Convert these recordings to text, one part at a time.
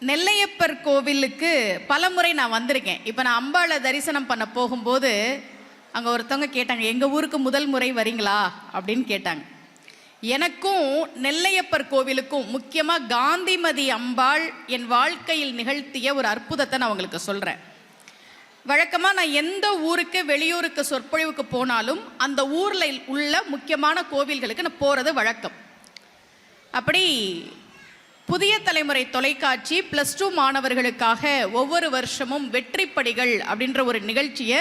நெல்லையப்பர் கோவிலுக்கு பலமுறை நான் வந்திருக்கேன். இப்போ நான் அம்பாளை தரிசனம் பண்ண போகும்போது அங்கே ஒருத்தவங்க கேட்டாங்க, எங்கள் ஊருக்கு முதல் முறை வரீங்களா அப்படின்னு கேட்டாங்க. எனக்கும் நெல்லையப்பர் கோவிலுக்கும் முக்கியமாக காந்திமதி அம்பாள் என் வாழ்க்கையில் நிகழ்த்திய ஒரு அற்புதத்தை நான் உங்களுக்கு சொல்கிறேன். வழக்கமாக நான் எந்த ஊருக்கு வெளியூருக்கு சொற்பொழிவுக்கு போனாலும் அந்த ஊரில் உள்ள முக்கியமான கோவில்களுக்கு நான் போகிறது வழக்கம். அப்படி புதிய தலைமுறை தொலைக்காட்சி +2 மாணவர்களுக்காக ஒவ்வொரு வருஷமும் வெற்றிப்படிகள் அப்படின்ற ஒரு நிகழ்ச்சியை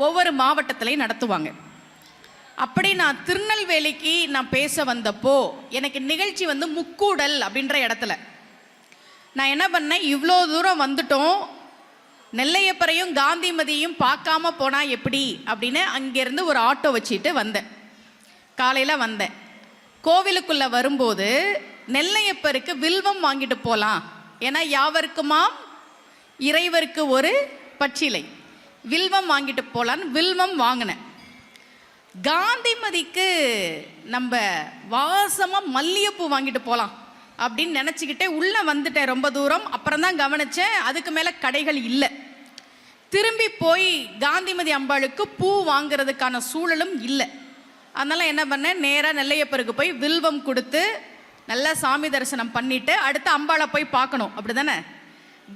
ஒவ்வொரு மாவட்டத்திலையும் நடத்துவாங்க. அப்படி நான் திருநெல்வேலிக்கு நான் பேச வந்தப்போ எனக்கு நிகழ்ச்சி முக்கூடல் அப்படின்ற இடத்துல நான் என்ன பண்ணேன், இவ்வளோ தூரம் வந்துட்டோம், நெல்லையப்பரையும் காந்திமதியும் பார்க்காம போனால் எப்படி அப்படின்னு அங்கேருந்து ஒரு ஆட்டோ வச்சுட்டு வந்தேன். காலையில் வந்தேன். கோவிலுக்குள்ளே வரும்போது நெல்லையப்பருக்கு வில்வம் வாங்கிட்டு போகலாம், ஏன்னா யாவருக்குமாம் இறைவருக்கு ஒரு பச்சிலை, வில்வம் வாங்கிட்டு போகலான்னு வில்வம் வாங்கினேன். காந்திமதிக்கு நம்ம வாசமாக மல்லிகைப்பூ வாங்கிட்டு போகலாம் அப்படின்னு நினச்சிக்கிட்டே உள்ளே வந்துட்டேன். ரொம்ப தூரம் அப்புறம் தான் கவனித்தேன், அதுக்கு மேலே கடைகள் இல்லை. திரும்பி போய் காந்திமதி அம்பாளுக்கு பூ வாங்கிறதுக்கான சூழலும் இல்லை. அதனால் என்ன பண்ணேன், நேராக நெல்லையப்பருக்கு போய் வில்வம் கொடுத்து நல்லா சாமி தரிசனம் பண்ணிவிட்டு அடுத்து அம்பாளை போய் பார்க்கணும், அப்படி தானே.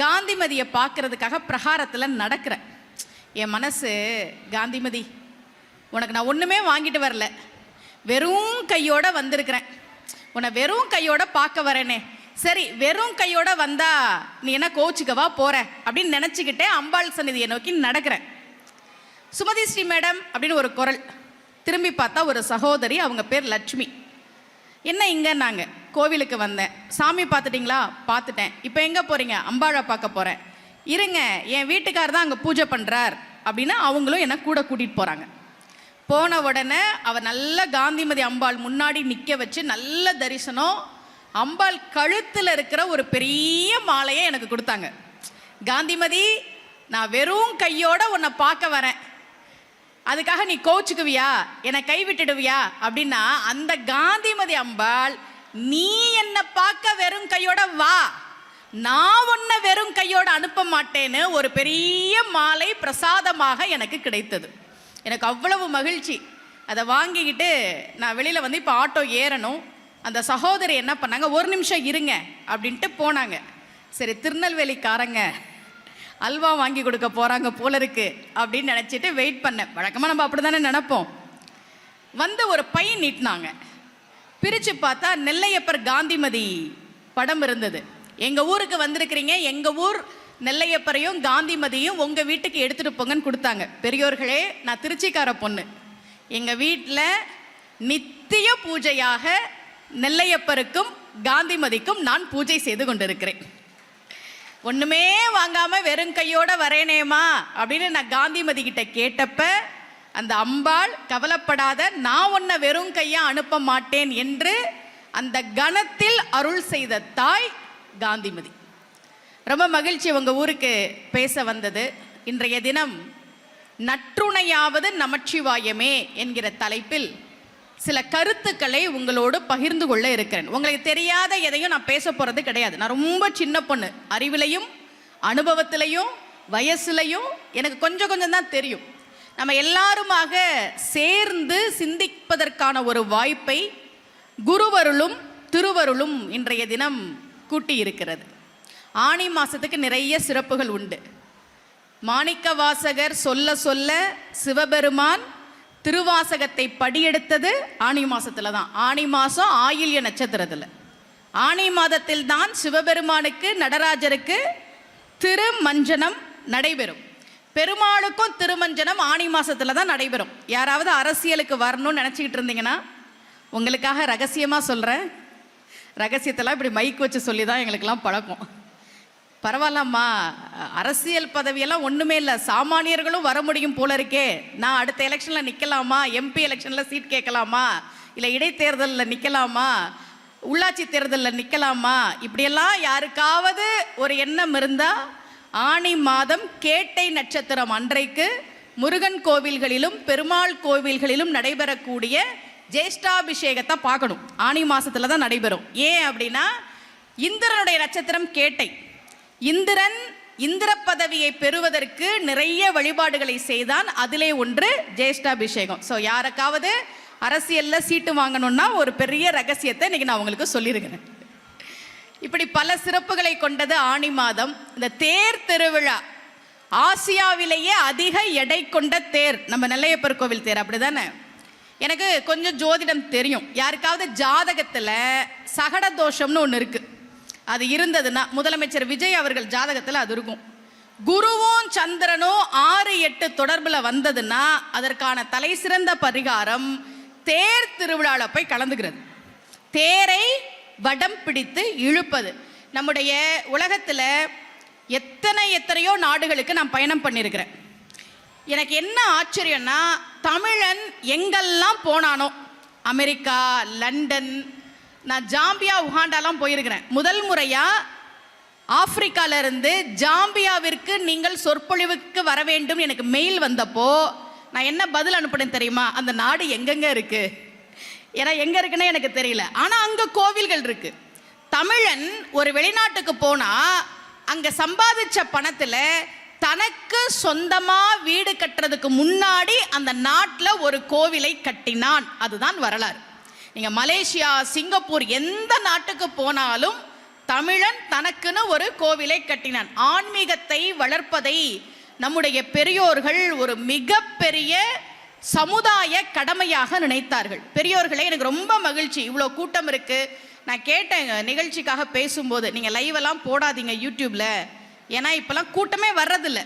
காந்திமதியை பார்க்கறதுக்காக பிரகாரத்தில் நடக்கிறேன். என் மனசு, காந்திமதி உனக்கு நான் ஒன்றுமே வாங்கிட்டு வரல, வெறும் கையோடு வந்திருக்கிறேன், உன்னை வெறும் கையோட பார்க்க வரேனே, சரி வெறும் கையோட வந்தா நீ என்ன கோச்சுக்கவா போற அப்படின்னு நினச்சிக்கிட்டே அம்பாள் சந்நிதியை நோக்கி நடக்கிறேன். சுமதி ஸ்ரீ மேடம் அப்படின்னு ஒரு குரல். திரும்பி பார்த்தா ஒரு சகோதரி, அவங்க பேர் லட்சுமி. என்ன இங்கே? நாங்கள் கோவிலுக்கு வந்தேன். சாமி பார்த்துட்டிங்களா? பார்த்துட்டேன். இப்போ எங்கே போகிறீங்க? அம்பாளை பார்க்க போகிறேன். இருங்க, என் வீட்டுக்கார் தான் அங்கே பூஜை பண்ணுறார் அப்படின்னு அவங்களும் என்னை கூட கூட்டிகிட்டு போகிறாங்க. போன உடனே அவள் நல்ல காந்திமதி அம்பாள் முன்னாடி நிற்க வச்சு நல்ல தரிசனம். அம்பாள் கழுத்தில் இருக்கிற ஒரு பெரிய மாலையை எனக்கு கொடுத்தாங்க. காந்திமதி, நான் வெறும் கையோட உன்னை பார்க்க வரேன், அதுக்காக நீ கோச்சுக்குவியா, என்னை கைவிட்டுடுவியா அப்படின்னா, அந்த காந்திமதி அம்பாள் நீ என்னை பார்க்க வெறும் கையோட வா, நான் உன்னை வெறும் கையோட அனுப்ப மாட்டேன்னு ஒரு பெரிய மாலை பிரசாதமாக எனக்கு கிடைத்தது. எனக்கு அவ்வளவு மகிழ்ச்சி. அதை வாங்கிக்கிட்டு நான் வெளியில் இப்போ ஆட்டோ ஏறணும். அந்த சகோதரி என்ன பண்ணாங்க, ஒரு நிமிஷம் இருங்க அப்படின்ட்டு போனாங்க. சரி, திருநெல்வேலிக்காரங்க அல்வா வாங்கி கொடுக்க போகிறாங்க போல இருக்கு அப்படின்னு நினச்சிட்டு வெயிட் பண்ணேன். வழக்கமாக நம்ம அப்படி தானே நினப்போம். ஒரு பை நீட்டினாங்க. பிரித்து பார்த்தா நெல்லையப்பர் காந்திமதி படம் இருந்தது. எங்கள் ஊருக்கு வந்திருக்கிறீங்க, எங்கள் ஊர் நெல்லையப்பரையும் காந்திமதியும் உங்கள் வீட்டுக்கு எடுத்துகிட்டு போங்கன்னு கொடுத்தாங்க. பெரியோர்களே, நான் திருச்சிக்கார பொண்ணு. எங்கள் வீட்டில் நித்திய பூஜையாக நெல்லையப்பருக்கும் காந்திமதிக்கும் நான் பூஜை செய்து கொண்டிருக்கிறேன். ஒன்றுமே வாங்காமல் வெறும் கையோடு வரேனேமா அப்படின்னு நான் காந்திமதி கிட்ட கேட்டப்ப அந்த அம்பாள் கவலைப்படாத, நான் உன்னை வெறும் கையாக அனுப்ப மாட்டேன் என்று அந்த கணத்தில் அருள் செய்த தாய் காந்திமதி. ரொம்ப மகிழ்ச்சி உங்கள் ஊருக்கு பேச வந்தது. இன்றைய தினம் நற்றுணையாவது நமச்சிவாயமே என்கிற தலைப்பில் சில கருத்துக்களை உங்களோடு பகிர்ந்து கொள்ள இருக்கிறேன். உங்களுக்கு தெரியாத எதையும் நான் பேச போகிறது கிடையாது. நான் ரொம்ப சின்ன பொண்ணு, அறிவிலையும் அனுபவத்திலையும் வயசுலையும் எனக்கு கொஞ்சம் தான் தெரியும். நம்ம எல்லாருமாக சேர்ந்து சிந்திப்பதற்கான ஒரு வாய்ப்பை குருவருளும் திருவருளும் இன்றைய தினம் கூட்டி இருக்கிறது. ஆனி மாதத்துக்கு நிறைய சிறப்புகள் உண்டு. மாணிக்க வாசகர் சொல்ல சொல்ல சிவபெருமான் திருவாசகத்தை படியெடுத்தது ஆனி மாதத்தில் தான். ஆனி மாதம் ஆயில்ய நட்சத்திரத்தில், ஆனி மாதத்தில் தான் சிவபெருமானுக்கு நடராஜருக்கு திருமஞ்சனம் நடைபெறும். பெருமாளுக்கும் திருமஞ்சனம் ஆனி மாதத்தில் தான் நடைபெறும். யாராவது அரசியலுக்கு வரணும்னு நினச்சிக்கிட்டு இருந்தீங்கன்னா உங்களுக்காக ரகசியமாக சொல்கிறேன். ரகசியத்தெல்லாம் இப்படி மைக் வச்சு சொல்லி தான் எங்களுக்கெல்லாம் பழக்கம். பரவாயில்லம்மா, அரசியல் பதவியெல்லாம் ஒன்றுமே இல்லை, சாமானியர்களும் வர முடியும் போல இருக்கே, நான் அடுத்த எலெக்ஷனில் நிற்கலாமா, MP எலெக்ஷனில் சீட் கேட்கலாமா, இல்லை இடைத்தேர்தலில் நிற்கலாமா, உள்ளாட்சி தேர்தலில் நிற்கலாமா, இப்படியெல்லாம் யாருக்காவது ஒரு எண்ணம் இருந்தால் ஆனி மாதம் கேட்டை நட்சத்திரம் அன்றைக்கு முருகன் கோவில்களிலும் பெருமாள் கோவில்களிலும் நடைபெறக்கூடிய ஜேஷ்டாபிஷேகத்தை பார்க்கணும். ஆனி மாதத்தில் தான் நடைபெறும். ஏன் அப்படின்னா, இந்திரனுடைய நட்சத்திரம் கேட்டை, இந்திரன் இந்திர பதவியை பெறுவதற்கு நிறைய வழிபாடுகளை செய்தான். அதிலே ஒன்று ஜேஷ்டாபிஷேகம். ஸோ யாருக்காவது அரசியல்ல சீட்டு வாங்கணும்னா ஒரு பெரிய ரகசியத்தை இன்னைக்கு நான் உங்களுக்கு சொல்லியிருக்கிறேன். இப்படி பல சிறப்புகளை கொண்டது ஆனி மாதம். இந்த தேர் திருவிழா ஆசியாவிலேயே அதிக எடை கொண்ட தேர் நம்ம நெல்லையப்பர் கோவில் தேர், அப்படிதானே? எனக்கு கொஞ்சம் ஜோதிடம் தெரியும். யாருக்காவது ஜாதகத்துல சகட தோஷம்னு ஒன்று இருக்கு, அது இருந்ததுன்னா முதலமைச்சர் விஜய் அவர்கள் ஜாதகத்தில் அது இருக்கும். குருவும் சந்திரனும் 6-8 தொடர்புல வந்ததுன்னா அதற்கான தலை சிறந்த பரிகாரம் தேர் திருவிழாவில் போய் கலந்துக்கிறது. தேரை வடம் பிடித்து இழுப்பது. நம்முடைய உலகத்தில் எத்தனையோ நாடுகளுக்கு நான் பயணம் பண்ணியிருக்கிறேன். எனக்கு என்ன ஆச்சரியம்னா, தமிழன் எங்கெல்லாம் போனானோ, அமெரிக்கா, லண்டன், நான் ஜாம்பியா, உகாண்டாலாம் போயிருக்கிறேன். முதல் முறையாக ஆப்பிரிக்காவிலிருந்து ஜாம்பியாவிற்கு நீங்கள் சொற்பொழிவுக்கு வர வேண்டும் எனக்கு மெயில் வந்தப்போ நான் என்ன பதில் அனுப்பினேன் தெரியுமா? அந்த நாடு எங்கெங்க இருக்கு, ஏன்னா எங்க இருக்குன்னு எனக்கு தெரியல, ஆனா அங்க கோவில்கள் இருக்கு. தமிழன் ஒரு வெளிநாட்டுக்கு போனா அங்க சம்பாதிச்ச பணத்துல தனக்கு சொந்தமா வீடு கட்டுறதுக்கு முன்னாடி அந்த நாட்டில் ஒரு கோவிலை கட்டினான். அதுதான் வரலாறு. நீங்க மலேசியா, சிங்கப்பூர் எந்த நாட்டுக்கு போனாலும் தமிழன் தனக்குன்னு ஒரு கோவிலை கட்டினான். ஆன்மீகத்தை வளர்ப்பதை நம்முடைய பெரியோர்கள் ஒரு மிகப்பெரிய சமுதாய கடமையாக நினைத்தார்கள். பெரியோர்களே, எனக்கு ரொம்ப மகிழ்ச்சி, இவ்வளோ கூட்டம் இருக்கு. நான் கேட்டேன் நிகழ்ச்சிக்காக பேசும்போது, நீங்க லைவ் எல்லாம் போடாதீங்க யூடியூப்ல, ஏன்னா இப்பெல்லாம் கூட்டமே வர்றதில்ல.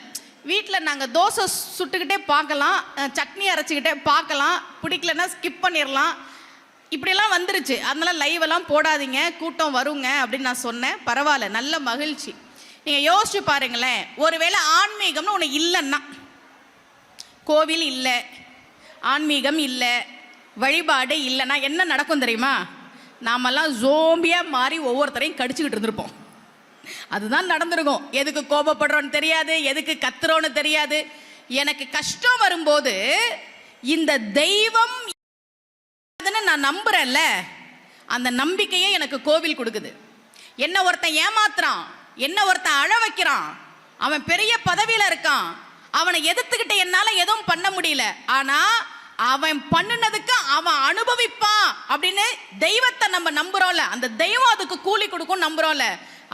வீட்டில் நாங்கள் தோசை சுட்டுக்கிட்டே பார்க்கலாம், சட்னி அரைச்சிக்கிட்டே பார்க்கலாம், பிடிக்கலன்னா ஸ்கிப் பண்ணிடலாம், இப்படியெல்லாம் வந்துருச்சு. அதனால லைவ் எல்லாம் போடாதீங்க, கூட்டம் வருங்க அப்படின்னு நான் சொன்னேன். பரவாயில்ல, நல்ல மகிழ்ச்சி. நீங்கள் யோசிச்சு பாருங்களேன், ஒருவேளை ஆன்மீகம்னு ஒன்று இல்லைன்னா, கோவில் இல்லை, ஆன்மீகம் இல்லை, வழிபாடு இல்லைன்னா என்ன நடக்கும் தெரியுமா? நாமெல்லாம் ஜோம்பியாக மாறி ஒவ்வொருத்தரையும் கடிச்சுக்கிட்டு இருந்திருப்போம். அதுதான் நடந்திருக்கும். எதுக்கு கோபப்படுறோன்னு தெரியாது, எதுக்கு கத்துறோன்னு தெரியாது. எனக்கு கஷ்டம் வரும்போது இந்த தெய்வம் நான் நம்புறேன்ல, அந்த நம்பிக்கையே எனக்கு கோவில் கொடுக்குது. என்ன ஒருத்தன் ஏமாத்துறான், என்ன ஒருத்தன் அழ வைக்கிறான், அவன் பெரிய பதவியில இருக்கான், அவனை எதிர்த்துக்கிட்டு என்னால எதுவும் பண்ண முடியல, ஆனா அவன் பண்ணினதுக்கு அவன் அனுபவிப்பான் அப்படின்னு தெய்வத்தை நம்ம நம்புறோம்ல, அந்த தெய்வம் அதுக்கு கூலி கொடுக்கும் நம்புறோம்ல,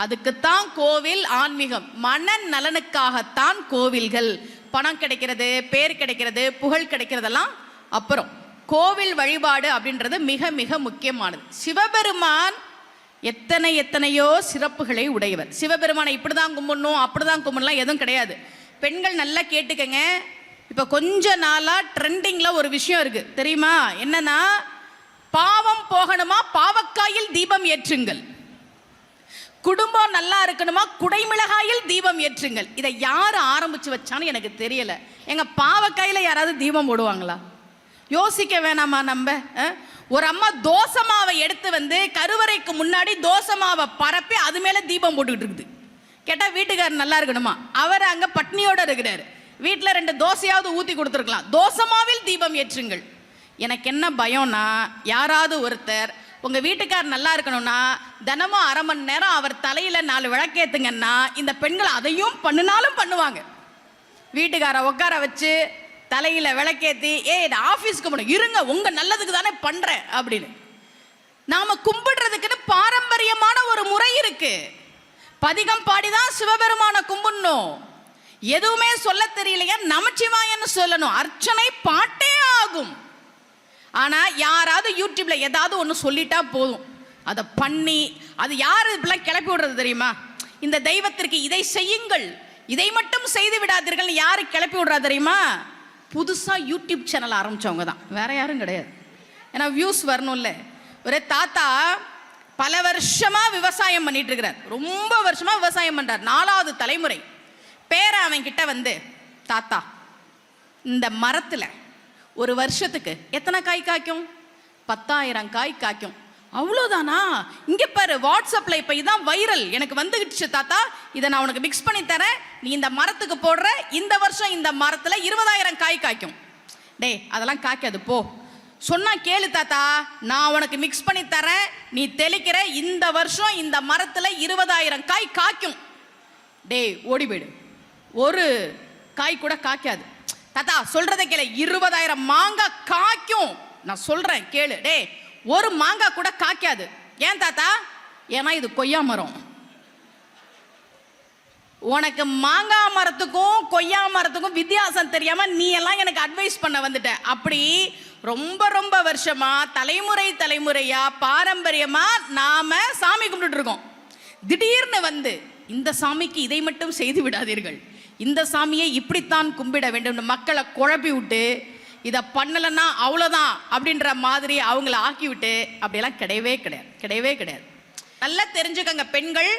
அதுக்குத்தான் கோவில். ஆன்மீகம் மன நலனுக்காகத்தான் கோவில்கள். பணம் கிடைக்கிறது, பேர் கிடைக்கிறது, புகழ் கிடைக்கிறதெல்லாம் அப்புறம். கோவில் வழிபாடு அப்படின்றது மிக மிக முக்கியமானது. சிவபெருமான் எத்தனையோ சிறப்புகளை உடையவர். சிவபெருமானை இப்படிதான் கும்பிடணும் அப்படிதான் கும்பிடலாம் எதுவும் கிடையாது. பெண்கள் நல்லா கேட்டுக்கங்க, இப்ப கொஞ்ச நாளா ட்ரெண்டிங்ல ஒரு விஷயம் இருக்கு தெரியுமா? என்னன்னா, பாவம் போகணுமா பாவக்காயில் தீபம் ஏற்றுங்கள், குடும்பம் நல்லா இருக்கணுமா குடைமிளகாயில் தீபம் ஏற்றுங்கள். இதை யார் ஆரம்பிச்சு வச்சான்னு எனக்கு தெரியல. எங்க பாவக்காயில யாராவது தீபம் போடுவாங்களா? யோசிக்க வேணாமா? நம்ம ஒரு அம்மா தோசை மாவை எடுத்து வந்து கருவறைக்கு முன்னாடி தோசை மாவை பரப்பி அது மேல தீபம் போட்டுக்கிட்டு இருக்குது. கேட்டா வீட்டுக்காரர் நல்லா இருக்கணுமா? அவர் அங்க பட்னியோட இருக்கிறாரு. வீட்டுல 2 தோசையாவது ஊத்தி கொடுத்துருக்கலாம். தோசை மாவில் தீபம் ஏற்றுங்கள். எனக்கு என்ன பயம்னா, யாராவது ஒருத்தர் உங்க வீட்டுக்காரர் நல்லா இருக்கணும்னா தினமும் 1/2 மணி நேரம் அவர் தலையில 4 விளக்கேத்துங்கன்னா இந்த பெண்கள் அதையும் பண்ணினாலும் பண்ணுவாங்க. வீட்டுக்கார உட்கார வச்சு தலையில விளக்கேத்தி, ஆபீஸ்க்கு போகணும், இருங்க உங்க நல்லதுக்கு தானே பண்றேன் அப்படின்னு. நாம கும்பிடுறதுக்குன்னு பாரம்பரியமான ஒரு முறை இருக்கு. பதிகம் பாடிதான் சிவபெருமான கும்பிடணும். எதுவுமே சொல்ல தெரியலையா, நமச்சிவாயன்னு சொல்லணும். அர்ச்சனை பாட்டே ஆகும். ஆனா யாராவது யூடியூப்ல ஏதாவது ஒன்று சொல்லிட்டா போதும், அதை பண்ணி அது யாரு இப்பெல்லாம் கிளப்பி விடுறது தெரியுமா? இந்த தெய்வத்திற்கு இதை செய்யுங்கள், இதை மட்டும் செய்து விடாதீர்கள் யாரு கிளப்பி விடுறா தெரியுமா? புதுசா யூடியூப் சேனல் ஆரம்பிச்சவங்க தான், வேற யாரும் கிடையாது. ஏன்னா வியூஸ் வரணும்ல. ஒரு தாத்தா பல வருஷமா விவசாயம் பண்ணிட்டு இருக்கிறார், ரொம்ப வருஷமா விவசாயம் பண்றார், 4வது தலைமுறை. பேர அவன் கிட்ட வந்து, தாத்தா இந்த மரத்துல ஒரு வருஷத்துக்கு எத்தனை காய் காய்க்கும்? 10,000 காய் காய்க்கும். அவ்வளோதானா? இங்கே பாரு, வாட்ஸ்அப்பில் இப்போ இதான் வைரல், எனக்கு வந்துகிடுச்சு தாத்தா, இதை நான் உனக்கு மிக்ஸ் பண்ணி தரேன், நீ இந்த மரத்துக்கு போடுற, இந்த வருஷம் இந்த மரத்தில் 20,000 காய் காய்க்கும். டேய் அதெல்லாம் காய்க்காது போ. சொன்னா கேளு தாத்தா, நான் உனக்கு மிக்ஸ் பண்ணி தரேன், நீ தெளிக்கிற, இந்த வருஷம் இந்த மரத்தில் 20,000 காய் காய்க்கும். டேய் ஓடி போயிடு, ஒரு காய் கூட காய்க்காது. தாத்தா சொல்றதை கேளு, 20,000 மாங்காய் காய்க்கும், நான் சொல்றேன் கேளு. டே ஒரு மாங்காய் கூட காய்க்காது. ஏன் தாத்தா? ஏன்னா இது கொய்யா மரம். உனக்கு மாங்காய் மரத்துக்கும் கொய்யா மரத்துக்கும் வித்தியாசம் தெரியாம நீ எல்லாம் எனக்கு அட்வைஸ் பண்ண வந்துட்ட. அப்படி ரொம்ப ரொம்ப வருஷமா தலைமுறை தலைமுறையா பாரம்பரியமா நாம சாமி கும்பிட்டு இருக்கோம். திடீர்னு வந்து இந்த சாமிக்கு இதை மட்டும் செய்து விடாதீர்கள், இந்த சாமியை இப்படித்தான் கும்பிட வேண்டும், மக்களை குழப்பி விட்டு இதை பண்ணலைன்னா அவ்வளோதான் அப்படின்ற மாதிரி அவங்கள ஆக்கி விட்டு அப்படியெல்லாம் கிடையவே கிடையாது, கிடையவே கிடையாது. நல்லா தெரிஞ்சுக்கங்க பெண்கள்,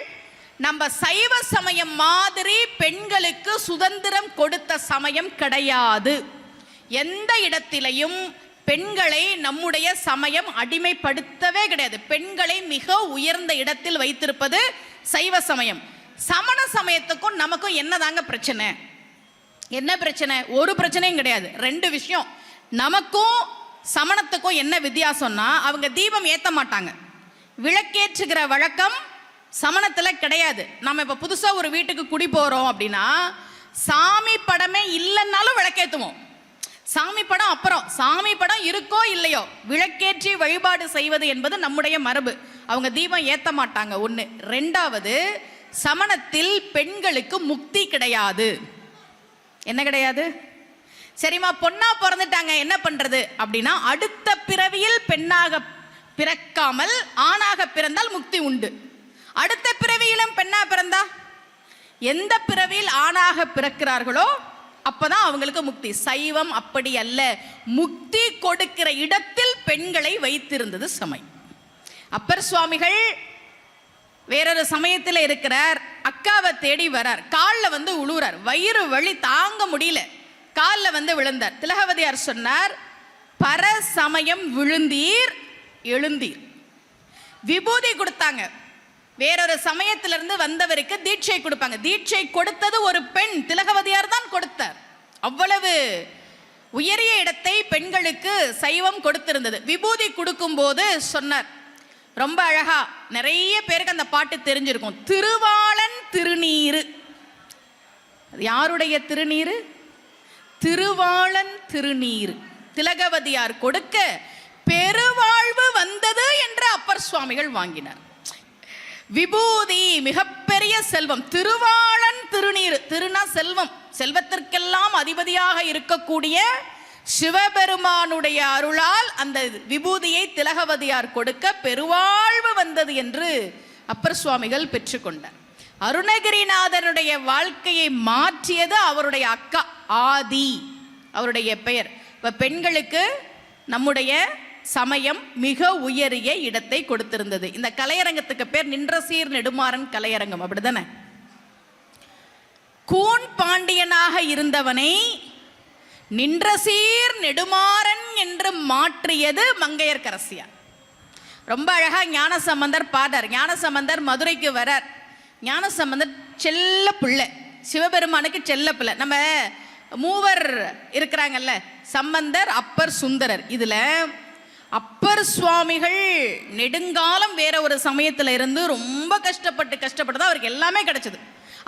நம்ம சைவ சமயம் மாதிரி பெண்களுக்கு சுதந்திரம் கொடுத்த சமயம் கிடையாது. எந்த இடத்திலையும் பெண்களை நம்முடைய சமயம் அடிமைப்படுத்தவே கிடையாது. பெண்களை மிக உயர்ந்த இடத்தில் வைத்திருப்பது சைவ சமயம். சமண சமயத்துக்கும் நமக்கும் என்னதாங்க பிரச்சனை? என்ன பிரச்சனை? ஒரு பிரச்சனையும் கிடையாது. ரெண்டு விஷயம். நமக்கும் சமணத்துக்கும் என்ன வித்தியாசம்னா, அவங்க தீபம் ஏற்ற மாட்டாங்க, விளக்கேற்றுகிற வழக்கம் சமணத்தில் கிடையாது. நம்ம இப்போ புதுசாக ஒரு வீட்டுக்கு குடி போகிறோம் அப்படின்னா சாமி படமே இல்லைன்னாலும் விளக்கேற்றுவோம். சாமி படம் அப்புறம், சாமி படம் இருக்கோ இல்லையோ விளக்கேற்றி வழிபாடு செய்வது என்பது நம்முடைய மரபு. அவங்க தீபம் ஏற்ற மாட்டாங்க. ஒன்று. ரெண்டாவது, சமணத்தில் பெண்களுக்கு முக்தி கிடையாது. என்ன கிடையாது? சரிம்மா பொண்ணா பிறந்துட்டாங்க என்ன பண்றது அப்படின்னா, அடுத்த பிறவியில் பெண்ணாக பிறக்காமல் ஆணாக பிறந்தால் முக்தி உண்டு. அடுத்த பிறவியிலும் பெண்ணா பிறந்தா, எந்த பிறவியில் ஆணாக பிறக்கிறார்களோ அப்பதான் அவங்களுக்கு முக்தி. சைவம் அப்படி அல்ல. முக்தி கொடுக்கிற இடத்தில் பெண்களை வைத்திருந்தது சமயம். அப்பர் சுவாமிகள் வேறொரு சமயத்தில் இருக்கிறார், அக்காவை தேடி வரார், காலில் வந்து உழுறார், வயிறு வலி தாங்க முடியல, காலில் வந்து விழுந்தார். திலகவதியார் சொன்னார், பர சமயம் விழுந்தீர் எழுந்தீர். விபூதி கொடுத்தாங்க. வேறொரு சமயத்திலிருந்து வந்தவருக்கு தீட்சை கொடுப்பாங்க. தீட்சை கொடுத்தது ஒரு பெண், திலகவதியார் தான் கொடுத்தார். அவ்வளவு உயரிய இடத்தை பெண்களுக்கு சைவம் கொடுத்திருந்தது. விபூதி கொடுக்கும் போது சொன்னார், ரொம்ப அழகா, நிறைய பேருக்கு அந்த பாட்டு தெரிஞ்சிருக்கும், திருவாளன் திருநீரு. யாருடைய திருநீரு? திருவாளன் திருநீரு. திலகவதியார் கொடுக்க பெருவாழ்வு வந்தது என்று அப்பர் சுவாமிகள் வாங்கினார். விபூதி மிகப்பெரிய செல்வம். திருவாளன் திருநீர், திருநா செல்வம், செல்வத்திற்கெல்லாம் அதிபதியாக இருக்கக்கூடிய சிவபெருமானுடைய அருளால் அந்த விபூதியை திலகவதியார் கொடுக்க பெருவாழ்வு வந்தது என்று அப்பர் சுவாமிகள் பெற்றுக்கொண்டார். அருணகிரிநாதனுடைய வாழ்க்கையை மாற்றியது அவருடைய அக்கா ஆதி, அவருடைய பெயர். இப்ப பெண்களுக்கு நம்முடைய சமயம் மிக உயரிய இடத்தை கொடுத்திருந்தது. இந்த கலையரங்கத்துக்கு பேர் நின்றசீர் நெடுமாறன் கலையரங்கம், அப்படிதானே? கூன் பாண்டியனாக இருந்தவனை நின்றசீர் நெடுமாறன் என்று மாற்றியது மங்கையர்க்கரசியார். ரொம்ப அழகா ஞானசம்பந்தர் பாடார். ஞானசம்பந்தர் மதுரைக்கு வரார். ஞானசம்பந்தர் செல்ல பிள்ளை, சிவபெருமானுக்கு செல்ல பிள்ளை. நம்ம மூவர் இருக்கிறாங்கல்ல, சம்பந்தர், அப்பர், சுந்தரர். இதுல அப்பர் சுவாமிகள் நெடுங்காலம் வேற ஒரு சமயத்துல இருந்து ரொம்ப கஷ்டப்பட்டு தான் அவருக்கு எல்லாமே கிடைச்சது.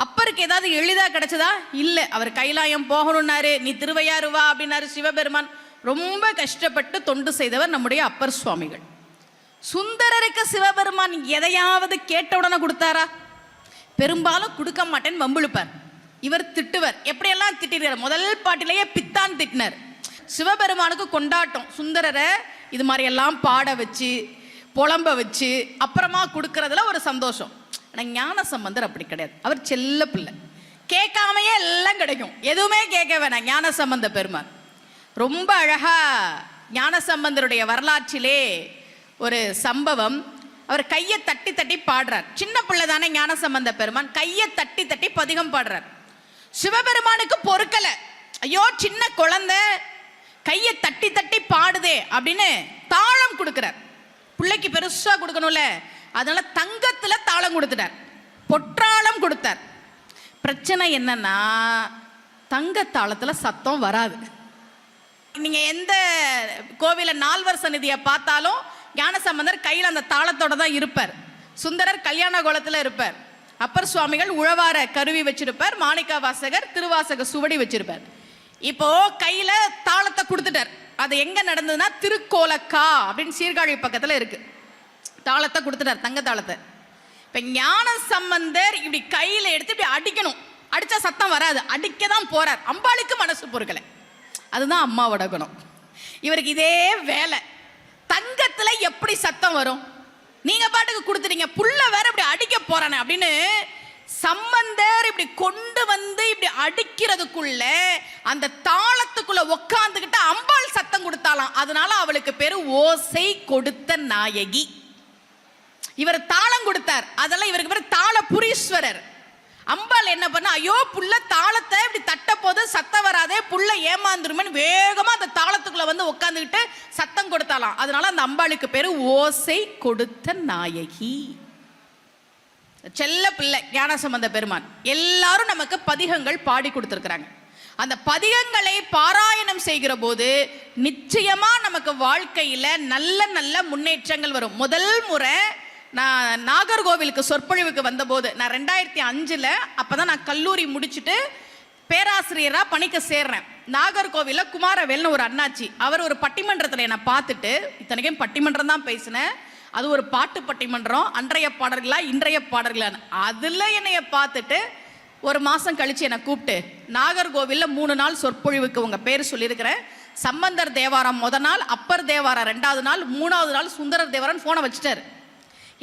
அப்பருக்கு ஏதாவது எளிதா கிடைச்சதா? இல்லை. அவர் கைலாயம் போகணும்னாரு, நீ திருவையாறு வா அப்படின்னாரு சிவபெருமான். ரொம்ப கஷ்டப்பட்டு தொண்டு செய்தவர் நம்முடைய அப்பர் சுவாமிகள். சுந்தரருக்கு சிவபெருமான் எதையாவது கேட்ட உடனே கொடுத்தாரா? பெரும்பாலும் கொடுக்க மாட்டேன்னு வம்பிழுப்பார். இவர் திட்டுவர். எப்படியெல்லாம் திட்டிருக்கார்? முதல் பாட்டிலேயே பித்தான் திட்டினார். சிவபெருமானுக்கு கொண்டாட்டம். சுந்தரரை இது மாதிரி எல்லாம் பாட வச்சு புலம்ப வச்சு அப்புறமா கொடுக்கறதுல ஒரு சந்தோஷம். ஆனால் ஞான சம்பந்தர் அப்படி கிடையாது. அவர் செல்ல பிள்ளை, கேட்காமையே எல்லாம் கிடைக்கும், எதுவுமே கேட்க வேணாம். ஞான சம்பந்த பெருமான் ரொம்ப அழகா, ஞான சம்பந்தருடைய வரலாற்றிலே ஒரு சம்பவம். அவர் கையை தட்டி தட்டி பாடுறார். சின்ன பிள்ளை தானே ஞான சம்பந்த பெருமான், கையை தட்டி தட்டி பதிகம் பாடுறார். சிவபெருமானுக்கு பொறுக்கல, ஐயோ சின்ன குழந்தை கையை தட்டி தட்டி பாடுதே அப்படின்னு தாளம் கொடுக்கிறார். பிள்ளைக்கு பெருசா கொடுக்கணும்ல, அதனால தங்கத்துல தாளம் கொடுத்துட்டார், பொற்றாளம் கொடுத்தார். பிரச்சனை என்னன்னா, தங்க தாளத்துல சத்தம் வராது. நீங்க எந்த கோவில நால்வர் சந்நிதியை பார்த்தாலும் ஞானசம்பந்தர் கையில் அந்த தாளத்தோட தான் இருப்பார். சுந்தரர் கல்யாண கோலத்தில் இருப்பார். அப்பர் சுவாமிகள் உழவார கருவி வச்சிருப்பார், மாணிக்க வாசகர் திருவாசக சுவடி வச்சிருப்பார். இப்போ கையில தாளத்தை கொடுத்துட்டார். அது எங்க நடந்ததுன்னா திருக்கோலக்கா அப்படின்னு சீர்காழி பக்கத்துல இருக்கு. தாளத்தை கொடுத்துட்டார், தங்க தாளத்தை. இப்ப ஞான சம்பந்தர் இப்படி கையில எடுத்து இப்படி அடிக்கணும், அடிச்சா சத்தம் வராது, அடிக்கதான் போறார். அம்பாளுக்கு மனசு பொறுக்கல. அதுதான் அம்மாவோட குணம். இவருக்கு இதே வேலை. தங்கத்துல எப்படி சத்தம் வரும்? நீங்க பாட்டுக்கு கொடுத்துட்டீங்க, புள்ள வேற இப்படி அடிக்க போறானே அப்படின்னு சம்பந்தர் இப்படி கொண்டு வந்து இப்படி அடிக்கிறதுக்குள்ள அந்த தாளத்துக்குள்ள உட்காந்துக்கிட்டு அம்பாள் சத்தம் கொடுத்தாலாம். அதனால அவளுக்கு பேரு ஓசை கொடுத்த நாயகி. இவர் தாளம் கொடுத்தார், அதெல்லாம் இவருக்கு பேரு தாளபுரீஸ்வரர். அம்பாள் என்ன பண்ண, ஐயோ புள்ள தாளத்தை இப்படி தட்ட போது சத்தம் வராதே, புள்ள ஏமாந்துருமேன்னு வேகமா அந்த தாளத்துக்குள்ள வந்து உட்காந்துக்கிட்டு சத்தம் கொடுத்தாலாம். அதனால அந்த அம்பாளுக்கு பேரு ஓசை கொடுத்த நாயகி. செல்ல பிள்ளை ஞானசம்பந்த பெருமான். எல்லாரும் நமக்கு பதிகங்கள் பாடி கொடுத்திருக்கிறாங்க. அந்த பதிகங்களை பாராயணம் செய்கிற போது நிச்சயமா நமக்கு வாழ்க்கையில நல்ல நல்ல முன்னேற்றங்கள் வரும். முதல் முறை நான் நாகர்கோவிலுக்கு சொற்பொழிவுக்கு வந்தபோது, நான் 2005 அப்பதான் நான் கல்லூரி முடிச்சுட்டு பேராசிரியரா பணிக்க சேர்றேன். நாகர்கோவில குமாரவேல்னு ஒரு அண்ணாச்சி, அவர் ஒரு பட்டிமன்றத்தில் என்னை பார்த்துட்டு, இத்தனைக்கும் பட்டிமன்றம் தான் பேசினேன், அது ஒரு பாட்டு பட்டிமன்றம், அன்றைய பாடல்களா இன்றைய பாடல்களா, அதுல என்னைய பார்த்துட்டு ஒரு மாசம் கழிச்சு என்னை கூப்பிட்டு நாகர்கோவில்ல 3 நாள் சொற்பொழிவுக்கு உங்க பேர் சொல்லியிருக்கிறேன், சம்பந்தர் தேவாரம் முத நாள், அப்பர் தேவாரம் 2வது நாள், 3வது நாள் சுந்தரர் தேவாரம் போனை வச்சுட்டாரு.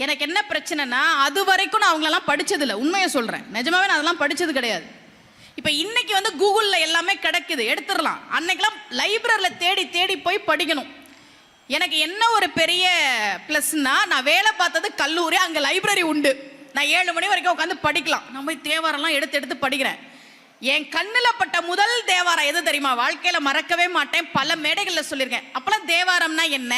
எனக்கு என்ன பிரச்சனைனா, அது வரைக்கும் நான் அவங்களெல்லாம் படிச்சதில்லை, உண்மையை சொல்றேன், நிஜமாவே நான் அதெல்லாம் படிச்சது கிடையாது. இப்போ இன்னைக்கு வந்து கூகுளில் எல்லாமே கிடைக்குது, எடுத்துடலாம். அன்னைக்கெல்லாம் லைப்ரரியில் தேடி தேடி போய் படிக்கணும். எனக்கு என்ன ஒரு பெரிய ப்ளஸ்னா, நான் வேலை பார்த்தது கல்லூரி, அங்கே லைப்ரரி உண்டு, நான் 7 மணி வரைக்கும் உட்காந்து படிக்கலாம். நான் போய் தேவாரம்லாம் எடுத்து எடுத்து படிக்கிறேன். என் கண்ணில் பட்ட முதல் தேவாரம் எது தெரியுமா? வாழ்க்கையில் மறக்கவே மாட்டேன், பல மேடைகளில் சொல்லியிருக்கேன். அப்போல்லாம் தேவாரம்னா என்ன,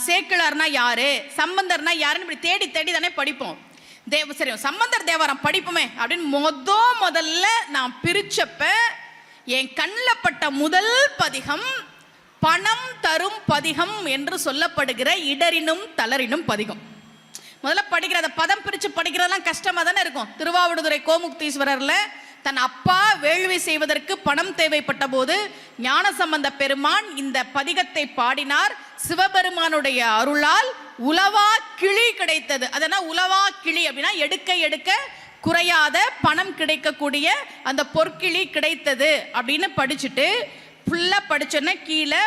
சேக்கிழார்னா யாரு, சம்பந்தர்னா யாருன்னு இப்படி தேடி தேடி தானே படிப்போம். சரி சம்பந்தர் தேவாரம் படிப்போமே அப்படின்னு முதல்ல நான் பிரிச்சப்ப என் கண்ணில் பட்ட முதல் பதிகம் பணம் தரும் பதிகம் என்று சொல்லப்படுகிற இடரினும் தளரினும் பதிகம். முதல்ல படிக்கிற பதம் பிரிச்சு படிக்கிறதெல்லாம் கஷ்டமா தானே இருக்கும். திருவாவடுதுறை கோமுக்தீஸ்வரர்ல தன் அப்பா வேள்வி செய்வதற்கு பணம் தேவைப்பட்ட போது ஞானசம்பந்த பெருமான் இந்த பதிகத்தை பாடினார். சிவபெருமானுடைய அருளால் உலவா கிளி கிடைத்தது. அதனால் உலவா கிளி அப்படின்னா எடுக்க எடுக்க குறையாத பணம் கிடைக்கக்கூடிய அந்த பொற்கிளி கிடைத்தது அப்படின்னு படிச்சுட்டு ஃபுல்லா படிச்சோன்னா கீழே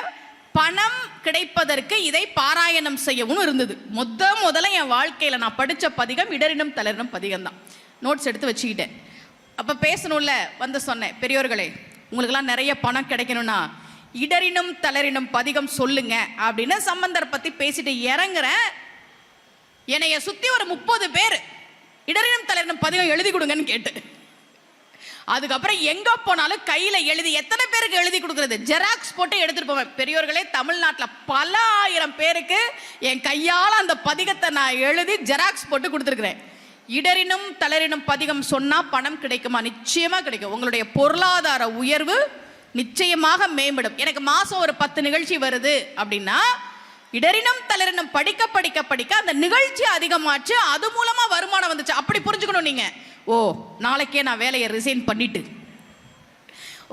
பணம் கிடைப்பதற்கு இதை பாராயணம் செய்யவும் இருந்தது. முதல்ல என் வாழ்க்கையில நான் படிச்ச பதிகம் இடரினும் தளரினும் பதிகம் தான். நோட்ஸ் எடுத்து வச்சுக்கிட்டேன். அப்ப பேசணும்ல வந்து சொன்னேன், பெரியோர்களே உங்களுக்கெல்லாம் நிறைய பணம் கிடைக்கணும்னா இடரினும் தளரினும் பதிகம் சொல்லுங்க அப்படின்னு சம்பந்தர் பத்தி பேசிட்டு இறங்குறேன். என்னைய சுத்தி ஒரு 30 பேர் இடரினும் தளரினும் பதிகம் எழுதி கொடுங்கன்னு கேட்டு, அதுக்கப்புறம் எங்க போனாலும் கையில எழுதி, எத்தனை பேருக்கு எழுதி கொடுக்கறது, ஜெராக்ஸ் போட்டு எடுத்துட்டு போவேன். பெரியோர்களே தமிழ்நாட்டில் பல ஆயிரம் பேருக்கு என் கையால அந்த பதிகத்தை நான் எழுதி ஜெராக்ஸ் போட்டு கொடுத்துருக்கிறேன். இடரினும் தளரினும் பதிகம் சொன்னா பணம் கிடைக்குமா? நிச்சயமா கிடைக்கும். உங்களுடைய பொருளாதார உயர்வு நிச்சயமாக மேம்படும். எனக்கு மாசம் ஒரு 10 நிகழ்ச்சி வருது அப்படின்னா இடரினும் தளரினும் படிக்க படிக்க படிக்க அந்த நிகழ்ச்சி அதிகமாச்சு, அது மூலமா வருமானம் வந்துச்சு. அப்படி புரிஞ்சுக்கணும் நீங்க. ஓ நாளைக்கே நான் வேலையை ரிசைன் பண்ணிட்டு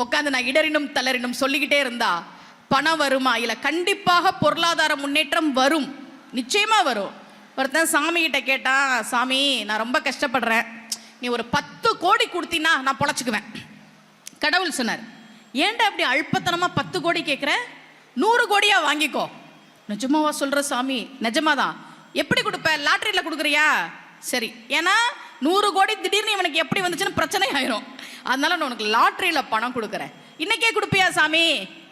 உட்காந்து நான் இடரினும் தளரினும் சொல்லிக்கிட்டே இருந்தா பணம் வருமா? இல்ல கண்டிப்பாக பொருளாதார முன்னேற்றம் வரும், நிச்சயமா வரும். ஒருத்தன் சாமி கிட்ட கேட்டான், சாமி நான் ரொம்ப கஷ்டப்படுறேன், நீ ஒரு 10 கோடி கொடுத்தீன்னா நான் பொழைச்சுக்குவேன். கடவுள் சொன்னார், ஏன்டா அப்படி அல்பத்தனமா 10 கோடி கேட்குற, 100 கோடியா வாங்கிக்கோ. நிஜமாவா சொல்ற சாமி? நிஜமாதான். எப்படி கொடுப்ப? லாட்டரியில் கொடுக்குறியா? சரி, ஏன்னா 100 கோடி திடீர்னு இவனுக்கு எப்படி வந்துச்சுன்னு பிரச்சனை ஆயிரும், அதனால நான் உனக்கு லாட்டரியில் பணம் கொடுக்குறேன். இன்னைக்கே கொடுப்பியா சாமி?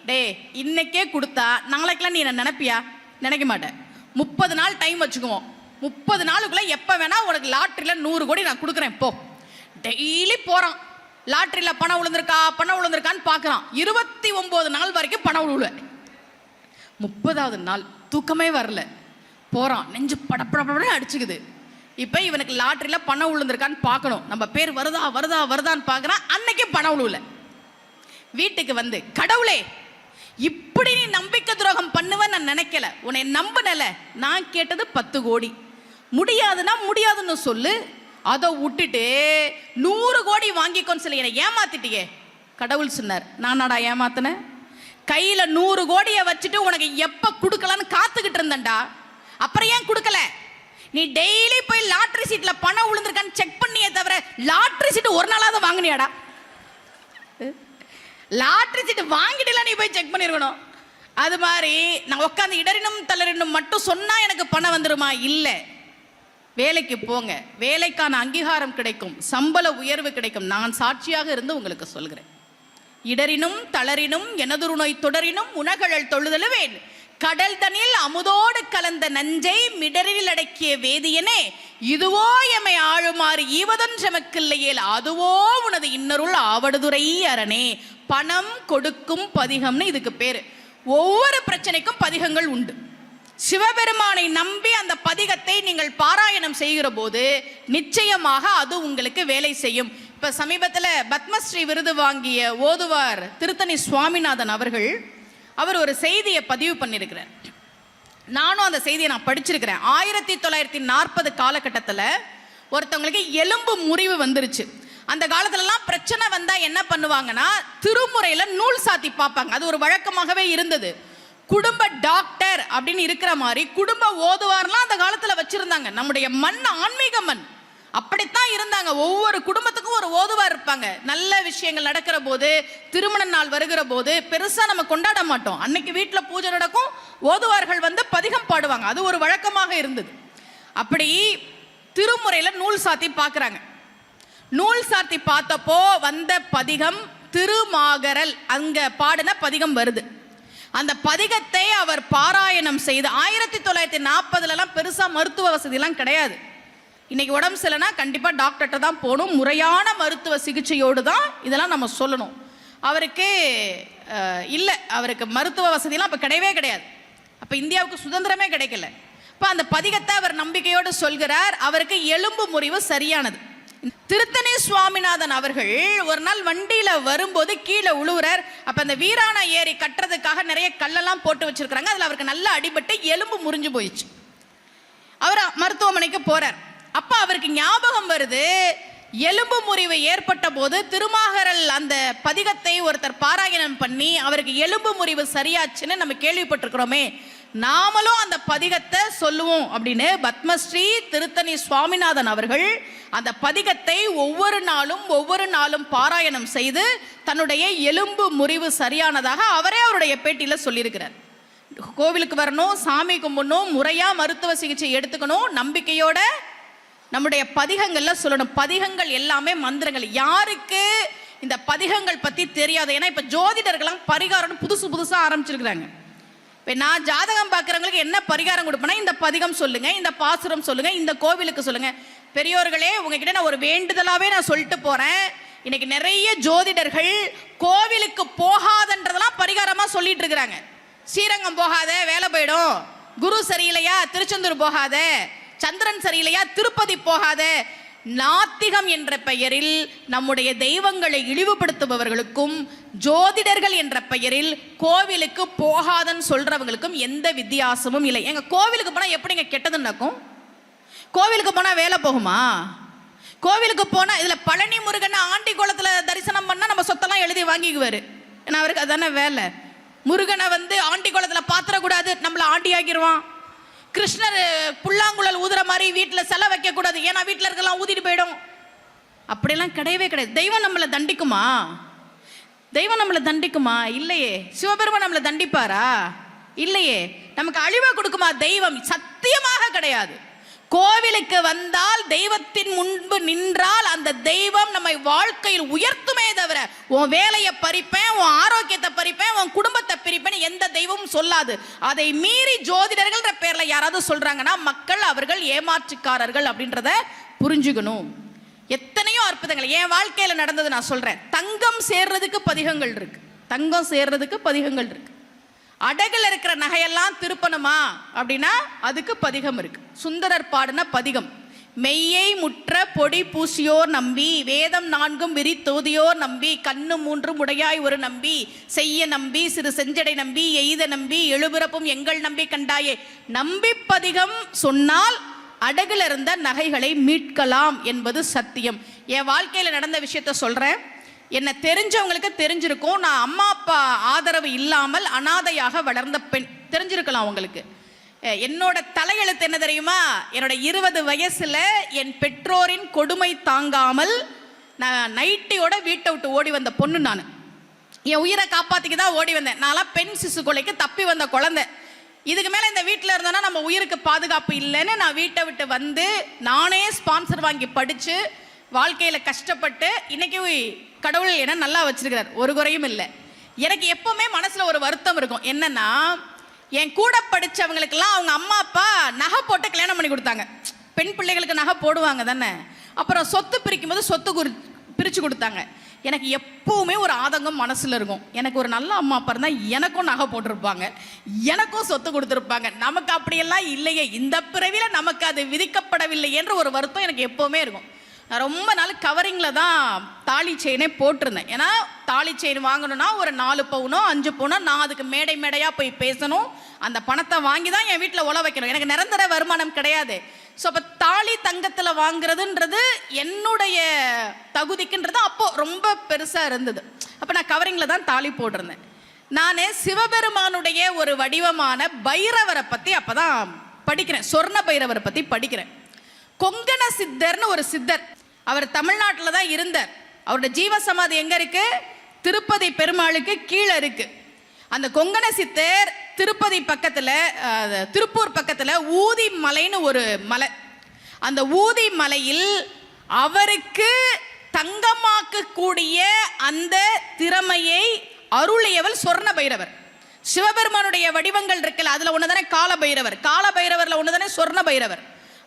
டே இன்னைக்கே கொடுத்தா நாளைக்கெல்லாம் நீ என்ன நினைப்பியா? நினைக்க மாட்டேன். 30 நாள் டைம் வச்சுக்குவோம். 30 நாளுக்குள்ள எப்ப வேணா உனக்கு லாட்டரியில் 100 கோடி நான் கொடுக்குறேன் போ. டெய்லி போறான், லாட்டரியில் பணம் விழுந்திருக்கான்னு பார்க்குறான். 29 நாள் வரைக்கும் பணம் விழுவல. 30வது நாள் தூக்கமே வரல, போறான், நெஞ்சு படப்படப்பட அடிச்சுக்குது. இப்போ இவனுக்கு லாட்டரியில் பணம் விழுந்திருக்கான்னு பார்க்கணும், நம்ம பேர் வருதான்னு பார்க்குறான். அன்னைக்கு பணம் விழுவல. வீட்டுக்கு வந்து, கடவுளே இப்படி நீ நம்பிக்கை துரோகம் பண்ணுவேன்னு நான் நினைக்கல, உன்னை நம்பினல. நான் கேட்டது 10 கோடி. முடியாதுன்னா முடியாதுன்னு சொல்லு, அதை விட்டுட்டு 100 கோடி வாங்கிக்கோன்னு சொல்லி என்னை ஏமாத்திட்டியே. கடவுள் சொன்னார், நானாடா ஏமாத்தினேன்? கையில 100 கோடியை வச்சுட்டு உனக்கு எப்ப கொடுக்கலான்னு காத்துக்கிட்டு இருந்தேன்டா. அப்புறம் ஏன் கொடுக்கல? நீ டெய்லி போய் லாட்டரி சீட்ல பணம் விழுந்திருக்கான்னு செக் பண்ணியே தவிர லாட்டரி சீட்டு ஒரு நாளாவது வாங்கினியாடா? லாட்டரி சீட்டு வாங்கிட்டு நீ போய் செக் பண்ணிருக்கணும். அது மாதிரி நான் உட்காந்து இடறினும் தளரினும் மட்டும் சொன்னா எனக்கு பணம் வந்துருமா? இல்லை. வேலைக்கு போங்க, வேலைக்கான அங்கீகாரம் கிடைக்கும், சம்பள உயர்வு கிடைக்கும். நான் சாட்சியாக இருந்து உங்களுக்கு சொல்கிறேன். இடரினும் தளரினும் எனதுரு நோய் தொடரினும் உணகழல் தொழுதலுவேன், கடல் தனில் அமுதோடு கலந்த நஞ்சை மிடரில் அடக்கிய வேதியனே, இதுவோ எமை ஆழுமாறு ஈவதொன்றமக்கில்லையேல் அதுவோ உனது இன்னருள் ஆவடுதுறை அரணே. பணம் கொடுக்கும் பதிகம்னு இதுக்கு பேரு. ஒவ்வொரு பிரச்சனைக்கும் பதிகங்கள் உண்டு. சிவபெருமானை நம்பி அந்த பதிகத்தை நீங்கள் பாராயணம் செய்கிற போது நிச்சயமாக அது உங்களுக்கு வேலை செய்யும். இப்ப சமீபத்தில் பத்மஸ்ரீ விருது வாங்கிய ஓதுவார் திருத்தணி சுவாமிநாதன் அவர்கள் ஒரு செய்தியை பதிவு பண்ணியிருக்கிறார். நானும் அந்த செய்தியை நான் படிச்சிருக்கிறேன். 1940 காலகட்டத்தில் ஒருத்தவங்களுக்கு எலும்பு முறிவு வந்துருச்சு. அந்த காலத்துலலாம் பிரச்சனை வந்தா என்ன பண்ணுவாங்கன்னா திருமுறையில நூல் சாத்தி பார்ப்பாங்க. அது ஒரு வழக்கமாகவே இருந்தது. குடும்ப டாக்டர் அப்படின்னு இருக்கிற மாதிரி குடும்ப ஓதுவார்லாம் அந்த காலத்துல வச்சிருந்தாங்க. நம்முடைய மண் ஆன்மீக மண், அப்படித்தான் இருந்தாங்க. ஒவ்வொரு குடும்பத்துக்கும் ஒரு ஓதுவார் இருப்பாங்க. நல்ல விஷயங்கள் நடக்கிற போது, திருமண நாள் வருகிற போது பெருசா நம்ம கொண்டாட மாட்டோம். அன்னைக்கு வீட்டுல பூஜை நடக்கும், ஓதுவார்கள் வந்து பதிகம் பாடுவாங்க. அது ஒரு வழக்கமாக இருந்தது. அப்படி திருமுறையில நூல் சாத்தி பார்க்கறாங்க. நூல் சாத்தி பார்த்தப்போ வந்த பதிகம் திருமாகரல், அங்க பாடின பதிகம் வருது. அந்த பதிகத்தை அவர் பாராயணம் செய்து 1940 பெருசா மருத்துவ வசதி எல்லாம் கிடையாது. இன்னைக்கு உடம்பு சரியில்லைனா கண்டிப்பா டாக்டர்கிட்ட தான் போகணும். முறையான மருத்துவ சிகிச்சையோடு தான் இதெல்லாம் நம்ம சொல்லணும். அவருக்கு இல்லை, அவருக்கு மருத்துவ வசதியெல்லாம் அப்போ கிடையவே கிடையாது. அப்போ இந்தியாவுக்கு சுதந்திரமே கிடைக்கல. இப்போ அந்த பதிகத்தை அவர் நம்பிக்கையோடு சொல்கிறார். அவருக்கு எலும்பு முறிவு சரியானது. திருத்தணி சுவாமிநாதன் அவர்கள் ஒரு நாள் வண்டியில வரும்போது கீழே உழுவுறார். அப்ப அந்த வீராண ஏரி கட்டுறதுக்காக நிறைய கல்லெல்லாம் போட்டு வச்சிருக்காங்க. அதுல அவருக்கு நல்ல அடிபட்டு எலும்பு முறிஞ்சு போயிடுச்சு. அவர் மருத்துவமனைக்கு போறார். அப்ப அவருக்கு ஞாபகம் வருது, எலும்பு முறிவு ஏற்பட்ட போது திருமாகரல் அந்த பதிகத்தை ஒருத்தர் பாராயணம் பண்ணி அவருக்கு எலும்பு முறிவு சரியாச்சுன்னு நம்ம கேள்விப்பட்டிருக்கிறோமே, நாமளும் அந்த பதிகத்தை சொல்லுவோம் அப்படின்னு பத்மஸ்ரீ திருத்தணி சுவாமிநாதன் அவர்கள் அந்த பதிகத்தை ஒவ்வொரு நாளும் பாராயணம் செய்து தன்னுடைய எலும்பு முறிவு சரியானதாக அவரே அவருடைய பேட்டியில சொல்லியிருக்கிறார். கோவிலுக்கு வரணும், சாமி கும்பிடணும், முறையா மருத்துவ சிகிச்சை எடுத்துக்கணும், நம்பிக்கையோட நம்முடைய பதிகங்கள்ல சொல்லணும். பதிகங்கள் எல்லாமே மந்திரங்கள். யாருக்கு இந்த பதிகங்கள் பத்தி தெரியாது? ஏன்னா இப்ப ஜோதிடர்கள்லாம் பரிகாரம் புதுசா ஆரம்பிச்சிருக்கிறாங்க. இப்போ நான் ஜாதகம் பார்க்குறவங்களுக்கு என்ன பரிகாரம் கொடுப்பேன்னா, இந்த பதிகம் சொல்லுங்க, இந்த பாசுரம் சொல்லுங்க, இந்த கோவிலுக்கு சொல்லுங்க. பெரியோர்களே, உங்ககிட்ட நான் ஒரு வேண்டுதலாவே நான் சொல்லிட்டு போறேன். இன்னைக்கு நிறைய ஜோதிடர்கள் கோவிலுக்கு போகாதன்றதெல்லாம் பரிகாரமா சொல்லிட்டு இருக்கிறாங்க. ஸ்ரீரங்கம் போகாத, வேலை போயிடும். குரு சரியில்லையா, திருச்செந்தூர் போகாத. சந்திரன் சரியில்லையா, திருப்பதி போகாத. நாத்திகம் என்ற பெயரில் நம்முடைய தெய்வங்களை இழிவுபடுத்துபவர்களுக்கும் ஜோதிடர்கள் என்ற பெயரில் கோவிலுக்கு போகாதன்னு சொல்றவங்களுக்கும் எந்த வித்தியாசமும் இல்லை. எங்க கோவிலுக்கு போனா எப்படிங்க கெட்டது நடக்கும்? கோவிலுக்கு போனா வேலை போகுமா? கோவிலுக்கு போனா இதுல பழனி முருகன் ஆண்டி கோலத்துல தரிசனம் பண்ணா நம்ம சொத்தெல்லாம் எழுதி வாங்கிக்குவாரு. ஏன்னா அவருக்கு அதான வேலை. முருகனை வந்து ஆண்டி கோலத்துல பாத்திரக்கூடாது, நம்மள ஆண்டி ஆக்கிடுவான். கிருஷ்ணர் புல்லாங்குழல் ஊதுற மாதிரி வீட்டில் செலை வைக்க கூடாது, ஏன்னா வீட்டில் இருக்கலாம் ஊதிட்டு போயிடும். அப்படியெல்லாம் கிடையவே கிடையாது. தெய்வம் நம்மளை தண்டிக்குமா? தெய்வம் நம்மளை தண்டிக்குமா? இல்லையே. சிவபெருமான் நம்மளை தண்டிப்பாரா? இல்லையே. நமக்கு அழிவை கொடுக்குமா தெய்வம்? சத்தியமாக கிடையாது. கோவிலுக்கு வந்தால் தெய்வத்தின் முன்பு நின்றால் அந்த தெய்வம் நம்மை வாழ்க்கையில் உயர்த்துமே தவிர உன் வேலையை பறிப்பேன், உன் ஆரோக்கியத்தை பறிப்பேன், உன் குடும்பத்தை பிரிப்பேன் எந்த தெய்வமும் சொல்லாது. அதை மீறி ஜோதிடர்கள் பேர்ல யாராவது சொல்றாங்கன்னா மக்கள் அவர்கள் ஏமாற்றுக்காரர்கள் அப்படின்றத புரிஞ்சுக்கணும். எத்தனையோ அற்புதங்கள் என் வாழ்க்கையில நடந்தது நான் சொல்றேன். தங்கம் சேர்றதுக்கு பதிகங்கள் இருக்கு. தங்கம் சேர்றதுக்கு பதிகங்கள் இருக்கு. அடகுல இருக்கிற நகையெல்லாம் திருப்பணுமா அப்படின்னா அதுக்கு பதிகம் இருக்கு. சுந்தரர் பாடின பதிகம். மெய்யை முற்ற பொடி பூசியோர் நம்பி, வேதம் 4 விரித்தோதியோர் நம்பி, கண்ணு 3 உடையாய் ஒரு நம்பி, செய்ய நம்பி, சிறு செஞ்சடை நம்பி, எய்த நம்பி, எழுபிறப்பும் எங்கள் நம்பி கண்டாயே. நம்பி பதிகம் சொன்னால் அடகுல இருந்த நகைகளை மீட்கலாம் என்பது சத்தியம். என் வாழ்க்கையில் நடந்த விஷயத்த சொல்றேன். என்னை தெரிஞ்சவங்களுக்கு தெரிஞ்சிருக்கும். நான் அம்மா அப்பா ஆதரவு இல்லாமல் அனாதையாக வளர்ந்த பெண். தெரிஞ்சிருக்கலாம் உங்களுக்கு. என்னோட தலையெழுத்து என்ன தெரியுமா? என்னோட 20 வயசுல என் பெற்றோரின் கொடுமை தாங்காமல் நான் நைட்டியோட வீட்டை விட்டு ஓடி வந்த பொண்ணு. நான் என் உயிரை காப்பாத்திக்கு தான் ஓடி வந்தேன். நான்லாம் பெண் சிசு கொலைக்கு தப்பி வந்த குழந்தை. இதுக்கு மேலே இந்த வீட்டில் இருந்தோன்னா நம்ம உயிருக்கு பாதுகாப்பு இல்லைன்னு நான் வீட்டை விட்டு வந்து நானே ஸ்பான்சர் வாங்கி படித்து வாழ்க்கையில் கஷ்டப்பட்டு இன்னைக்கு கடவுள் என்ன நல்லா வச்சிருக்கிறார். ஒரு குறையும் இல்லை. எனக்கு எப்பவுமே மனசில் ஒரு வருத்தம் இருக்கும். என்னன்னா, என் கூட படித்தவங்களுக்கெல்லாம் அவங்க அம்மா அப்பா நகை போட்டு கல்யாணம் பண்ணி கொடுத்தாங்க. பெண் பிள்ளைகளுக்கு நகை போடுவாங்க தானே. அப்புறம் சொத்து பிரிக்கும் போது சொத்து பிரித்து கொடுத்தாங்க. எனக்கு எப்பவுமே ஒரு ஆதங்கம் மனசில் இருக்கும். எனக்கு ஒரு நல்ல அம்மா அப்பா இருந்தால் எனக்கும் நகை போட்டிருப்பாங்க, எனக்கும் சொத்து கொடுத்துருப்பாங்க. நமக்கு அப்படியெல்லாம் இல்லையே, இந்த பிறவியில் நமக்கு அது விதிக்கப்படவில்லை என்ற ஒரு வருத்தம் எனக்கு எப்போவுமே இருக்கும். நான் ரொம்ப நாள் கவரிங்கில் தான் தாலி செயினே போட்டிருந்தேன். ஏன்னா தாலி செயின் வாங்கணும்னா ஒரு 4 பவுனோ 5 பவுனோ நான் அதுக்கு மேடையாக போய் பேசணும். அந்த பணத்தை வாங்கி தான் என் வீட்டில் உழ வைக்கணும். எனக்கு நிரந்தர வருமானம் கிடையாது. ஸோ அப்போ தாலி தங்கத்தில் வாங்குறதுன்றது என்னுடைய தகுதிக்குன்றது அப்போது ரொம்ப பெருசாக இருந்தது. அப்போ நான் கவரிங்கில் தான் தாலி போட்டிருந்தேன். நான் சிவபெருமானுடைய ஒரு வடிவமான பைரவரை பற்றி அப்போ தான் படிக்கிறேன். சொர்ண பைரவரை பற்றி படிக்கிறேன். கொங்கண சித்தர்னு ஒரு சித்தர். அவர் தமிழ்நாட்டில் தான் இருந்தார். அவருடைய ஜீவ சமாதி எங்கே இருக்கு? திருப்பதி பெருமாளுக்கு கீழே இருக்கு. அந்த கொங்கண சித்தர் திருப்பதி பக்கத்தில், திருப்பூர் பக்கத்தில் ஊதி மலைன்னு ஒரு மலை. அந்த ஊதி மலையில் அவருக்கு தங்கமாக்கக்கூடிய அந்த திறமையை அருளியவள் சொர்ண பைரவர். சிவபெருமானுடைய வடிவங்கள் இருக்குல்ல, அதில் ஒன்று தானே கால பைரவர். கால பைரவரில் ஒன்று தானே சொர்ண பைரவர்.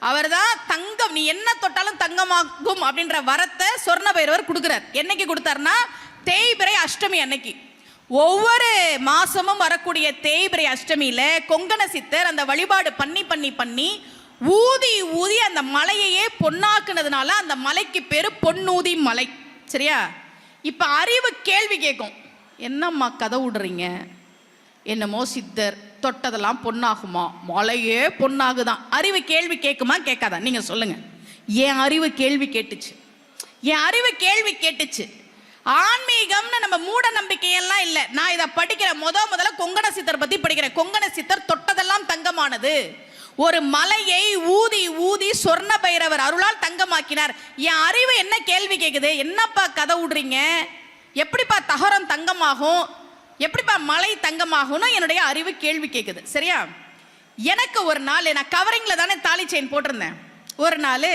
அவர் தான் தங்கம், நீ என்ன தொட்டாலும் தங்கமாகும் அப்படின்ற வரத்தை சொர்ண பைரவர் கொடுக்குறார். என்னைக்கு கொடுத்தாருன்னா தேய்பிறை அஷ்டமி அன்னைக்கு. ஒவ்வொரு மாசமும் வரக்கூடிய தேய்பிறை அஷ்டமியில கொங்கண சித்தர் அந்த வழிபாடு பண்ணி பண்ணி பண்ணி ஊதி ஊதி அந்த மலையையே பொன்னாக்குனதுனால அந்த மலைக்கு பேரு பொன்னூதி மலை. சரியா? இப்ப அறிவு கேள்வி கேட்கும், என்னம்மா கதை விடுறீங்க? என்னமோ சித்தர் தொட்டதெல்லாம் பொன்னாகுமா, மலையே பொன்னாகுதான். அறிவு கேள்வி கேட்குமா கேட்காதா? நீங்க சொல்லுங்க. என் அறிவு கேள்வி கேட்டுச்சு. என் அறிவு கேள்வி கேட்டுச்சு. ஆன்மீகம்னு நம்ம மூட நம்பிக்கையெல்லாம் இல்லை. நான் இதை படிக்கிறேன். முதல்ல கொங்கண சித்தர் பத்தி படிக்கிறேன். கொங்கண சித்தர் தொட்டதெல்லாம் தங்கமானது. ஒரு மலையை ஊதி ஊதி சொர்ண பைரவர் அருளால் தங்கமாக்கினார். என் அறிவு என்ன கேள்வி கேட்குது? என்னப்பா கதை விடுறீங்க? எப்படிப்பா தகரம் தங்கமாகும், எப்படிப்பா மலை தங்கமாகும்னு என்னுடைய அறிவு கேள்வி கேட்குது. சரியா? எனக்கு ஒரு நாள், நான் கவரிங்ல தானே தாலி செயின் போட்டிருந்தேன். ஒரு நாள்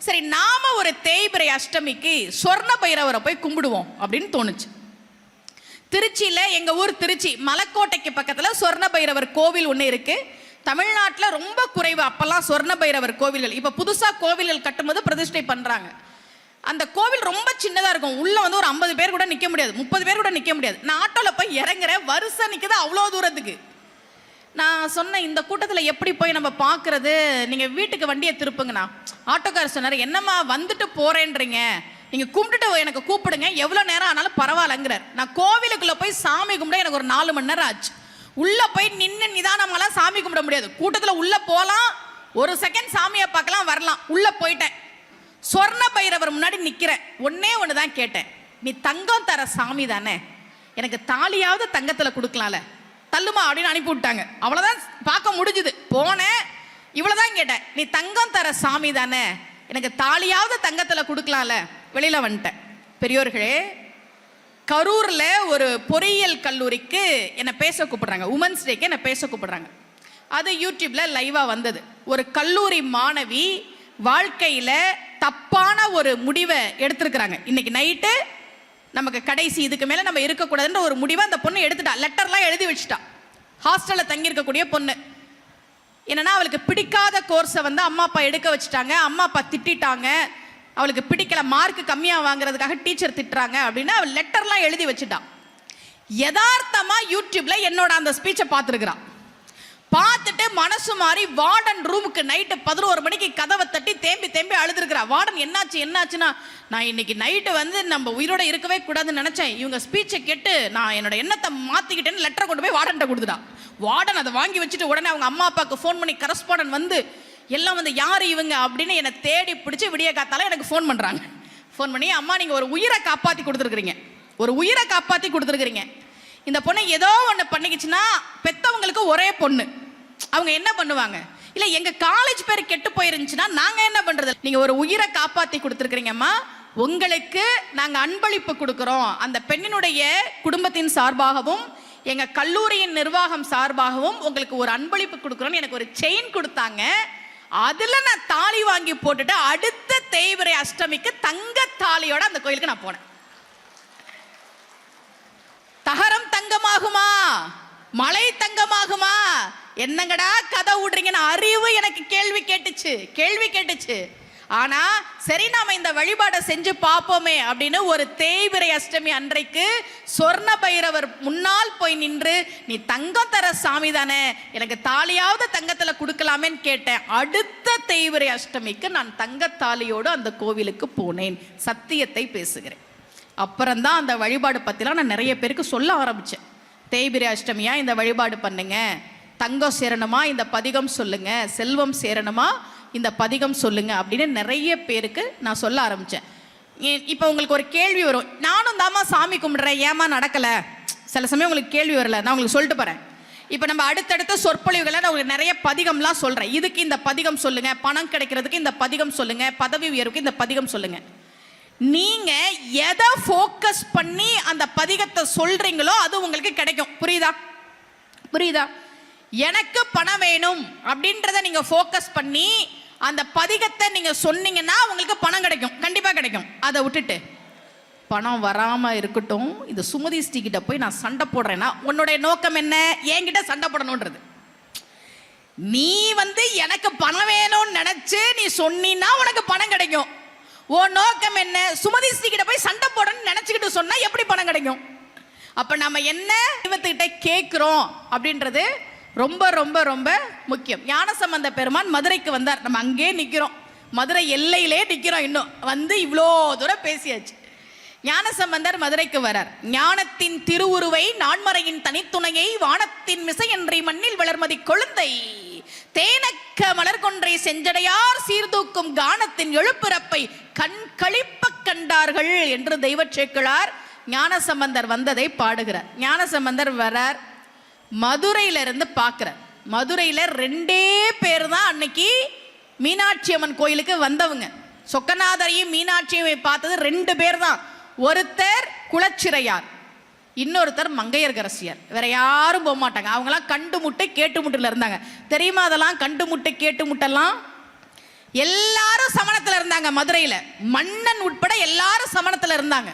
சரி நாம ஒரு தேய்பிறை அஷ்டமிக்கு சொர்ண பைரவரை போய் கும்பிடுவோம் அப்படின்னு தோணுச்சு. திருச்சியில, எங்க ஊர் திருச்சி மலைக்கோட்டைக்கு பக்கத்துல சொர்ண பைரவர் கோவில் ஒன்று இருக்கு. தமிழ்நாட்டில் ரொம்ப குறைவு அப்பெல்லாம் சொர்ண பைரவர் கோவில்கள். இப்ப புதுசா கோவில்கள் கட்டும்போது பிரதிஷ்டை பண்றாங்க. அந்த கோவில் ரொம்ப சின்னதா இருக்கும். உள்ள வந்து ஒரு 50 பேர் கூட நிக்க முடியாது, 30 பேர் கூட நிக்க முடியாது. நான் ஆட்டோல போய் இறங்குறேன், வரிசை நிக்குது அவ்வளோ தூரத்துக்கு. நான் சொன்னேன், இந்த கூட்டத்தில் எப்படி போய் நம்ம பார்க்கறது? நீங்கள் வீட்டுக்கு வண்டியை திருப்புங்கண்ணா. ஆட்டோக்காரர் சொன்னார், என்னம்மா வந்துட்டு போறேன்றீங்க, நீங்கள் கும்பிட்டுட்டு எனக்கு கூப்பிடுங்க, எவ்வளோ நேரம் ஆனாலும் பரவாயில்லங்கிறார். நான் கோவிலுக்குள்ளே போய் சாமி கும்பிட எனக்கு ஒரு 4 மணி நேரம் ஆச்சு. உள்ளே போய் நின்று நிதானமெல்லாம் சாமி கும்பிட முடியாது. கூட்டத்தில் உள்ளே போகலாம், ஒரு செகண்ட் சாமியை பார்க்கலாம், வரலாம். உள்ளே போயிட்டேன். சொர்ண பைரவர் முன்னாடி நிற்கிறேன். ஒன்னே ஒன்று தான் கேட்டேன், நீ தங்கம் தர சாமி தானே, எனக்கு தாலியாவது தங்கத்தில் கொடுக்கலாம்ல, தள்ளுமா அப்படின்னு அனுப்பி விட்டாங்க. அவ்வளோதான் பார்க்க முடிஞ்சுது. போனேன், இவ்வளோதான் கேட்டேன், நீ தங்கம் தர சாமி தானே, எனக்கு தாலியாவது தங்கத்தில் கொடுக்கலாம்ல. வெளியில் வந்துட்டேன். பெரியோர்களே, கரூரில் ஒரு பொறியியல் கல்லூரிக்கு என்னை பேச கூப்பிடுறாங்க. உமன்ஸ் டேக்கு என்னை பேச கூப்பிடுறாங்க. அது யூடியூப்ல லைவாக வந்தது. ஒரு கல்லூரி மாணவி வாழ்க்கையில் தப்பான ஒரு முடிவை எடுத்திருக்கிறாங்க. இன்னைக்கு நைட்டு நமக்கு கடைசி, இதுக்கு மேலே நம்ம இருக்கக்கூடாதுன்ற ஒரு முடிவை அந்த பொண்ணு எடுத்துட்டா. லெட்டர்லாம் எழுதி வச்சுட்டா. ஹாஸ்டலில் தங்கியிருக்கக்கூடிய பொண்ணு. என்னன்னா, அவளுக்கு பிடிக்காத கோர்ஸை வந்து அம்மா அப்பா எடுக்க வச்சுட்டாங்க. அம்மா அப்பா திட்டாங்க, அவளுக்கு பிடிக்கல, மார்க் கம்மியாக வாங்குறதுக்காக டீச்சர் திட்டுறாங்க அப்படின்னு அவள் லெட்டர்லாம் எழுதி வச்சுட்டா. யதார்த்தமா யூடியூப்ல என்னோட அந்த ஸ்பீச்சை பார்த்துருக்குறான். பார்த்துட்டு மனசு மாறி வார்டன் ரூமுக்கு நைட்டு 11 மணிக்கு கதவை தட்டி தேம்பி தேம்பி அழுதுருக்கிறா. வார்டன் என்னாச்சுன்னா, நான் இன்னைக்கு நைட்டு வந்து நம்ம உயிரோட இருக்கவே கூடாதுன்னு நினைச்சேன், இவங்க ஸ்பீச்சை கேட்டு நான் என்னோட எண்ணத்தை மாத்திக்கிட்டேன்னு லெட்டரை கொண்டு போய் வார்டன்ட்ட கொடுத்துட்டா. வார்டன் அதை வாங்கி வச்சுட்டு உடனே அவங்க அம்மா அப்பாவுக்கு ஃபோன் பண்ணி கரஸ்பாண்டன்ட் வந்து எல்லாம் வந்து யார் இவங்க அப்படின்னு என்னை தேடி பிடிச்சி விடிய காத்தால எனக்கு ஃபோன் பண்ணுறாங்க. ஃபோன் பண்ணி, அம்மா நீங்கள் ஒரு உயிரை காப்பாற்றி கொடுத்துருக்குறீங்க, ஒரு உயிரை காப்பாற்றி கொடுத்துருக்குறீங்க. இந்த பொண்ணை ஏதோ ஒன்று பண்ணிக்கிச்சுன்னா பெற்றவங்களுக்கு ஒரே பொண்ணு, அவங்க என்ன பண்ணுவாங்க? இல்லை எங்கள் காலேஜ் பேர் கெட்டு போயிருந்துச்சுன்னா நாங்கள் என்ன பண்ணுறது? நீங்கள் ஒரு உயிரை காப்பாற்றி கொடுத்துருக்குறீங்கம்மா, உங்களுக்கு நாங்கள் அன்பளிப்பு கொடுக்குறோம். அந்த பெண்ணினுடைய குடும்பத்தின் சார்பாகவும் எங்கள் கல்லூரியின் நிர்வாகம் சார்பாகவும் உங்களுக்கு ஒரு அன்பளிப்பு கொடுக்குறோன்னு எனக்கு ஒரு செயின் கொடுத்தாங்க. அதில் நான் தாலி வாங்கி போட்டுட்டு அடுத்த தேய்பிறை அஷ்டமிக்கு தங்க தாலியோட அந்த கோயிலுக்கு நான் போனேன். தகரம் தங்கமாகுமா, மலை தங்கமாகுமா, என்னங்கடா கதை விடுறீங்கன்னு அறிவு எனக்கு கேள்வி கேட்டுச்சு. ஆனா சரி, நாம இந்த வழிபாடை செஞ்சு பார்ப்போமே அப்படின்னு ஒரு தேய்பிறை அஷ்டமி அன்றைக்கு சொர்ண பைரவர் முன்னால் போய் நின்று, நீ தங்கம் தர சாமி தானே, எனக்கு தாலியாவது தங்கத்துல கொடுக்கலாமேன்னு கேட்டேன். அடுத்த தேய்பிறை அஷ்டமிக்கு நான் தங்கத்தாலியோடு அந்த கோவிலுக்கு போனேன். சத்தியத்தை பேசுகிறேன். அப்புறம்தான் அந்த வழிபாடு பற்றிலாம் நான் நிறைய பேருக்கு சொல்ல ஆரம்பித்தேன். தேய்பிறை அஷ்டமியா இந்த வழிபாடு பண்ணுங்க, தங்கம் சேரணுமா இந்த பதிகம் சொல்லுங்க, செல்வம் சேரணுமா இந்த பதிகம் சொல்லுங்க அப்படின்னு நிறைய பேருக்கு நான் சொல்ல ஆரம்பித்தேன். இப்போ உங்களுக்கு ஒரு கேள்வி வரும், நானும் தாமா சாமி கும்பிடுறேன், ஏமா நடக்கலை? சில சமயம் உங்களுக்கு கேள்வி வரல, நான் உங்களுக்கு சொல்லிட்டு போகிறேன். இப்போ நம்ம அடுத்தடுத்த சொற்பொழிவுகளை நான் உங்களுக்கு நிறைய பதிகம்லாம் சொல்கிறேன். இதுக்கு இந்த பதிகம் சொல்லுங்க, பணம் கிடைக்கிறதுக்கு இந்த பதிகம் சொல்லுங்க, பதவி உயர்வுக்கு இந்த பதிகம் சொல்லுங்க. நீங்க எதை ஃபோக்கஸ் பண்ணி அந்த பதிகத்தை சொல்றீங்களோ அது உங்களுக்கு கிடைக்கும். புரியுதா? எனக்கு பணம் வேணும் அப்படின்றத நீங்க ஃபோக்கஸ் பண்ணி அந்த பதிகத்தை நீங்க சொன்னீங்கன்னா உங்களுக்கு பணம் கிடைக்கும், கண்டிப்பா கிடைக்கும். அதை விட்டுட்டு பணம் வராம இருக்கட்டும், இந்த சுமதி ஸ்ரீ கிட்ட போய் நான் சண்டை போடுறேன்னா உன்னுடைய நோக்கம் என்ன? என்கிட்ட சண்டை போடணும்ன்றது. நீ எனக்கு பணம் வேணும்னு நினைச்சு நீ சொன்னீன்னா உனக்கு பணம் கிடைக்கும். உன் நோக்கம் என்ன? சுமதி ஸ்ரீ கிட்ட போய் சண்டை போடணும்னு நினைச்சுக்கிட்டு சொன்னா எப்படி பணம் கிடைக்கும்? அப்ப நம்ம என்ன தெய்வத்துக்கிட்ட கேட்கிறோம் அப்படின்றது ரொம்ப ரொம்ப ரொம்ப முக்கியம். ஞானசம்பந்த பெருமான் மதுரைக்கு வந்தார். நம்ம அங்கே நிற்கிறோம், மதுரை எல்லையிலே நிற்கிறோம். இன்னும் இவ்வளோ தூரம் பேசியாச்சு. ஞானசம்பந்தர் மதுரைக்கு வரார். ஞானத்தின் திருவுருவை நான்மறையின் தனித்துணையை வானத்தின் மிசையன்றி மண்ணில் வளர்மதி கொழுந்தை தேனக்க மலர் கொன்றை செஞ்சடையார் சீர்தூக்கும் கானத்தின் எழுப்பிறப்பை கண் களிப்ப கண்டார்கள் என்று தெய்வ சேக்கிழார் ஞானசம்பந்தர் வந்ததை பாடுகிறார். ஞானசம்பந்தர் வரார், மதுரையிலிருந்து பார்க்கிறார். மதுரையில் 2 பேர் தான் அன்னைக்கு மீனாட்சி அம்மன் கோயிலுக்கு வந்தவங்க. சொக்கநாதரையும் மீனாட்சியை பார்த்தது 2 பேர் தான். ஒருத்தர் குலச்சிறையார், இன்னொருத்தர் மங்கையர்கரசியார். வேற யாரும் போக மாட்டாங்க. அவங்களாம் கண்டு முட்டை கேட்டு முட்டில் இருந்தாங்க. தெரியுமா? அதெல்லாம் கண்டு முட்டை கேட்டு முட்டெல்லாம் எல்லாரும் சமணத்தில் இருந்தாங்க. மதுரையில் மன்னன் உட்பட எல்லாரும் சமணத்தில் இருந்தாங்க.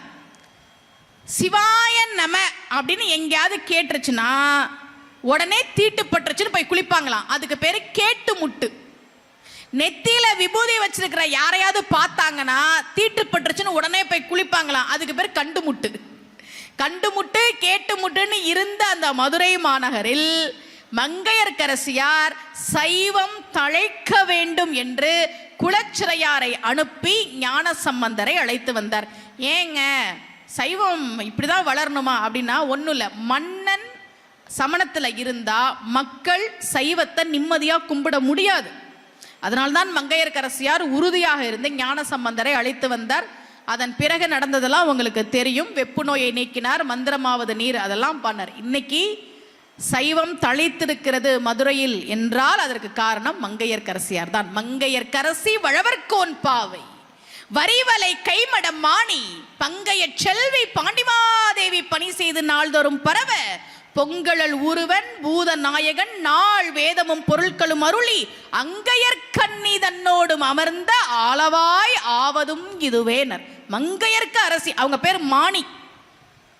சிவாய நம அப்படின்னு எங்கேயாவது கேட்டுருச்சுன்னா உடனே தீட்டுப்பட்டுருச்சுன்னு போய் குளிப்பாங்களாம். அதுக்கு பேரு கேட்டு முட்டு. நெத்தியில விபூதி வச்சிருக்கிற யாரையாவது பார்த்தாங்கன்னா தீட்டுப்பட்டுருச்சுன்னு உடனே போய் குளிப்பாங்களாம். அதுக்கு பேர் கண்டு முட்டு. கண்டு முட்டு கேட்டு முட்டுன்னு இருந்த அந்த மதுரை மாநகரில் மங்கையர்க்கரசியார் சைவம் தழைக்க வேண்டும் என்று குலச்சிறையாரை அனுப்பி ஞானசம்பந்தரை அழைத்து வந்தார். ஏங்க சைவம் இப்படிதான் வளரணுமா அப்படின்னா ஒன்றும் இல்லை. மன்னன் சமணத்தில் இருந்தா மக்கள் சைவத்தை நிம்மதியாக கும்பிட முடியாது. அதனால்தான் மங்கையர்க்கரசியார் உறுதியாக இருந்து ஞானசம்பந்தரை அழைத்து வந்தார். அதன் பிறகு நடந்ததெல்லாம் உங்களுக்கு தெரியும். வெப்பு நோயை நீக்கினார், மந்திரமாவது நீர், அதெல்லாம் பண்ணார். இன்னைக்கு சைவம் தழைத்திருக்கிறது மதுரையில் என்றால் அதற்கு காரணம் மங்கையர்க்கரசியார் தான். மங்கையர்க்கரசி வளவர்கோன் பாவை வரிவலை கைமடம் மாணி பங்கைய செல்வி பாண்டிமாதேவி பணி செய்து நாள்தோறும் பரவ பொங்கழல் உருவன் பூத நாயகன் நாள் வேதமும் பொருட்களும் அருளி அங்கையர்கண்ணி தன்னோடும் அமர்ந்த ஆளவாய் ஆவதும் இதுவேனர். மங்கையர்க்கு அரசி, அவங்க பேர் மாணி.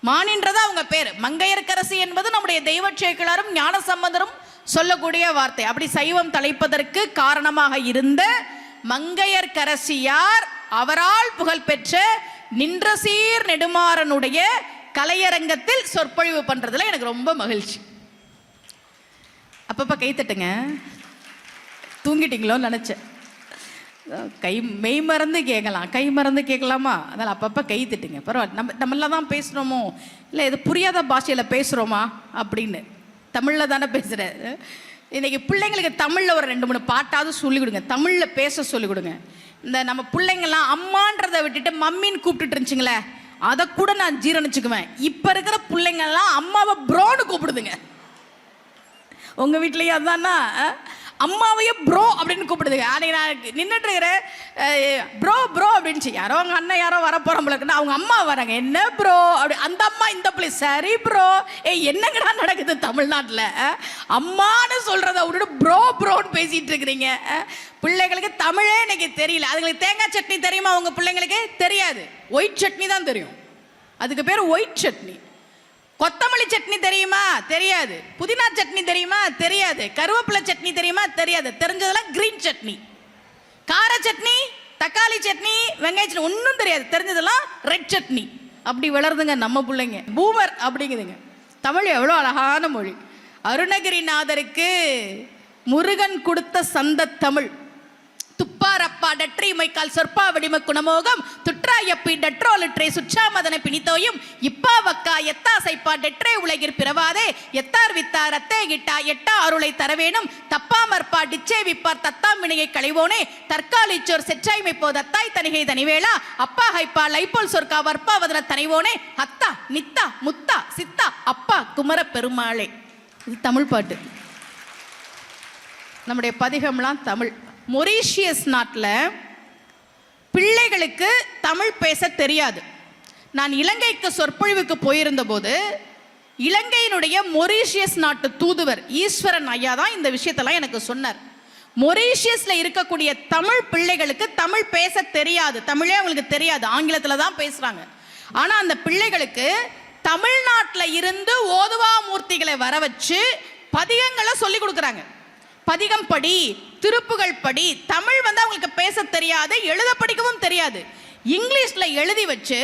மாணின்றதா அவங்க பேர். மங்கையர்க்கரசி என்பது நம்முடைய தெய்வ சேக்கிழாரும் ஞானசம்பந்தரும் சொல்லக்கூடிய வார்த்தை. அப்படி சைவம் தலைப்பதற்கு காரணமாக இருந்த மங்கையர்க்கரசியார் அவரால் புகழ்பெற்ற நின்றசீர் நெடுமாறனுடைய கலையரங்கத்தில் சொற்பொழிவு பண்றதுல எனக்கு ரொம்ப மகிழ்ச்சி. அப்பப்ப கை தட்டுங்க. தூங்கிட்டீங்களோன்னு நினைச்சேன். மெய் மறந்து கேட்கலாம், கை மறந்து கேட்கலாமா? அதனால் அப்பப்போ கை தட்டுங்க. பரவாயில்ல. நம்மளாம் தான் பேசுகிறோமோ இல்லை இது புரியாத பாஷையில் பேசுகிறோமா அப்படின்னு தமிழில் தானே பேசுகிறேன். இன்னைக்கு பிள்ளைங்களுக்கு தமிழில் ஒரு 2-3 பாட்டாவது சொல்லிக் கொடுங்க, தமிழில் பேச சொல்லிக் கொடுங்க. இந்த நம்ம பிள்ளைங்கள்லாம் அம்மான்றதை விட்டுட்டு மம்மின்னு கூப்பிட்டுட்டு இருந்துச்சுங்களே, அதை கூட நான் ஜீரணிச்சுக்குவேன். இப்போ இருக்கிற பிள்ளைங்கள்லாம் அம்மாவை ப்ரோன்னு கூப்பிடுதுங்க. உங்கள் வீட்லேயும் அதுதானா? அம்மாவையே ப்ரோ அப்படின்னு கூப்பிடுதுங்க. அன்றைக்கி நான் நின்றுட்டு இருக்கிறேன், ப்ரோ ப்ரோ அப்படின்ச்சு. யாரோ அவங்க அண்ணன் யாரோ வர போகிறோம்லக்குன்னா அவங்க அம்மா வராங்க, என்ன ப்ரோ அப்படி. அந்த அம்மா இந்த பிள்ளை சரி ப்ரோ. என்னங்கடா நடக்குது தமிழ்நாட்டில்? அம்மானு சொல்கிறத விட்டுட்டு ப்ரோ ப்ரோன்னு பேசிகிட்டு இருக்கிறீங்க. பிள்ளைங்களுக்கு தமிழே இன்னைக்கு தெரியல. அதுங்களுக்கு தேங்காய் சட்னி தெரியுமா? உங்கள் பிள்ளைங்களுக்கு தெரியாது. ஒயிட் சட்னி தான் தெரியும். அதுக்கு பேர் ஒயிட் சட்னி. கொத்தமல்லி சட்னி தெரியுமா? தெரியாது. புதினா சட்னி தெரியுமா? தெரியாது. கருவேப்பிலை சட்னி தெரியுமா? தெரியாது. தெரிஞ்சதெல்லாம் கிரீன் சட்னி. கார சட்னி, தக்காளி சட்னி, வெங்காய சட்னி ஒன்றும் தெரியாது. தெரிஞ்சதெல்லாம் ரெட் சட்னி. அப்படி வளருதுங்க நம்ம பிள்ளைங்க. பூமர் அப்படிங்குதுங்க. தமிழ் எவ்வளோ அழகான மொழி. அருணகிரிநாதருக்கு முருகன் கொடுத்த சந்த தமிழ். துப்பாரப்பா டற்றி மைக்கால் சொற்பா வடிம குணமோகம் துற்றாயப்பி டெட்ரோலிட்ரே சுற்றாமதன பிணித்தோயும் இப்பா வக்கா எத்தா சைப்பா டெட்ரே உலகிற் பிறவாதே எத்தார் வித்தார் அத்தே கிட்டா எட்டா அருளை தரவேணும் தப்பாமற்பா டிச்சே விப்பார் தத்தாம் வினையை களைவோனே தற்காலிச்சோர் செற்றாய்மைப்போ தத்தாய் தனிகை தனிவேளா அப்பா ஹைப்பா லைப்போல் சொற்கா வற்பா வதன தனிவோனே அத்தா நித்தா முத்தா சித்தா அப்பா குமர பெருமாளே. இது தமிழ் பாட்டு. நம்முடைய பதிகம்லாம் தமிழ். மொரீஷியஸ் நாட்டில் பிள்ளைகளுக்கு தமிழ் பேச தெரியாது. நான் இலங்கைக்கு சொற்பொழிவுக்கு போயிருந்த போது இலங்கையினுடைய மொரீஷியஸ் நாட்டு தூதுவர் ஈஸ்வரன் ஐயா தான் இந்த விஷயத்தெல்லாம் எனக்கு சொன்னார். மொரீஷியஸில் இருக்கக்கூடிய தமிழ் பிள்ளைகளுக்கு தமிழ் பேச தெரியாது. தமிழே அவங்களுக்கு தெரியாது, ஆங்கிலத்தில் தான் பேசுகிறாங்க. ஆனால் அந்த பிள்ளைகளுக்கு தமிழ்நாட்டில் இருந்து ஓதுவா மூர்த்திகளை வர வச்சு பதிகங்களை சொல்லி கொடுக்குறாங்க. பதிகம் படி, திருப்புகள் படி. தமிழ் அவங்களுக்கு பேச தெரியாது, எழுத படிக்கவும் தெரியாது. இங்கிலீஷ்ல எழுதி வச்சு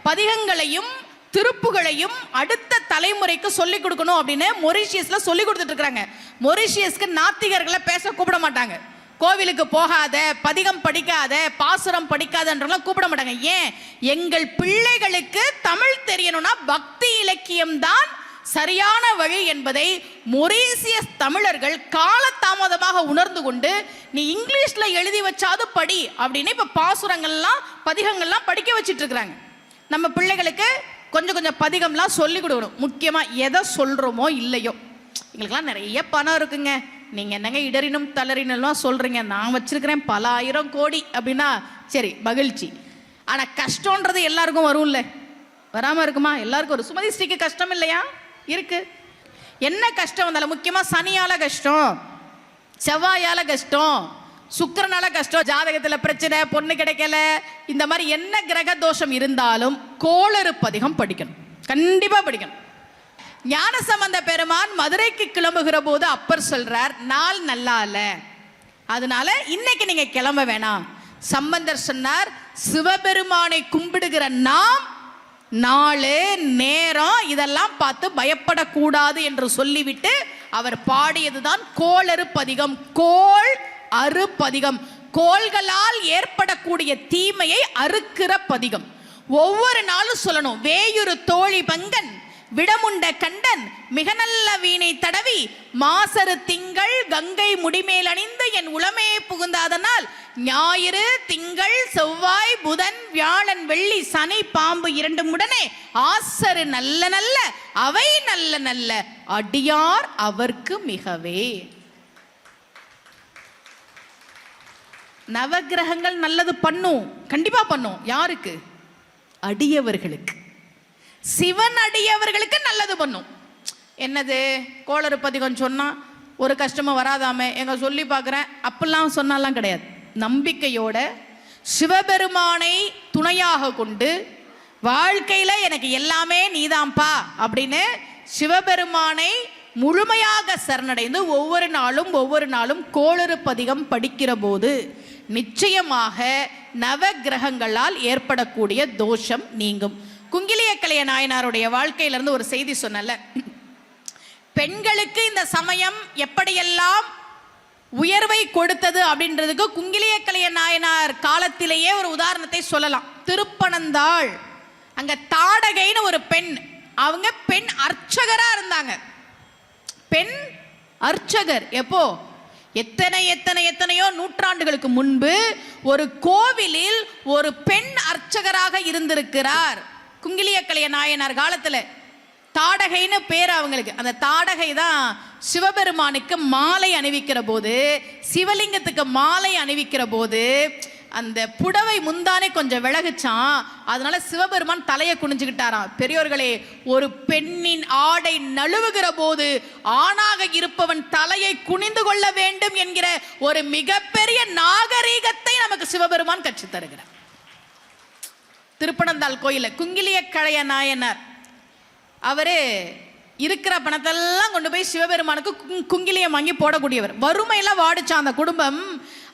பதிகங்களையும் திருப்புகளையும் அடுத்த தலைமுறைக்கு சொல்லிக் கொடுக்கணும் அப்படின்னு மொரீஷியஸ்ல சொல்லி கொடுத்துட்டு இருக்காங்க. மொரீஷியஸ்க்கு நாத்திகர்களை பேச கூப்பிட மாட்டாங்க. கோவிலுக்கு போகாத, பதிகம் படிக்காத, பாசுரம் படிக்காதன்றலாம் கூப்பிட மாட்டாங்க. ஏன்? எங்கள் பிள்ளைகளுக்கு தமிழ் தெரியணும்னா பக்தி இலக்கியம் தான் சரியான வழி என்பதை மொரீசியஸ் தமிழர்கள் காலதாமதமாக உணர்ந்து கொண்டு நீ இங்கிலீஷ்ல எழுதி வச்சாது படி அப்படின்னு இப்ப பாசுரங்கள்லாம் பதிகங்கள்லாம் படிக்க வச்சிட்டு இருக்கிறாங்க. நம்ம பிள்ளைகளுக்கு கொஞ்சம் கொஞ்சம் பதிகம்லாம் சொல்லி கொடுக்கணும். முக்கியமா எதை சொல்றோமோ இல்லையோ, எங்களுக்கெல்லாம் நிறைய பணம் இருக்குங்க, நீங்க என்னங்க இடறினும் தளரினும் சொல்றீங்க, நான் வச்சிருக்கிறேன் பல ஆயிரம் கோடி அப்படின்னா சரி மகிழ்ச்சி. ஆனா கஷ்டம்ன்றது எல்லாருக்கும் வரும்ல, வராம இருக்குமா? எல்லாருக்கும் ஒரு சுமதி ஸ்ரீக்கு கஷ்டம் இல்லையா? இருக்கு. என்ன கஷ்டம் வந்தாலும், முக்கியமா சனியால கஷ்டம், செவ்வாயால கஷ்டம், சுக்கிரனால கஷ்டம், ஜாதகத்துல பிரச்சனை, பொண்ணு கிடைக்கல, இந்த மாதிரி என்ன கிரக தோஷம் இருந்தாலும் கோளறு பதிகம் படிக்கணும், கண்டிப்பா படிக்கணும். ஞானசம்பந்த பெருமான் மதுரைக்கு கிளம்புகிற போது அப்பர் சொல்றார், நாள் நல்லா இல்ல, அதனால இன்னைக்கு நீங்க கிளம்ப வேணாம். சம்பந்தர் சொன்னார், சிவபெருமானை கும்பிடுகிற நாம் நாளே நேரம் இதெல்லாம் பார்த்து பயப்படக்கூடாது என்று சொல்லிவிட்டு அவர் பாடியதுதான் கோளறு பதிகம். கோள் அறு பதிகம், கோள்களால் ஏற்படக்கூடிய தீமையை அறுக்கிற பதிகம். ஒவ்வொரு நாளும் சொல்லணும். வேயுறு தோழி பங்கன் விடமுண்ட கண்டன் மிக நல்ல வீணை தடவி மாசரு திங்கள் கங்கை முடிமேல் அணிந்து என் உளமையை புகுந்தாதனால் ஞாயிறு திங்கள் செவ்வாய் புதன் வியாழன் வெள்ளி சனி பாம்பு இரண்டும் உடனே ஆசரு நல்ல நல்ல அவை நல்ல நல்ல அடியார் அவர்க்கு மிகவே. நவகிரகங்கள் நல்லது பண்ணும், கண்டிப்பா பண்ணும். யாருக்கு? அடியவர்களுக்கு. சிவன் அடியவர்களுக்கு நல்லது பண்ணும். என்னது? கோளறு பதிகம் சொன்னா ஒரு கஷ்டமும் வராதாமே எங்க சொல்லி பார்க்குறேன் அப்படிலாம் சொன்னாலாம் கிடையாது. நம்பிக்கையோட சிவபெருமானை துணையாக கொண்டு வாழ்க்கையில எனக்கு எல்லாமே நீதான்பா அப்படின்னு சிவபெருமானை முழுமையாக சரணடைந்து ஒவ்வொரு நாளும் கோளறு பதிகம் படிக்கிற போது நிச்சயமாக நவ கிரகங்களால் ஏற்படக்கூடிய தோஷம் நீங்கும். குங்கிலியக்கலைய நாயனாருடைய வாழ்க்கையிலிருந்து ஒரு செய்தி சொன்னல, பெண்களுக்கு இந்த சமயம் எப்படியெல்லாம் உயர்வை கொடுத்தது அப்படின்றதுக்கு குங்கிலியக்கலைய நாயனார் காலத்திலேயே ஒரு உதாரணத்தை சொல்லலாம். திருப்பனந்தாள், அங்க தாடகைன்னு ஒரு பெண், அவங்க பெண் அர்ச்சகரா இருந்தாங்க. பெண் அர்ச்சகர். எப்போ? எத்தனையோ நூற்றாண்டுகளுக்கு முன்பு ஒரு கோவிலில் ஒரு பெண் அர்ச்சகராக இருந்திருக்கிறார். குங்கிலியக்கலைய நாயனார் காலத்துல தாடகைன்னு பேர் அவங்களுக்கு. அந்த தாடகை தான் சிவபெருமானுக்கு மாலை அணிவிக்கிற போது, சிவலிங்கத்துக்கு மாலை அணிவிக்கிற போது அந்த புடவை முந்தானே கொஞ்சம் விலகுச்சான். அதனால சிவபெருமான் தலையை குனிஞ்சுக்கிட்டாராம். பெரியோர்களே, ஒரு பெண்ணின் ஆடை நழுவுகிற போது ஆணாக இருப்பவன் தலையை குனிந்து கொள்ள வேண்டும் என்கிற ஒரு மிகப்பெரிய நாகரீகத்தை நமக்கு சிவபெருமான் கற்றுத் தருகிறார். திருப்பனந்தாள் கோயில குங்கிலியக்கலைய நாயனார் அவரு இருக்கிற பணத்தெல்லாம் கொண்டு போய் சிவபெருமானுக்கு குங்கிலியம் வாங்கி போடக்கூடியவர். வறுமையெல்லாம் வாடிச்சான் அந்த குடும்பம்.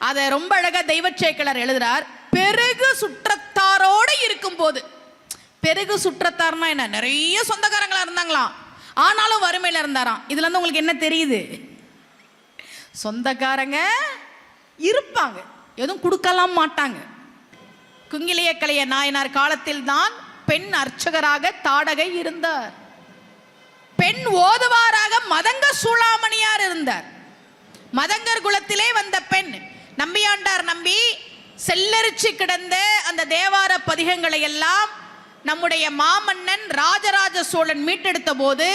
அதை ரொம்ப அழகா தெய்வச்சேக்கிழார் எழுதுறார். பெருகு சுற்றத்தாரோடு இருக்கும் போது, பெருகு சுற்றத்தார்னா என்ன? நிறைய சொந்தக்காரங்களா இருந்தாங்களாம், ஆனாலும் வறுமையில இருந்தாராம். இதுல இருந்து உங்களுக்கு என்ன தெரியுது? சொந்தக்காரங்க இருப்பாங்க, எதுவும் கொடுக்கலாம் மாட்டாங்க. குங்கிலியக்கலைய நாயனார் காலத்தில் தான் பெண் அர்ச்சகராக தாடகை இருந்தார். பெண் ஓதுவாராக மதங்க சூளாமணியார் இருந்தார். மதங்கர் குலத்திலே வந்த பெண். நம்பியாண்டார் நம்பி செல்லரிச்சு கிடந்த அந்த தேவார பதிகங்களை எல்லாம் நம்முடைய மாமன்னன் ராஜராஜ சோழன் மீட்டெடுத்த போது,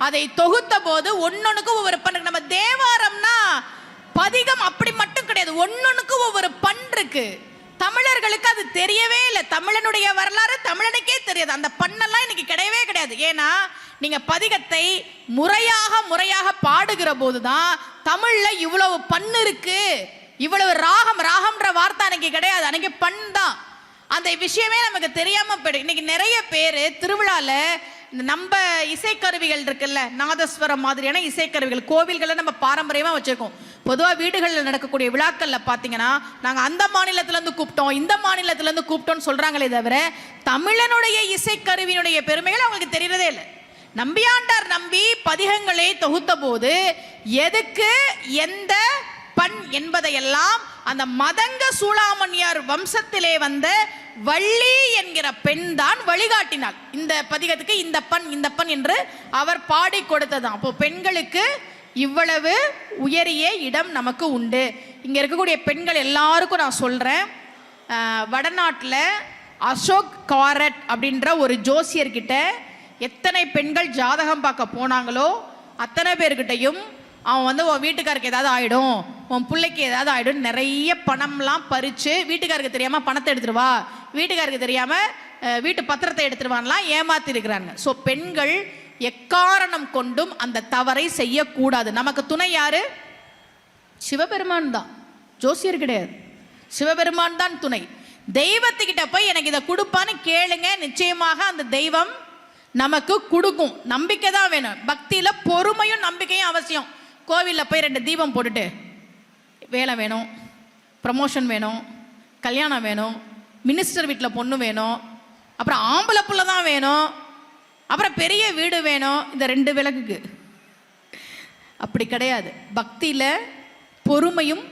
அதை தொகுத்த போது ஒன்னொன்னுக்கும் ஒவ்வொரு பண்ணு. நம்ம தேவாரம்னா பதிகம் அப்படி மட்டும் கிடையாது, ஒன்னொன்னுக்கும் ஒவ்வொரு பண் இருக்கு. தமிழர்களுக்கு அது தெரியவே இல்லை. தமிழனுடைய வரலாறு தமிழனுக்கே தெரியாது. அந்த பண்ணெல்லாம் இன்னைக்கு கிடையவே கிடையாது. ஏன்னா நீங்க பதிகத்தை முறையாக பாடுகிற போதுதான் தமிழ்ல இவ்வளவு பண்ணு இருக்கு, இவ்வளவு ராகம்ன்ற வார்த்தை அன்னைக்கு கிடையாது, அன்னைக்கு பண் தான். அந்த விஷயமே நமக்கு தெரியாம போயிடும். இன்னைக்கு நிறைய பேர் திருவிழால நம்ம இசைக்கருவிகள் இருக்குல்ல, நாதஸ்வரம் மாதிரியான இசைக்கருவிகள் கோவில்களை நம்ம பாரம்பரியமா வச்சிருக்கோம். பொதுவாக வீடுகளில் நடக்கக்கூடிய விழாக்கள்ல பார்த்தீங்கன்னா நாங்கள் அந்த மாநிலத்திலேருந்து கூப்பிட்டோம், இந்த மாநிலத்திலேருந்து கூப்பிட்டோம்னு சொல்றாங்களே தவிர தமிழனுடைய இசைக்கருவியினுடைய பெருமைகள் அவங்களுக்கு தெரியறதே இல்லை. நம்பியாண்டார் நம்பி பதிகங்களை தொகுத்த போது எதுக்கு எந்த பண் என்பதையெல்லாம் அந்த மதங்க சூளாமணியார் வம்சத்திலே வந்த வள்ளி என்கிற பெண் தான் வழிகாட்டினாள். இந்த பதிகத்துக்கு இந்த பண் என்று அவர் பாடி கொடுத்ததான். அப்போ பெண்களுக்கு இவ்வளவு உயரிய இடம் நமக்கு உண்டு. இங்க இருக்கக்கூடிய பெண்கள் எல்லாருக்கும் நான் சொல்றேன், வடநாட்டில் அசோக் காரட் அப்படின்ற ஒரு ஜோசியர்கிட்ட எத்தனை பெண்கள் ஜாதகம் பார்க்க போனாங்களோ அத்தனை பேர்கிட்டையும் அவன் வந்து உன் வீட்டுக்காருக்கு ஏதாவது ஆயிடும், உன் பிள்ளைக்கு ஏதாவது ஆயிடும், நிறைய பணம்லாம் பறிச்சு வீட்டுக்காருக்கு தெரியாம பணத்தை எடுத்துருவா, வீட்டுக்காருக்கு தெரியாம வீட்டு பத்திரத்தை எடுத்துருவான்லாம் ஏமாத்தி இருக்கிறாங்க. ஸோ பெண்கள் எக்காரணம் கொண்டும் அந்த தவறை செய்யக்கூடாது. நமக்கு துணை யாரு? சிவபெருமான் தான், ஜோசியர் கிடையாது. சிவபெருமான் தான் துணை. தெய்வத்துக்கிட்ட போய் எனக்கு இதை கொடுப்பான்னு கேளுங்க, நிச்சயமாக அந்த தெய்வம் நமக்கு கொடுக்கும். நம்பிக்கை தான் வேணும். பக்தியில பொறுமையும் நம்பிக்கையும் அவசியம். கோவிலில் போய் 2 தீபம் போட்டுட்டு வேலை வேணும், ப்ரமோஷன் வேணும், கல்யாணம் வேணும், மினிஸ்டர் வீட்டில் பொண்ணு வேணும், அப்புறம் ஆம்பளை புள்ள தான் வேணும், அப்புறம் பெரிய வீடு வேணும், இந்த 2 விளக்குக்கு அப்படி கிடையாது. பக்தியில பொறுமையும்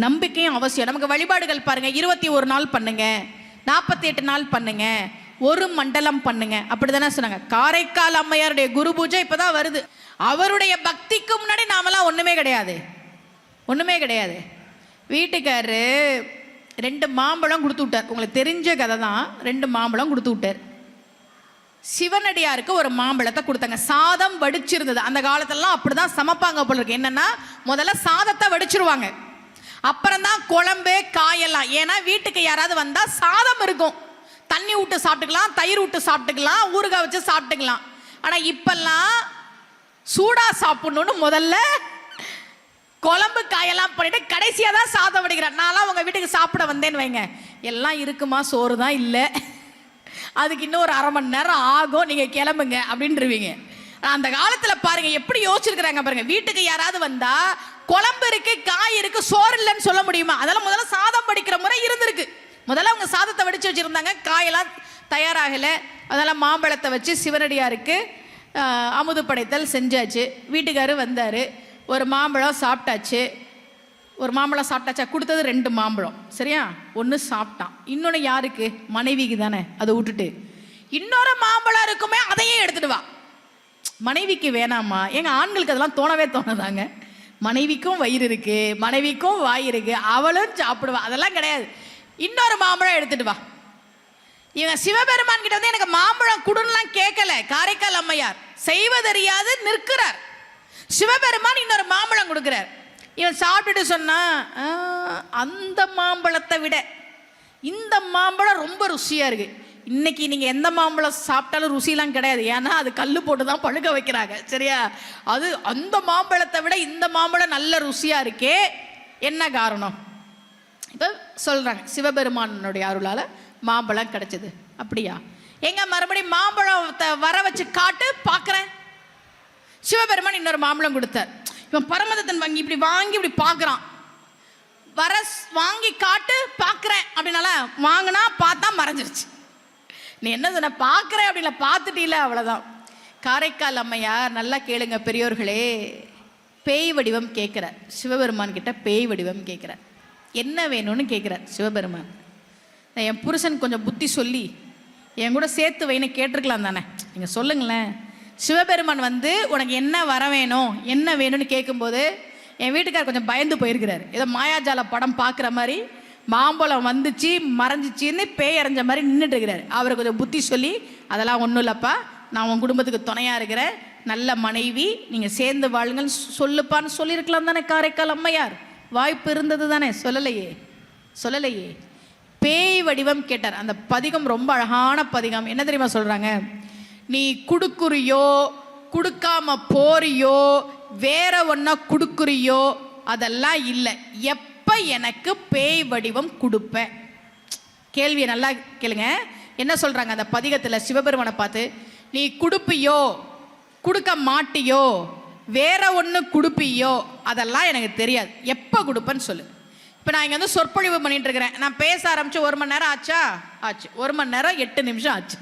நம்பிக்கையும் அவசியம். நமக்கு வழிபாடுகள் பாருங்க, 21 நாள் பண்ணுங்க, 48 நாள் பண்ணுங்க, 1 மண்டலம் பண்ணுங்க, அப்படிதானே சொன்னாங்க. காரைக்கால் அம்மையாருடைய குரு பூஜை இப்பதான் வருது. அவருடைய பக்திக்கு முன்னாடி நாமெல்லாம் ஒண்ணுமே கிடையாது. வீட்டுக்காரரு 2 மாம்பழம் கொடுத்து விட்டார். உங்களுக்கு தெரிஞ்ச கதை தான். 2 மாம்பழம் கொடுத்து விட்டார். சிவனடியாருக்கு 1 மாம்பழத்தை கொடுத்தாங்க. சாதம் வடிச்சிருந்தது. அந்த காலத்திலலாம் அப்படிதான் சமைப்பாங்க போல இருக்கு. என்னன்னா முதல்ல சாதத்தை வடிச்சிருவாங்க, அப்புறம் தான் குழம்பு காயெல்லாம். ஏன்னா வீட்டுக்கு யாராவது வந்தா சாதம் இருக்கும், தண்ணி விட்டு சாப்பிட்டுக்கலாம், தயிர் விட்டு சாப்பிட்டுக்கலாம், ஊறுகாய் வச்சு சாப்பிட்டுக்கலாம். ஆனா இப்பெல்லாம் சூடா சாப்பிடணும்னு முதல்ல குழம்பு காயெல்லாம் பண்ணிட்டு கடைசியா தான் சாதம் வடிக்கிறேன். நான்லாம் உங்க வீட்டுக்கு சாப்பிட வந்தேன்னு வைங்க, எல்லாம் இருக்குமா, சோறு தான் இல்லை, அதுக்கு இன்னும் ஒரு 1/2 மணி நேரம் ஆகும், நீங்க கிளம்புங்க அப்படின்றவீங்க. அந்த காலத்துல பாருங்க எப்படி யோசிச்சிருக்கிறாங்க பாருங்க. வீட்டுக்கு யாராவது வந்தா குழம்பு இருக்கு, காய் இருக்கு, சோறு இல்லைன்னு சொல்ல முடியுமா? அதெல்லாம் முதல்ல சாதம் வடிக்கிற முறை இருந்திருக்கு. முதல்ல அவங்க சாதத்தை வடிச்சு வச்சிருந்தாங்க, காயெல்லாம் தயாராகல, அதெல்லாம் மாம்பழத்தை வச்சு சிவனடியாருக்கு அமுது படைத்தல் செஞ்சாச்சு. வீட்டுக்காரு வந்தாரு, 1 மாம்பழம் சாப்பிட்டாச்சு. 1 மாம்பழம் சாப்பிட்டாச்சா? கொடுத்தது 2 மாம்பழம், சரியா? 1 சாப்பிட்டான், இன்னொன்று யாருக்கு? மனைவிக்கு தானே. அதை விட்டுட்டு இன்னொரு மாம்பழம் இருக்குமே, அதையே எடுத்துட்டு வா. மனைவிக்கு வேணாமா? எங்க ஆண்களுக்கு அதெல்லாம் தோணவே தோணாதாங்க. மனைவிக்கும் வயிறு இருக்கு, மனைவிக்கும் வாய் இருக்கு, அவளும் சாப்பிடுவா, அதெல்லாம் கிடையாது. இன்னொரு மாம்பழம் எடுத்துட்டு வா. இவங்க சிவபெருமான் கிட்ட வந்து எனக்கு மாம்பழம் குடுன்னுலாம் கேட்கல. காரைக்கால் அம்மையார் செய்வதறியாது நிற்கிறார். சிவபெருமான் இன்னொரு மாம்பழம் கொடுக்கிறார். இவன் சாப்பிட்டுட்டு சொன்னா, அந்த மாம்பழத்தை விட இந்த மாம்பழம் ரொம்ப ருசியா இருக்கு. இன்னைக்கு நீங்க எந்த மாம்பழம் சாப்பிட்டாலும் ருசிலாம் கிடையாது, ஏன்னா அது கல்லு போட்டு தான் பழுக்க வைக்கிறாங்க, சரியா? அது அந்த மாம்பழத்தை விட இந்த மாம்பழம் நல்ல ருசியா இருக்கே, என்ன காரணம்? இப்போ சொல்றாங்க சிவபெருமானுடைய அருளால மாம்பழம் கிடைச்சது. அப்படியா? எங்க மறுபடியும் மாம்பழத்தை வர வச்சு காட்டு பார்க்குறேன். சிவபெருமான் இன்னொரு மாம்பழம் கொடுத்தார். இவன் பரமதத்தன் வாங்கி இப்படி பார்க்குறான். வர வாங்கி காட்டு பார்க்குறேன் அப்படின்னால வாங்கினா பார்த்தா மறைஞ்சிருச்சு. நீ என்ன சொன்ன? பார்க்குறேன் அப்படின்ல, பார்த்துட்டீல, அவ்வளோதான். காரைக்கால் அம்மையார் நல்லா கேளுங்க பெரியோர்களே, பேய் வடிவம் கேட்குறார் சிவபெருமான் கிட்ட. பேய் வடிவம் கேட்குறார். என்ன வேணும்னு கேட்குறார் சிவபெருமான். என் புருஷன் கொஞ்சம் புத்தி சொல்லி என் கூட சேர்த்து வைன்னு கேட்டிருக்கலாம் தானே, நீங்கள் சொல்லுங்களேன். சிவபெருமான் வந்து உனக்கு என்ன வர வேணும், என்ன வேணும்னு கேட்கும்போது என் வீட்டுக்கார் கொஞ்சம் பயந்து போயிருக்கிறார். ஏதோ மாயாஜால படம் பார்க்குற மாதிரி மாம்பழம் வந்துச்சு மறைஞ்சிச்சின்னு பேய் அரைஞ்ச மாதிரி நின்றுட்டு இருக்கிறார். அவரை கொஞ்சம் புத்தி சொல்லி, அதெல்லாம் ஒன்றும் இல்லைப்பா, நான் உன் குடும்பத்துக்கு துணையாக இருக்கிறேன், நல்ல மனைவி, நீங்கள் சேர்ந்து வாழுங்கன்னு சொல்லுப்பான்னு சொல்லியிருக்கலாம் தானே காரைக்கால் அம்மையார். வாய்ப்பு இருந்தது தானே, சொல்லலையே. பேய் வடிவம் கேட்டார். அந்த பதிகம் ரொம்ப அழகான பதிகம். என்ன தெரியுமா சொல்கிறாங்க? நீ குடுக்குறியோ கொடுக்காம போறியோ வேற ஒன்றை குடுக்குறியோ அதெல்லாம் இல்லை, எப்போ எனக்கு பேய் வடிவம் கொடுப்ப? கேள்வியை நல்லா கேளுங்க. என்ன சொல்கிறாங்க அந்த பதிகத்தில் சிவபெருமானை பார்த்து? நீ கொடுப்பியோ கொடுக்க மாட்டியோ வேற ஒன்று கொடுப்பியோ அதெல்லாம் எனக்கு தெரியாது, எப்போ கொடுப்பேன்னு சொல்லு. இப்போ நான் இங்கே வந்து சொற்பொழிவு பண்ணிட்டு இருக்கிறேன். நான் பேச ஆரம்பிச்சு 1 மணி நேரம் ஆச்சா? ஆச்சு. 1 மணி நேரம் 8 நிமிஷம் ஆச்சு.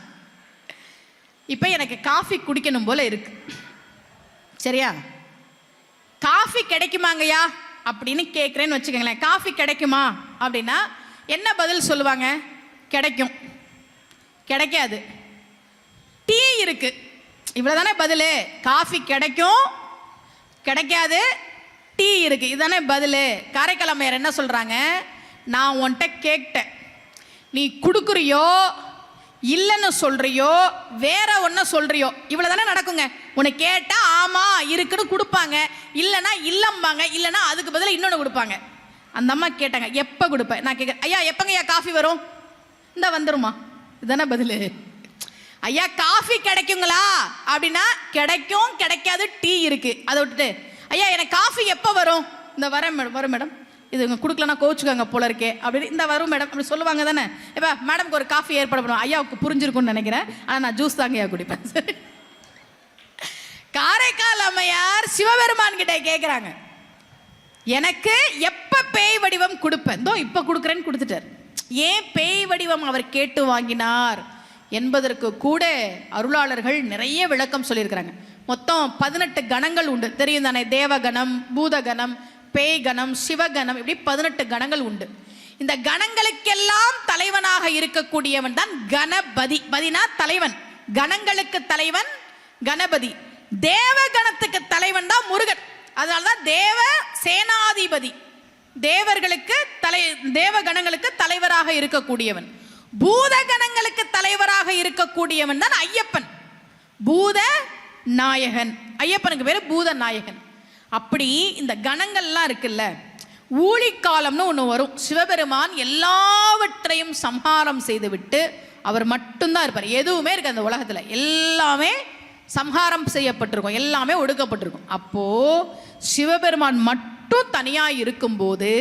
இப்போ எனக்கு காஃபி குடிக்கணும் போல இருக்கு, சரியா? காஃபி கிடைக்குமாங்கய்யா அப்படின்னு கேட்குறேன்னு வச்சுக்கோங்களேன். காஃபி கிடைக்குமா அப்படின்னா என்ன பதில் சொல்லுவாங்க? கிடைக்கும், கிடைக்காது. டீ இருக்கு, இவ்வளோதானே பதில். காஃபி கிடைக்கும், கிடைக்காது, டீ இருக்கு, இதுதானே பதில். காரைக்கால் அம்மையார் என்ன சொல்கிறாங்க? நான் உன்கிட்ட கேட்டேன், நீ கொடுக்குறியோ இல்லைன்னு சொல்றியோ வேற ஒன்றை சொல்றியோ, இவ்வளோதானே நடக்குங்க. உன்னை கேட்டால் ஆமாம் இருக்குன்னு கொடுப்பாங்க, இல்லைன்னா இல்லம்பாங்க, இல்லைன்னா அதுக்கு பதிலாக இன்னொன்று கொடுப்பாங்க. அந்த அம்மா கேட்டாங்க, எப்போ கொடுப்பேன்? நான் கேட்குறேன், ஐயா எப்போங்க ஐயா காஃபி வரும்? இந்த வந்துருமா, இதுதானே பதில். ஐயா காஃபி கிடைக்குங்களா அப்படின்னா கிடைக்கும், கிடைக்காது, டீ இருக்கு, அதை விட்டுட்டு ஐயா எனக்கு காஃபி எப்போ வரும்? இந்த வரும் மேடம், இது இவங்க கொடுக்கலன்னா கோச்சுக்காங்க போல இருக்கே அப்படின்னு, இந்த வரும் மேடம் அப்படி சொல்லுவாங்க தானே. இப்போ மேடம்க்கு ஒரு காஃபி ஏற்பாடு பண்ணுவோம். ஐயாவுக்கு புரிஞ்சிருக்கும்னு நினைக்கிறேன், ஆனால் நான் ஜூஸ் தாங்க ஐயா குடிப்பேன். காரைக்கால் அம்மையார் சிவபெருமான் கிட்ட கேட்குறாங்க, எனக்கு எப்போ பேய் வடிவம் கொடுப்பேன்? இதோ இப்போ கொடுக்குறேன்னு கொடுத்துட்டார். ஏன் பேய் வடிவம் அவர் கேட்டு வாங்கினார் என்பதற்கு கூட அருளாளர்கள் நிறைய விளக்கம் சொல்லியிருக்கிறாங்க. மொத்தம் 18 கணங்கள் உண்டு, தெரியும் தானே? தேவகணம், பூதகணம், பேய்கணம், சிவகணம், இப்படி 18 கணங்கள் உண்டு. இந்த கணங்களுக்கெல்லாம் தலைவனாக இருக்கக்கூடியவன் தான் கணபதி. பதினா தலைவன், கணங்களுக்கு தலைவன் கணபதி. தேவகணத்துக்கு தலைவன் தான் முருகன். அதனால்தான் தேவ சேனாதிபதி, தேவர்களுக்கு தேவகணங்களுக்கு தலைவராக இருக்கக்கூடியவன். பூதகணங்களுக்கு தலைவராக இருக்கக்கூடியவன் தான் ஐயப்பன், பூத நாயகன். ஐயப்பனுக்கு பேரு பூத நாயகன். அப்படி இந்த கணங்கள்லாம் இருக்குல்ல, ஊழிக்காலம்னு ஒன்று வரும். சிவபெருமான் எல்லாவற்றையும் சம்ஹாரம் செய்துவிட்டு அவர் மட்டும்தான் இருப்பார். எதுவுமே இருக்கு அந்த உலகத்தில், எல்லாமே சம்ஹாரம் செய்யப்பட்டிருக்கும், எல்லாமே ஒடுக்கப்பட்டிருக்கும். அப்போ சிவபெருமான் மட்டும் தனியாக இருக்கும்போது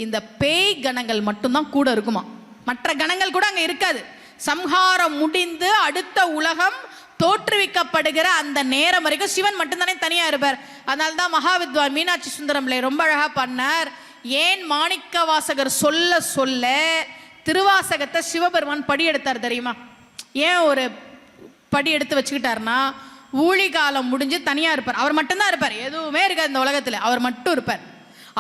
இந்த பேய் கணங்கள் மட்டும்தான் கூட இருக்குமா, மற்ற கணங்கள் கூட அங்கே இருக்காது. சம்ஹாரம் முடிந்து அடுத்த உலகம் தோற்றுவிக்கப்படுகிற அந்த நேரம் வரைக்கும் சிவன் மட்டும்தானே தனியா இருப்பார். அதனால தான் மகாவித்வான் மீனாட்சி சுந்தரம் பிள்ளை ரொம்ப அழகா பண்ணார். ஏன் மாணிக்க வாசகர் சொல்ல சொல்ல திருவாசகத்தை சிவபெருமான் படி எடுத்தார் தெரியுமா? ஏன் ஒரு படி எடுத்து வச்சுக்கிட்டார்னா, ஊழி காலம் முடிஞ்சு தனியா இருப்பார், அவர் மட்டும்தான் இருப்பார், எதுவுமே இருக்காது இந்த உலகத்துல, அவர் மட்டும் இருப்பார்.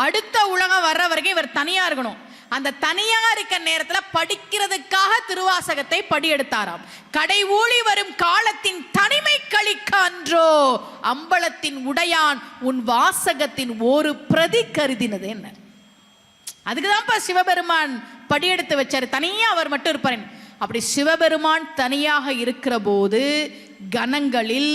அடுத்த உலகம் வர்ற வரைக்கும் இவர் தனியா இருக்கணும். அந்த தனியா இருக்க நேரத்துல படிக்கிறதுக்காக திருவாசகத்தை படியெடுத்தாராம். கடை ஊழி வரும் காலத்தின் தனிமை கழிக்க அன்றோ அம்பலத்தின் உடையான் உன் வாசகத்தின் ஒரு பிரதி கருதினது என்ன. அதுக்குதான்ப்பா சிவபெருமான் படியெடுத்து வச்சாரு. தனியா அவர் மட்டும் இருப்பாரு. அப்படி சிவபெருமான் தனியாக இருக்கிற போது கணங்களில்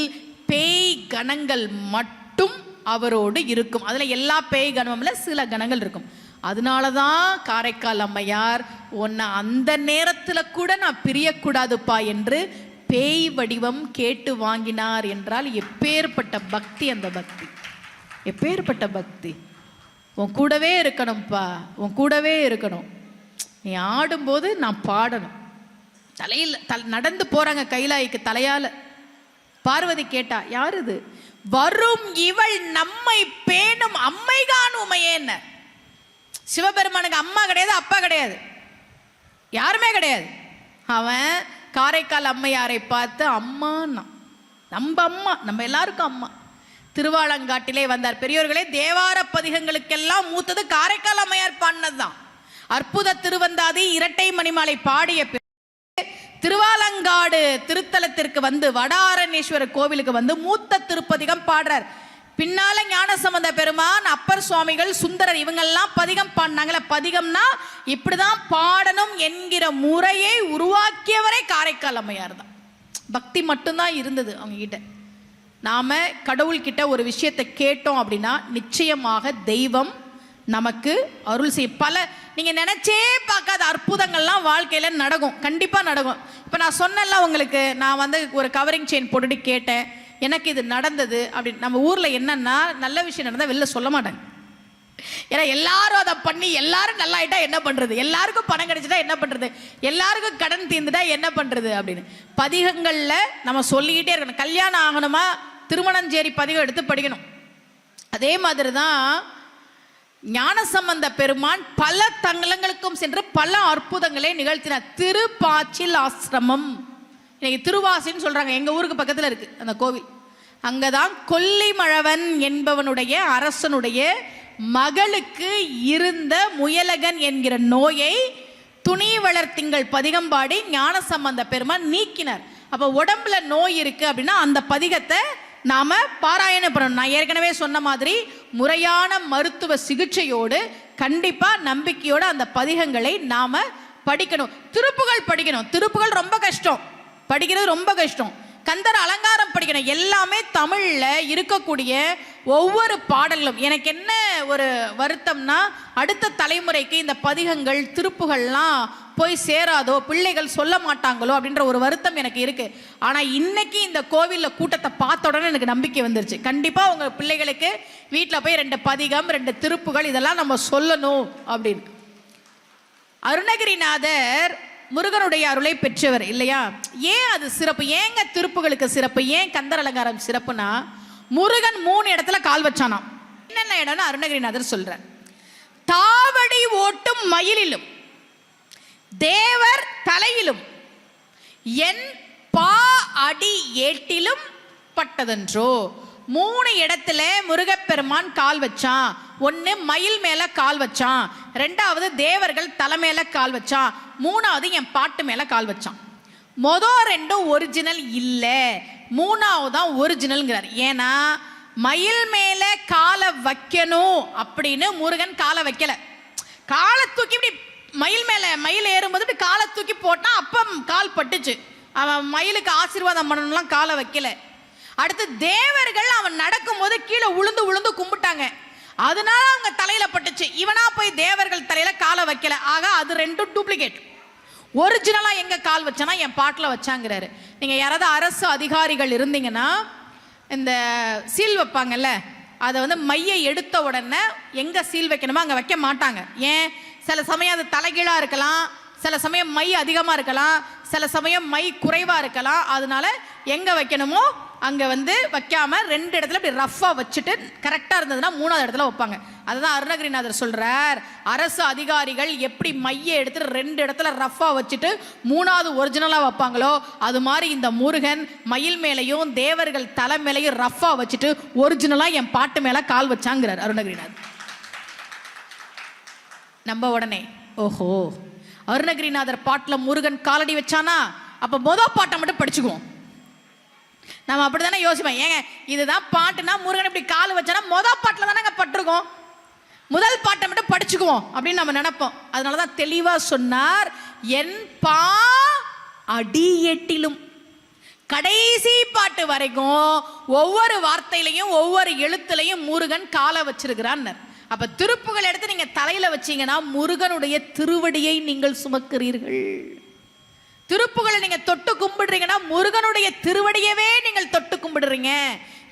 பேய் கணங்கள் மட்டும் அவரோடு இருக்கும். அதுல எல்லா பேய் கணமும்ல சில கணங்கள் இருக்கும். அதனாலதான் காரைக்கால் அம்மையார் உன்னை அந்த நேரத்துல கூட நான் பிரியக்கூடாதுப்பா என்று பேய் வடிவம் கேட்டு வாங்கினார் என்றால் எப்பேற்பட்ட பக்தி. அந்த பக்தி எப்பேற்பட்ட பக்தி. உன் கூடவே இருக்கணும்ப்பா, உன் கூடவே இருக்கணும். நீ ஆடும்போது நான் பாடணும். தலையில் நடந்து போறாங்க கைலாய்க்கு தலையால. பார்வதி கேட்டா, யார் இது? வரும் இவள் நம்மை பேணும் அம்மைகான் உமையேன்ன. சிவபெருமானுக்கு அம்மா கிடையாது, அப்பா கிடையாது, யாருமே கிடையாது. அவன் காரைக்கால் அம்மையாரை பார்த்து அம்மான்னா, நம்ம அம்மா, நம்ம எல்லாருக்கும் அம்மா. திருவாலங்காட்டிலே வந்தார். பெரியோர்களே, தேவார பதிகங்களுக்கெல்லாம் மூத்தது காரைக்கால் அம்மையார் பாடினதுதான். அற்புத திருவந்தாதி இரட்டை மணிமாலை பாடிய திருவாலங்காடு திருத்தலத்திற்கு வந்து வடாரணேஸ்வரர் கோவிலுக்கு வந்து மூத்த திருப்பதிகம் பாடுறார். பின்னால ஞானசம்பந்த பெருமான், அப்பர் சுவாமிகள், சுந்தரர் இவங்கெல்லாம் பதிகம் பாடினாங்களே. பதிகம்னா இப்படிதான் பாடணும் என்கிற முறையை உருவாக்கியவரே காரைக்கால் அம்மையார் தான். பக்தி மட்டும்தான் இருந்தது அவங்க கிட்ட. நாம கடவுள்கிட்ட ஒரு விஷயத்தை கேட்டோம் அப்படின்னா நிச்சயமாக தெய்வம் நமக்கு அருள் செய்ய. பல நீங்க நினைச்சே பார்க்காத அற்புதங்கள்லாம் வாழ்க்கையில நடக்கும், கண்டிப்பா நடக்கும். இப்ப நான் சொன்னேன்ல உங்களுக்கு, நான் வந்து ஒரு கவரிங் செயின் போட்டுட்டு கேட்டேன், எனக்கு இது நடந்தது அப்படின்னு. நம்ம ஊர்ல என்னன்னா, நல்ல விஷயம் நடந்தா வெளில சொல்ல மாட்டாங்க. ஏன்னா எல்லாரும் அதை பண்ணி எல்லாரும் நல்லா ஆயிட்டா என்ன பண்றது, எல்லாருக்கும் பணம் கிடைச்சிட்டா என்ன பண்றது, எல்லாருக்கும் கடன் தீர்ந்துட்டா என்ன பண்றது அப்படின்னு பதிகங்கள்ல நம்ம சொல்லிக்கிட்டே இருக்கணும். கல்யாணம் ஆகணுமா, திருமணஞ்சேரி பதிகம் எடுத்து படிக்கணும். அதே மாதிரிதான் ஞானசம்பந்த பெருமான் பல தங்களங்களுக்கும் சென்று பல அற்புதங்களை நிகழ்த்தினார். திருப்பாச்சில் ஆசிரமம், இன்னைக்கு திருவாசின்னு சொல்றாங்க, எங்க ஊருக்கு பக்கத்துல இருக்கு அந்த கோவில். அங்கதான் கொல்லிமழவன் என்பவனுடைய அரசனுடைய மகளுக்கு இருந்த முயலகன் என்கிற நோயை துணி வளர்த்திங்கள் பதிகம்பாடி ஞானசம்பந்த பெருமான் நீக்கினார். அப்ப உடம்புல நோய் இருக்கு அப்படின்னா அந்த பதிகத்தை நாம பாராயணம் பண்ணணும். நான் ஏற்கனவே சொன்ன மாதிரி முறையான மருத்துவ சிகிச்சையோடு கண்டிப்பா நம்பிக்கையோட அந்த பதிகங்களை நாம படிக்கணும். திருப்புகள் படிக்கணும். திருப்புகள் ரொம்ப கஷ்டம், படிக்கிறது ரொம்ப கஷ்டம். கந்தர் அலங்காரம் படிக்கணும். எல்லாமே தமிழ்ல இருக்கக்கூடிய ஒவ்வொரு பாடல்களும். எனக்கு என்ன ஒரு வருத்தம்னா, அடுத்த தலைமுறைக்கு இந்த பதிகங்கள் திருப்புகள்லாம் போய் சேராதோ, பிள்ளைகள் சொல்ல மாட்டாங்களோ அப்படின்ற ஒரு வருத்தம் எனக்கு இருக்கு. ஆனா இன்னைக்கு இந்த கோவில்ல கூட்டத்தை பார்த்த உடனே எனக்கு நம்பிக்கை வந்துருச்சு. கண்டிப்பா உங்க பிள்ளைகளுக்கு வீட்டில் போய் 2 பதிகம் 2 திருப்புகள் இதெல்லாம் நம்ம சொல்லணும் அப்படின்னு. அருணகிரிநாதர் முருகனுடைய அருளை பெற்றவர் இல்லையா? ஏன் அது சிறப்பு? ஏங்க திருப்புகளுக்கு சிறப்பு? ஏன் கந்தர் அலங்காரம் சிறப்புனா, முருகன் 3 இடத்துல கால் வச்சானாம். என்னென்ன இடம்னு அருணகிரிநாதர் சொல்றார். தாவடி ஓட்டும் மயிலிலும், தேவர் தலையிலும், என் பா அடி ஏட்டிலும் பட்டதன்றோ. 3 இடத்துல முருகப்பெருமான் கால் வச்சான். ஒன்னு மயில் மேல கால் வச்சான், 2வது தேவர்கள் தலை மேல கால் வச்சான், 3வது என் பாட்டு மேல கால் வச்சான். மொதல் 2 ஒரிஜினல் இல்ல, 3வது தான் ஒரிஜினல்ங்கிறார். ஏன்னா மயில் மேல காலை வைக்கணும் அப்படின்னு முருகன் காலை வைக்கல. காலை தூக்கி இப்படி மயில் மேல, மயில் ஏறும்போது காலை தூக்கி போட்டா அப்ப கால் பட்டுச்சு. அவன் மயிலுக்கு ஆசீர்வாதம் பண்ணணும்லாம் காலை வைக்கல. அடுத்து தேவர்கள் அவன் நடக்கும் போது கீழே உளுந்து உளுந்து கும்பிட்டாங்க, அதனால அவங்க தலையில பட்டுச்சு. இவனா போய் தேவர்கள் தலையில காலை வைக்கல. ஆக அது 2 டூப்ளிகேட். ஒரிஜினலா எங்க கால் வச்சனா என் பாட்டில் வச்சாங்கிறாரு. நீங்க யாராவது அரசு அதிகாரிகள் இருந்தீங்கன்னா, இந்த சீல் வைப்பாங்கல்ல, அதை வந்து மையை எடுத்த உடனே எங்க சீல் வைக்கணுமோ அங்க வைக்க மாட்டாங்க. ஏன்? சில சமயம் அது தலைகீழா இருக்கலாம், சில சமயம் மை அதிகமா இருக்கலாம், சில சமயம் மை குறைவா இருக்கலாம். அதனால எங்க வைக்கணுமோ அங்க வந்து வைக்காம 2 இடத்துல இப்படி ரஃபா வச்சுட்டு கரெக்டா இருந்ததுன்னா 3வது இடத்துல வைப்பாங்க. அதுதான் அருணகிரிநாதர் சொல்றார், அரசு அதிகாரிகள் எப்படி மையை எடுத்துட்டு 2 இடத்துல ரஃபா வச்சுட்டு 3வது ஒரிஜினலா வைப்பாங்களோ, அது மாதிரி இந்த முருகன் மயில் மேலையும் தேவர்கள் தலை மேலையும் ரஃபா வச்சுட்டு ஒரிஜினலா என் பாட்டு மேல கால் வச்சாங்கிறார் அருணகிரிநாதர். நம்ம உடனே ஓஹோ, அருணகிரிநாதர் பாட்டில் முருகன் காலடி வச்சானா, அப்போ பாட்டை மட்டும் படிச்சுக்குவோம். நம்ம அப்படித்தானே யோசிப்போம். ஏங்க இதுதான் பாட்டுனா முருகன் இப்படி கால் வச்சானா பாட்டில் தானே பட்டிருக்கோம், முதல் பாட்டை மட்டும் படிச்சுக்குவோம் அப்படின்னு நம்ம நினைப்போம். அதனாலதான் தெளிவா சொன்னார், என் பா அடி எட்டிலும். கடைசி பாட்டு வரைக்கும் ஒவ்வொரு வார்த்தையிலையும் ஒவ்வொரு எழுத்துலையும் முருகன் காலை வச்சிருக்கிறான். அப்ப திருப்புகள் எடுத்து நீங்க தலையில வச்சீங்கன்னா முருகனுடைய திருவடியை நீங்கள் சுமக்கிறீர்கள். திருப்புகளை நீங்க தொட்டு கும்பிடுறீங்கன்னா முருகனுடைய திருவடியவே நீங்கள் தொட்டு கும்பிடுறீங்க.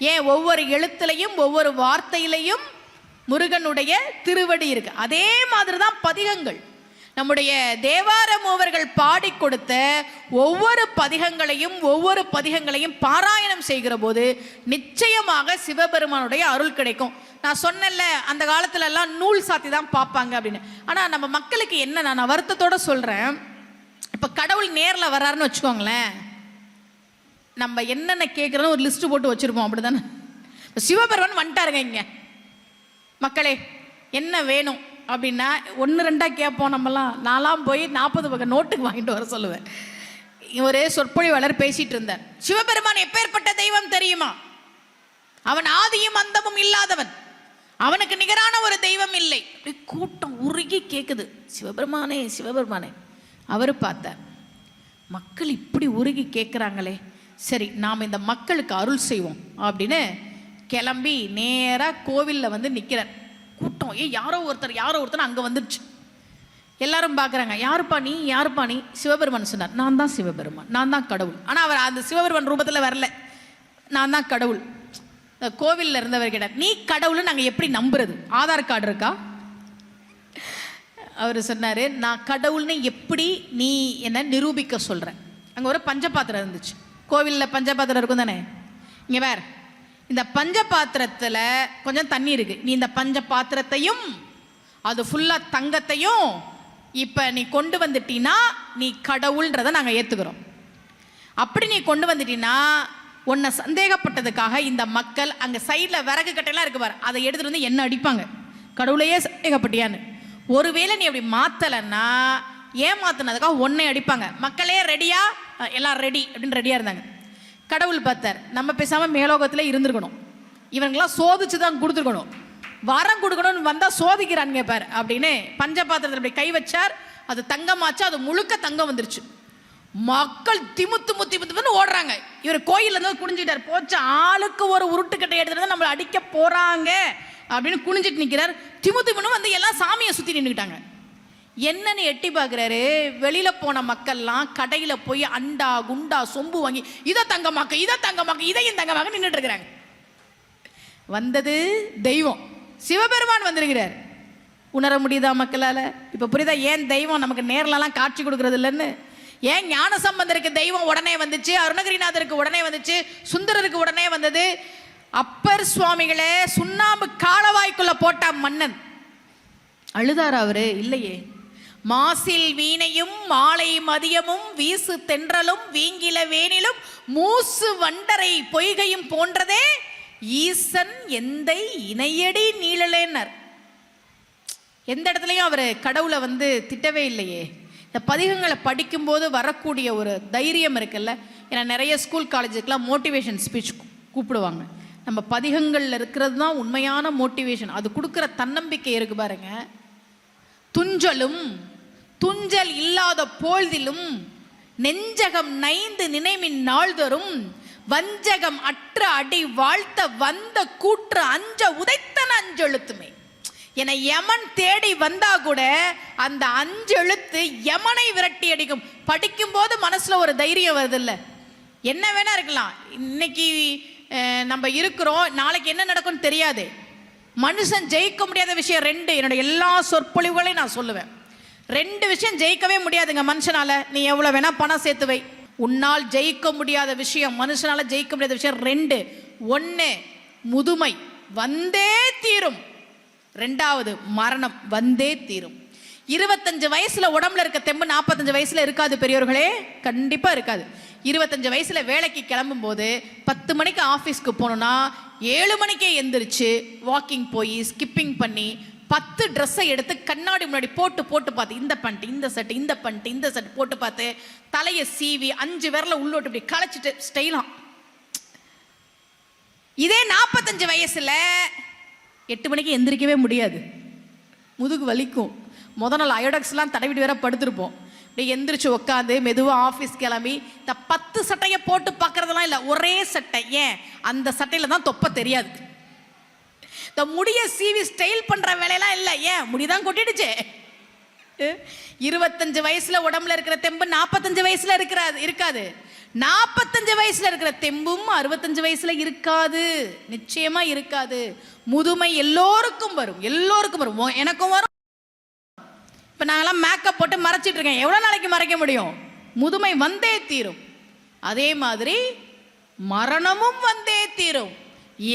ஏன்? ஒவ்வொரு எழுத்துலையும் ஒவ்வொரு வார்த்தையிலையும் முருகனுடைய திருவடி இருக்கு. அதே மாதிரிதான் பதிகங்கள். நம்முடைய தேவார மூவர்கள் பாடி கொடுத்த ஒவ்வொரு பதிகங்களையும் பாராயணம் செய்கிற போது நிச்சயமாக சிவபெருமானுடைய அருள் கிடைக்கும். நான் சொன்னேன்ல, அந்த காலத்துல எல்லாம் நூல் சாத்தி தான் பார்ப்பாங்க அப்படின்னு. ஆனா நம்ம மக்களுக்கு என்ன, நான் வருத்தத்தோட சொல்றேன், இப்ப கடவுள் நேர்ல வர்றாருன்னு வச்சுக்கோங்களேன், நம்ம என்னென்ன கேட்கறோம் ஒரு லிஸ்ட் போட்டு வச்சிருப்போம். அப்படிதானே? சிவபெருமான் வந்துட்டாருங்க, இங்க மக்களே என்ன வேணும் அப்படின்னா 1-2 கேட்போம். நம்மலாம் நான்லாம் போய் 40 பக்கம் நோட்டுக்கு வாங்கிட்டு வர சொல்லுவேன். ஒரு சொற்பொழிவாளர் பேசிட்டு இருந்தார். சிவபெருமான் எப்பேற்பட்ட தெய்வம் தெரியுமா? அவன் ஆதியும் அந்தமும் இல்லாதவன், அவனுக்கு நிகரான ஒரு தெய்வம் இல்லை. கூட்டம் உருகி கேட்குது, சிவபெருமானே சிவபெருமானே. அவர் பார்த்தார், மக்கள் இப்படி உருகி கேட்குறாங்களே, சரி நாம் இந்த மக்களுக்கு அருள் செய்வோம் அப்படின்னு கிளம்பி நேராக கோவிலில் வந்து நிற்கிறார். கூட்டம் யாரோ ஒருத்தர் அங்கே வந்துடுச்சு. எல்லாரும் பார்க்குறாங்க, யாருப்பா நீ, யாருப்பா நீ? சிவபெருமான் சொன்னார், நான் தான் சிவபெருமான், நான் தான் கடவுள். ஆனால் அவர் அந்த சிவபெருமான் ரூபத்தில் வரல, நான் தான் கடவுள். கோவிலில் இருந்தவர் கேட்டார், நீ கடவுள்னு நாங்கள் எப்படி நம்புறது? ஆதார் கார்டு இருக்கா? அவர் சொன்னார், நான் கடவுள்னு எப்படி நீ என்ன நிரூபிக்க சொல்கிறேன்? அங்கே ஒரு பஞ்சபாத்திரம் இருந்துச்சு. கோவிலில் பஞ்சபாத்திரம் இருக்கும் தானே? இங்கே வேற இந்த பஞ்சபாத்திரத்தில் கொஞ்சம் தண்ணி இருக்கு. நீ இந்த பஞ்சபாத்திரத்தையும் அது ஃபுல்லாக தங்கத்தையும் இப்போ நீ கொண்டு வந்துட்டீன்னா நீ கடவுள்ன்றதை நாங்கள் ஏற்றுக்கிறோம். அப்படி நீ கொண்டு வந்துட்டீங்கன்னா உன்னை சந்தேகப்பட்டதுக்காக இந்த மக்கள் அங்கே சைடில் விறகு கட்டையெல்லாம் இருக்கு பாரு, அதை எடுத்துகிட்டு வந்து என்ன அடிப்பாங்க, கடவுளையே சந்தேகப்பட்டியான்னு. ஒருவேளை நீ அப்படி மாற்றலைன்னா ஏமாத்தினதுக்காக உன்னை அடிப்பாங்க. மக்களே ரெடியா? எல்லாம் ரெடி அப்படின்னு ரெடியாக இருந்தாங்க. கடவுள் பார்த்தார், நம்ம பேசாமல் மேலோகத்தில் இருந்திருக்கணும், இவங்கெல்லாம் சோதிச்சு தான் கொடுத்துருக்கணும், வரம் கொடுக்கணும்னு வந்தால் சோதிக்கிறான் கேட்பார் அப்படின்னு பஞ்சபாத்திரத்தில் அப்படி கை வச்சார். அது தங்கமாச்சு, அது முழுக்க தங்கம் வந்துருச்சு. மக்கள் திமுத்து ஓடுறாங்க. இவர் கோயில்ல இருந்து குனிஞ்சிட்டார், போச்சு ஆளுக்கு ஒரு உருட்டுக்கட்டை எடுத்துட்டு நம்மளை அடிக்க போறாங்க அப்படின்னு குனிஞ்சிட்டு நிற்கிறார். திமுத்துன்னு வந்து எல்லாம் சாமியை சுற்றி நின்றுக்கிட்டாங்க. என்னன்னு எட்டி பார்க்குறாரு, வெளியில போன மக்கள்லாம் கடையில் போய் அண்டா குண்டா சொம்பு வாங்கி இதை தங்கமாக்க இதையும் தங்கமாக்க நின்றுட்டு இருக்கிறாங்க. வந்தது தெய்வம், சிவபெருமான் வந்திருக்கிறார். உணர முடியுதா மக்களால? இப்போ புரியுதா ஏன் தெய்வம் நமக்கு நேர்லலாம் காட்சி கொடுக்கறது இல்லைன்னு? ஏன் ஞான சம்பந்தருக்கு தெய்வம் உடனே வந்துச்சு, அருணகிரிநாதருக்கு உடனே வந்துச்சு, சுந்தரருக்கு உடனே வந்தது? அப்பர் சுவாமிகளே சுண்ணாம்பு காலவாய்க்குள்ள போட்டா மன்னன் அழுதார் அவரு இல்லையே. மாசில் வீணையும் மாலை மதியமும் வீசு தென்றலும் வீங்கில வேனிலும் மூசு வண்டரை பொய்கையும் போன்றதே ஈசன் எந்தை இணையடி நீழலேன்னர். எந்த இடத்துலையும் அவர் கடவுளை வந்து திட்டவே இல்லையே. இந்த பதிகங்களை படிக்கும்போது வரக்கூடிய ஒரு தைரியம் இருக்குல்ல. ஏன்னா நிறைய ஸ்கூல் காலேஜுக்கெலாம் மோட்டிவேஷன் ஸ்பீச் கூப்பிடுவாங்க. நம்ம பதிகங்களில் இருக்கிறது தான் உண்மையான மோட்டிவேஷன். அது கொடுக்குற தன்னம்பிக்கை இருக்கு பாருங்க. துஞ்சல் இல்லாத பொழுதிலும் நெஞ்சகம் நைந்து நினைமின் நாள்தோறும் வஞ்சகம் அற்ற அடி வாழ்த்த வந்த கூற்று அஞ்ச உதைத்தன அஞ்செழுத்துமே. என யமன் தேடி வந்தா கூட அந்த 5 எழுத்து யமனை விரட்டி அடிக்கும். படிக்கும் போது மனசுல ஒரு தைரியம் வருது இல்ல. என்ன வேணா இருக்கலாம், இன்னைக்கு நம்ம இருக்கிறோம், நாளைக்கு என்ன நடக்கும்னு தெரியாது. மனுஷன் ஜெயிக்க முடியாத விஷயம் 2. என்னோட எல்லா சொற்பொழிவுகளையும் நான் சொல்லுவேன், 2 விஷயம் ஜெயிக்கவே முடியாதுங்க மனுஷனால. நீ எவ்வளவு வேணா பணம் சேர்த்து வை, உன்னால் ஜெயிக்க முடியாத விஷயம், மனுஷனால ஜெயிக்க முடியாத விஷயம் 2. 1 முதுமை வந்தே தீரும், 2வது மரணம் வந்தே தீரும். 25 வயசுல உடம்புல இருக்க தெம்பு 45 வயசுல இருக்காது பெரியவர்களே, கண்டிப்பா இருக்காது. 25 வயசுல வேலைக்கு கிளம்பும் போது 10 மணிக்கு ஆஃபீஸ்க்கு போகணும்னா 7 மணிக்கே எந்திரிச்சு வாக்கிங் போய் ஸ்கிப்பிங் பண்ணி 10 ட்ரெஸ்ஸை எடுத்து கண்ணாடி முன்னாடி போட்டு பார்த்து இந்த பேண்ட் இந்த செட் இந்த பேண்ட் இந்த செட் போட்டு பார்த்து தலையை சீவி 5 விரல உள்ளோட்டு இப்படி களைச்சிட்டு ஸ்டைலாம். இதே 45 வயசுல 8 மணிக்கு எந்திரிக்கவே முடியாது, முதுகு வலிக்கும். முத நாள் அயோடெக்ஸ்லாம் தடவிட்டு வேற படுத்திருப்போம். இப்படி எந்திரிச்சு உட்காந்து மெதுவாக ஆஃபீஸ் கிளம்பி இந்த 10 சட்டையை போட்டு பார்க்கறதெல்லாம் இல்லை, ஒரே சட்டை. ஏன்? அந்த சட்டையில தான் தொப்ப தெரியாது. இந்த முடிய சீவி ஸ்டைல் பண்ற வேலையெல்லாம் இல்லை. ஏன்? முடிதான் கொட்டிடுச்சு. 25 வயசுல உடம்புல இருக்கிற தெம்பு 45 வயசுல இருக்காது. 45 வயசுல இருக்கிற தெம்பும் 65 வயசுல இருக்காது, நிச்சயமா இருக்காது. முதுமை எல்லோருக்கும் வரும், எல்லோருக்கும் வரும், எனக்கும் வரும். இப்ப நாங்கெல்லாம் மேக்கப் போட்டு மறைச்சிட்டு இருக்கேன், எவ்வளவு நாளைக்கு மறைக்க முடியும்? முதுமை வந்தே தீரும். அதே மாதிரி மரணமும் வந்தே தீரும்.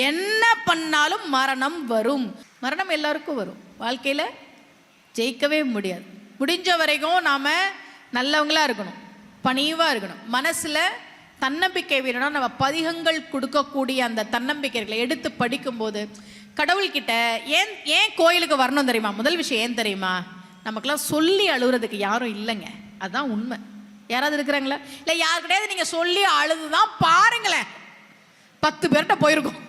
என்ன பண்ணாலும் மரணம் வரும். மரணம் எல்லாருக்கும் வரும். வாழ்க்கையில ஜெயிக்கவே முடியாது. முடிஞ்ச வரைக்கும் நாம நல்லவங்களா இருக்கணும், பணிவா இருக்கணும். மனசுல தன்னம்பிக்கை வேணும்னா நம்ம பதிகங்கள் கொடுக்கக்கூடிய அந்த தன்னம்பிக்கைகளை எடுத்து படிக்கும்போது கடவுள்கிட்ட ஏன் கோயிலுக்கு வரணும் தெரியுமா? முதல் விஷயம் ஏன் தெரியுமா? நமக்கெல்லாம் சொல்லி அழுகுறதுக்கு யாரும் இல்லைங்க, அதுதான் உண்மை. யாராவது இருக்கிறாங்களா? இல்லை, யாருக்கிட்டையாவது நீங்கள் சொல்லி அழுதுதான் பாருங்களேன், 10 பேர்கிட்ட போயிருக்கோம்.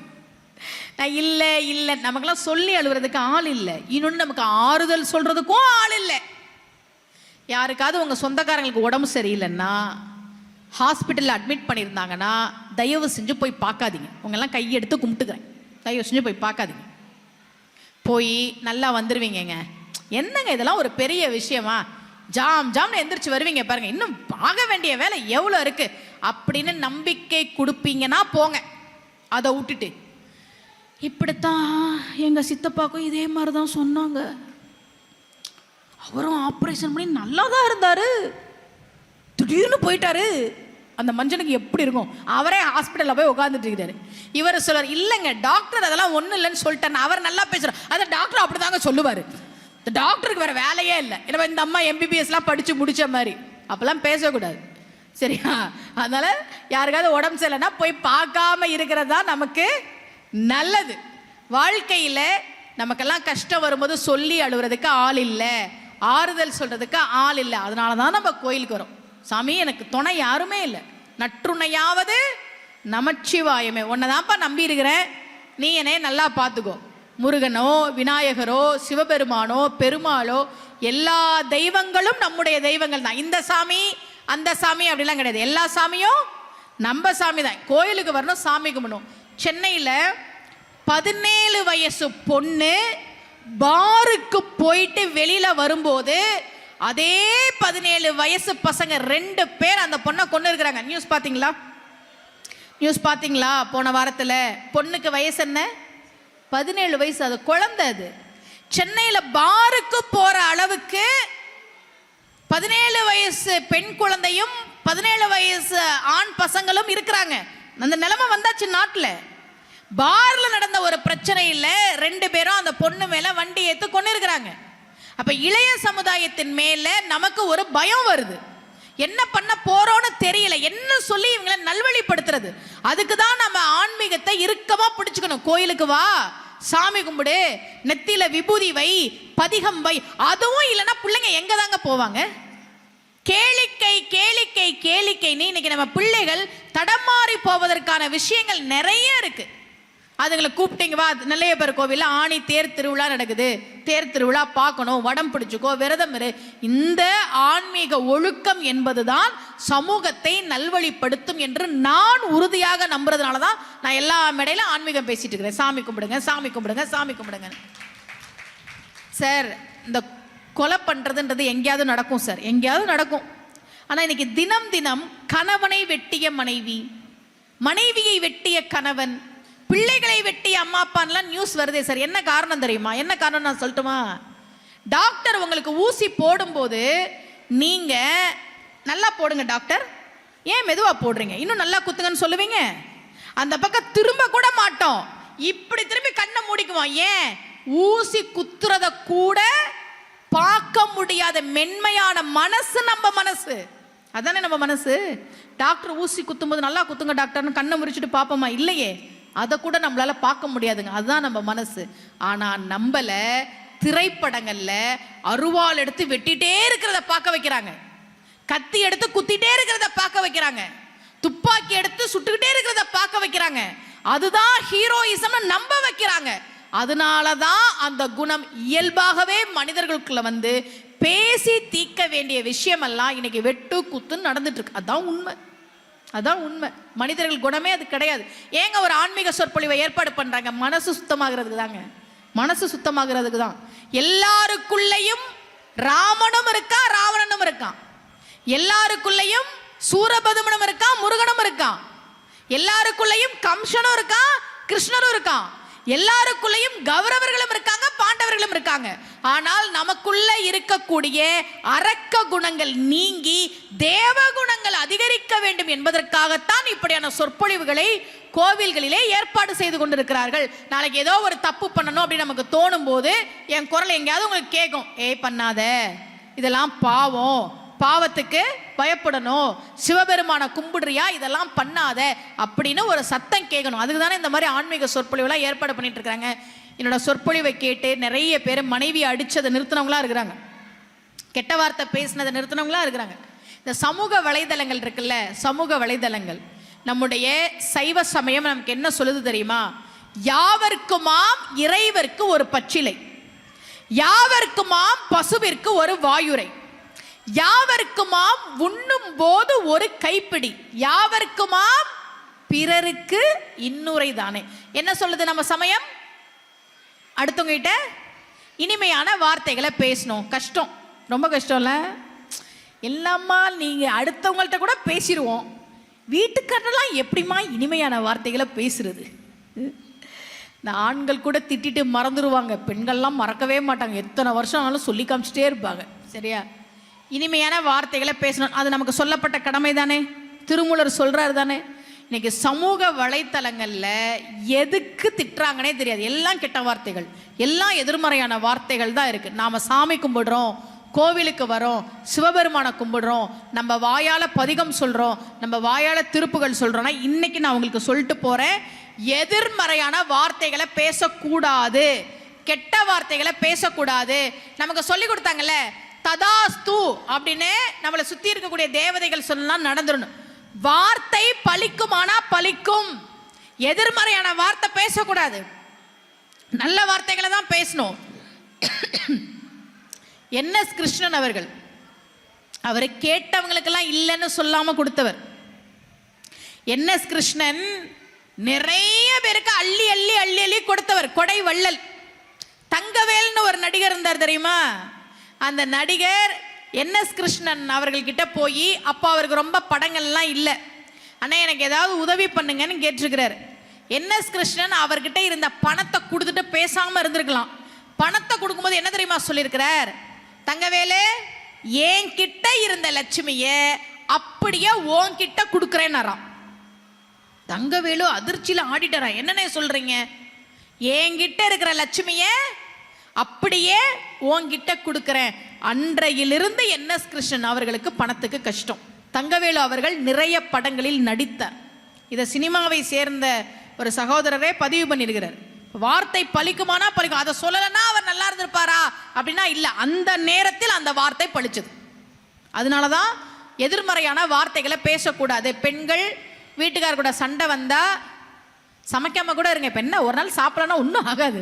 நான் இல்லை நமக்கெல்லாம் சொல்லி அழுகுறதுக்கு ஆள் இல்லை. இன்னொன்று, நமக்கு ஆறுதல் சொல்றதுக்கும் ஆள் இல்லை. யாருக்காவது உங்கள் சொந்தக்காரங்களுக்கு உடம்பு சரியில்லைன்னா, ஹாஸ்பிட்டலில் அட்மிட் பண்ணியிருந்தாங்கன்னா தயவு செஞ்சு போய் பார்க்காதீங்க. உங்கெல்லாம் கையெடுத்து கும்பிட்டுக்கிறேன், தயவு செஞ்சு போய் பார்க்காதீங்க. போய் நல்லா வந்துடுவீங்கங்க. என்னங்க இதெல்லாம் ஒரு பெரிய விஷயமா? ஜாம்னு எந்திரிச்சு வருவீங்க பாருங்க, இன்னும் ஆக வேண்டிய வேலை எவ்வளோ இருக்கு அப்படின்னு நம்பிக்கை கொடுப்பீங்கன்னா போங்க. அதை விட்டுட்டு இப்படித்தான் எங்க சித்தப்பாக்கும் இதே மாதிரி தான் சொன்னாங்க, அவரும் ஆப்ரேஷன் பண்ணி நல்லா தான் இருந்தாரு, திடீர்னு போயிட்டாரு, அந்த மனுஷனுக்கு எப்படி இருக்கும்? அவரே ஹாஸ்பிட்டலில் போய் உட்காந்துட்டு இருக்கிறாரு. இவர் சொல்றார், இல்லைங்க டாக்டர் அதெல்லாம் ஒன்றும் இல்லைன்னு சொல்லிட்டேன். அவர் நல்லா பேசுறார். அதை டாக்டர் அப்படிதாங்க சொல்லுவார். இந்த டாக்டருக்கு வேற வேலையே இல்லை. ஏன்னா இந்த அம்மா MBBSலாம் படிச்சு முடிச்ச மாதிரி அப்பெல்லாம் பேசக்கூடாது, சரியா? அதனால யாருக்காவது உடம்பு சரியில்லைன்னா போய் பார்க்காம இருக்கிறது தான் நமக்கு நல்லது. வாழ்க்கையில் நமக்கெல்லாம் கஷ்டம் வரும்போது சொல்லி அழுகுறதுக்கு ஆள் இல்லை, ஆறுதல் சொல்றதுக்கு ஆள் இல்லை. அதனால தான் நம்ம கோயிலுக்கு வரோம். சாமி எனக்கு துணை யாருமே இல்லை, நற்றுணையாவது நமச்சிவாயமே, உன்னைதான்ப்பா நம்பி இருக்கிறேன், நீ என்னை நல்லா பார்த்துக்கோ. முருகனோ விநாயகரோ சிவபெருமானோ பெருமாளோ எல்லா தெய்வங்களும் நம்முடைய தெய்வங்கள் தான். இந்த சாமி அந்த சாமி அப்படிலாம் கிடையாது, எல்லா சாமியும் நம்ம சாமி தான். கோயிலுக்கு வரணும், சாமி கும்பிடணும். சென்னையில் 17 வயசு பொண்ணு பாருக்கு போயிட்டு வெளியில வரும்போது அதே 17 வயசு பசங்க 2 பேர் அந்த பொண்ணை கொண்டு இருக்கிறாங்க. நியூஸ் பார்த்தீங்களா? போன வாரத்தில் பொண்ணுக்கு வயசு என்ன? 17 வயசு, அது குழந்தை. அது சென்னையில் பாருக்கு போற அளவுக்கு 17 வயசு பெண் குழந்தையும் 17 வயசு ஆண் பசங்களும் இருக்கிறாங்க. அந்த நிலைமை வந்தாச்சு நாட்டில். பார்ல நடந்த ஒரு பிரச்சனையில் 2 பேரும் அந்த பொண்ணு மேல வண்டி ஏத்து கொண்டு இருக்கிறாங்க. அப்ப இளைய சமுதாயத்தின் மேல நமக்கு ஒரு பயம் வருது. என்ன பண்ண போறோம்னு தெரியல, என்ன சொல்லி இவங்களை நல்வழிப்படுத்துறது? அதுக்கு தான் நம்ம ஆன்மீகத்தை இறுக்கமா பிடிச்சுக்கணும். கோயிலுக்கு வா, சாமி கும்பிடு, நெத்தியில விபூதி வை, பதிகம் வை. அதுவும் இல்லைன்னா பிள்ளைங்க எங்க தாங்க போவாங்க? கேளிக்கை கேளிக்கை கேளிக்கைன்னு இன்னைக்கு நம்ம பிள்ளைகள் தடமாறி போவதற்கான விஷயங்கள் நிறைய இருக்கு. அதுங்களை கூப்பிட்டீங்க வா, நெல்லையப்பர் கோவில்ல ஆணி தேர் திருவிழா நடக்குது, தேர் திருவிழா பார்க்கணும், வடம் பிடிச்சுக்கோ, விரதம் இரு. இந்த ஆன்மீக ஒழுக்கம் என்பதுதான் சமூகத்தை நல்வழிப்படுத்தும் என்று நான் உறுதியாக நம்புறதுனால தான் நான் எல்லா மேடையிலும் ஆன்மீகம் பேசிட்டு இருக்கிறேன். சாமி கும்பிடுங்க, சாமி கும்பிடுங்க, சாமி கும்பிடுங்க. சார், இந்த கொலை பண்றதுன்றது எங்கேயாவது நடக்கும் சார், எங்கேயாவது நடக்கும். ஆனா இன்னைக்கு தினம் தினம் கணவனை வெட்டிய மனைவி, மனைவியை வெட்டிய கணவன், பிள்ளைகளை வெட்டிய அம்மா அப்பான்லாம் நியூஸ் வருதே சார். என்ன காரணம் தெரியுமா? என்ன காரணம் நான் சொல்லட்டுமா? டாக்டர் உங்களுக்கு ஊசி போடும்போது நீங்க நல்லா போடுங்க டாக்டர், ஏன் மெதுவா போடுறீங்க, இன்னும் நல்லா குத்துங்கன்னு சொல்லுவீங்க. அந்த பக்கம் திரும்ப கூட மாட்டோம், இப்படி திரும்பி கண்ணை மூடிக்குவோம். ஏன்? ஊசி குத்துறத கூட பார்க்க முடியாத மென்மையான மனசு நம்ம மனசு. அதானே நம்ம மனசு. டாக்டர் ஊசி குத்தும் போது நல்லா குத்துங்க டாக்டர்னு கண்ணை முறிச்சுட்டு பார்ப்போமா? இல்லையே, அதை கூட நம்மளால பார்க்க முடியாதுங்க. அதுதான் நம்ம மனசு. ஆனா நம்மள திரைப்படங்கள்ல அருவாள் எடுத்து வெட்டிட்டே இருக்கிறத பார்க்க வைக்கிறாங்க, கத்தி எடுத்து குத்திட்டே இருக்கிறத பார்க்க வைக்கிறாங்க, துப்பாக்கி எடுத்து சுட்டுக்கிட்டே இருக்கிறத பார்க்க வைக்கிறாங்க. அதுதான் ஹீரோயிசம் நம்ப வைக்கிறாங்க. அதனாலதான் அந்த குணம் இயல்பாகவே மனிதர்களுக்குள்ள வந்து பேசி தீர்க்க வேண்டிய விஷயம் எல்லாம் இன்னைக்கு வெட்டு குத்துன்னு நடந்துட்டு இருக்கு. அதான் உண்மை, அதான் உண்மை. மனிதர்கள் குணமே அது கிடையாது. ஏங்க ஒரு ஆன்மீக சொற்பொழிவை ஏற்பாடு பண்றாங்க? மனசு சுத்தமாகிறதுக்கு தாங்க, மனசு சுத்தமாகிறதுக்கு தான். எல்லாருக்குள்ளேயும் ராமனும் இருக்கா, ராவணனும் இருக்கான். எல்லாருக்குள்ளேயும் சூரபதுமனும் இருக்கான், முருகனும் இருக்கான். எல்லாருக்குள்ளேயும் கம்சனும் இருக்கான், கிருஷ்ணரும் இருக்கான். எல்லாருக்குள்ளேயும் கௌரவர்களும் இருக்காங்க, பாண்டவர்களும் இருக்காங்க. ஆனால் நமக்குள்ள இருக்கக்கூடிய அரக்க குணங்கள் நீங்கி தேவ குணங்கள் அதிகரிக்க வேண்டும் என்பதற்காகத்தான் இப்படியான சொற்பொழிவுகளை கோவில்களிலே ஏற்பாடு செய்து கொண்டிருக்கிறார்கள். நாளைக்கு ஏதோ ஒரு தப்பு பண்ணணும் அப்படின்னு நமக்கு தோணும் போது என் குரல் எங்கேயாவது உங்களுக்கு கேட்கும், ஏய் பண்ணாத, இதெல்லாம் பாவம், பாவத்துக்கு பயப்படணும், சிவபெருமான கும்பிடுறியா, இதெல்லாம் பண்ணாத அப்படின்னு ஒரு சத்தம் கேட்கணும். அதுக்கு தானே இந்த மாதிரி ஆன்மீக சொற்பொழிவுலாம் ஏற்பாடு பண்ணிட்டு இருக்காங்க. என்னோட சொற்பொழிவை கேட்டு நிறைய பேர் மனைவியை அடிச்சதை நிறுத்தினவங்களா இருக்கிறாங்க, கெட்ட வார்த்தை பேசினதை நிறுத்தினவங்களா இருக்கிறாங்க. இந்த சமூக வலைதளங்கள் இருக்குல்ல, சமூக வலைதளங்கள் நம்முடைய சைவ சமயம் நமக்கு என்ன சொல்லுது தெரியுமா? யாவர்க்குமாம் இறைவர்க்கு ஒரு பச்சிலை, யாவர்க்குமாம் பசுவிற்கு ஒரு வாயுரை, யாவர்க்குமாம் உண்ணும் போது ஒரு கைப்பிடி, யாவர்க்குமாம் பிறருக்கு இன்னுரை தானே. என்ன சொல்லுது நம்ம சமயம்? அடுத்தவங்க கிட்ட இனிமையான வார்த்தைகளை பேசணும். கஷ்டம், ரொம்ப கஷ்டம்ல. எல்லாமா நீங்க அடுத்தவங்கள்ட்ட கூட பேசிடுவோம், வீட்டுக்காரெல்லாம் எப்படிமா இனிமையான வார்த்தைகளை பேசுறது? இந்த ஆண்கள் கூட திட்டிட்டு மறந்துடுவாங்க, பெண்கள்லாம் மறக்கவே மாட்டாங்க, எத்தனை வருஷம் ஆனாலும் சொல்லி காமிச்சிட்டே இருப்பாங்க. சரியா? இனிமையான வார்த்தைகளை பேசணும், அது நமக்கு சொல்லப்பட்ட கடமை தானே, திருமூலர் சொல்றாரு தானே. இன்னைக்கு சமூக வலைத்தளங்கள்ல எதுக்கு திட்டுறாங்கன்னே தெரியாது, எல்லாம் கெட்ட வார்த்தைகள், எல்லாம் எதிர்மறையான வார்த்தைகள் தான் இருக்கு. நாம சாமி கும்பிடுறோம், கோவிலுக்கு வரோம், சிவபெருமான கும்பிடுறோம், நம்ம வாயால பதிகம் சொல்றோம், நம்ம வாயால திருப்புகள் சொல்றோம்னா இன்னைக்கு நான் உங்களுக்கு சொல்லிட்டு போறேன், எதிர்மறையான வார்த்தைகளை பேசக்கூடாது, கெட்ட வார்த்தைகளை பேசக்கூடாது. நமக்கு சொல்லி கொடுத்தாங்கல்ல ததாஸ்து அப்படின்னு, நம்மளை சுத்தி இருக்கக்கூடிய தேவதைகள் சொல்லலாம் நடந்துடணும். வார்த்தை பலிக்குமானா பலிக்கும், எதிர்மறையான வார்த்தை பேசக்கூடாது, நல்ல வார்த்தைகளை தான் பேசணும். என்.எஸ். கிருஷ்ணன் அவர்கள், அவரை கேட்டவங்களுக்கெல்லாம் இல்லைன்னு சொல்லாம கொடுத்தவர். என்.எஸ். கிருஷ்ணன் நிறைய பேருக்கு அள்ளி அள்ளி அள்ளி அள்ளி கொடுத்தவர், கொடை வள்ளல். தங்கவேல்னு ஒரு நடிகர் இருந்தார் தெரியுமா? அந்த நடிகர் என்.எஸ். கிருஷ்ணன் அவர்கள்கிட்ட போய், அப்போ அவருக்கு ரொம்ப படங்கள்லாம் இல்லை, ஆனால் எனக்கு ஏதாவது உதவி பண்ணுங்கன்னு கேட்டிருக்கிறார். என்.எஸ். கிருஷ்ணன் அவர்கிட்ட இருந்த பணத்தை கொடுத்துட்டு பேசாமல் இருந்திருக்கலாம். பணத்தை கொடுக்கும்போது என்ன தெரியுமா சொல்லியிருக்கிறார்? தங்கவேலு, என்கிட்ட இருந்த லட்சுமியை அப்படியே உன்கிட்ட கொடுக்குறேன்னாராம். தங்கவேலு அதிர்ச்சியில் ஆடிட்டரா, என்னன்னே சொல்றீங்க? என்கிட்ட இருக்கிற லட்சுமியை அப்படியே உன்கிட்ட கொடுக்கிறேன். அன்றையிலிருந்து என்.எஸ். கிருஷ்ணன் அவர்களுக்கு பணத்துக்கு கஷ்டம். தங்கவேலு அவர்கள் நிறைய படங்களில் நடித்தார். இதை சினிமாவை சேர்ந்த ஒரு சகோதரரே பதிவு பண்ணியிருக்கிறார். வார்த்தை பலிக்குமானா பலிக்கும், அதை சொல்லலைன்னா அவர் நல்லா இருந்திருப்பாரா அப்படின்னா இல்லை, அந்த நேரத்தில் அந்த வார்த்தை பலிச்சது. அதனாலதான் எதிர்மறையான வார்த்தைகளை பேசக்கூடாது. பெண்கள் வீட்டுக்கார கூட சண்டை வந்தா சமைக்காம கூட இருங்க. இப்போ என்ன, ஒரு நாள் சாப்பிடலன்னா ஒன்றும் ஆகாது,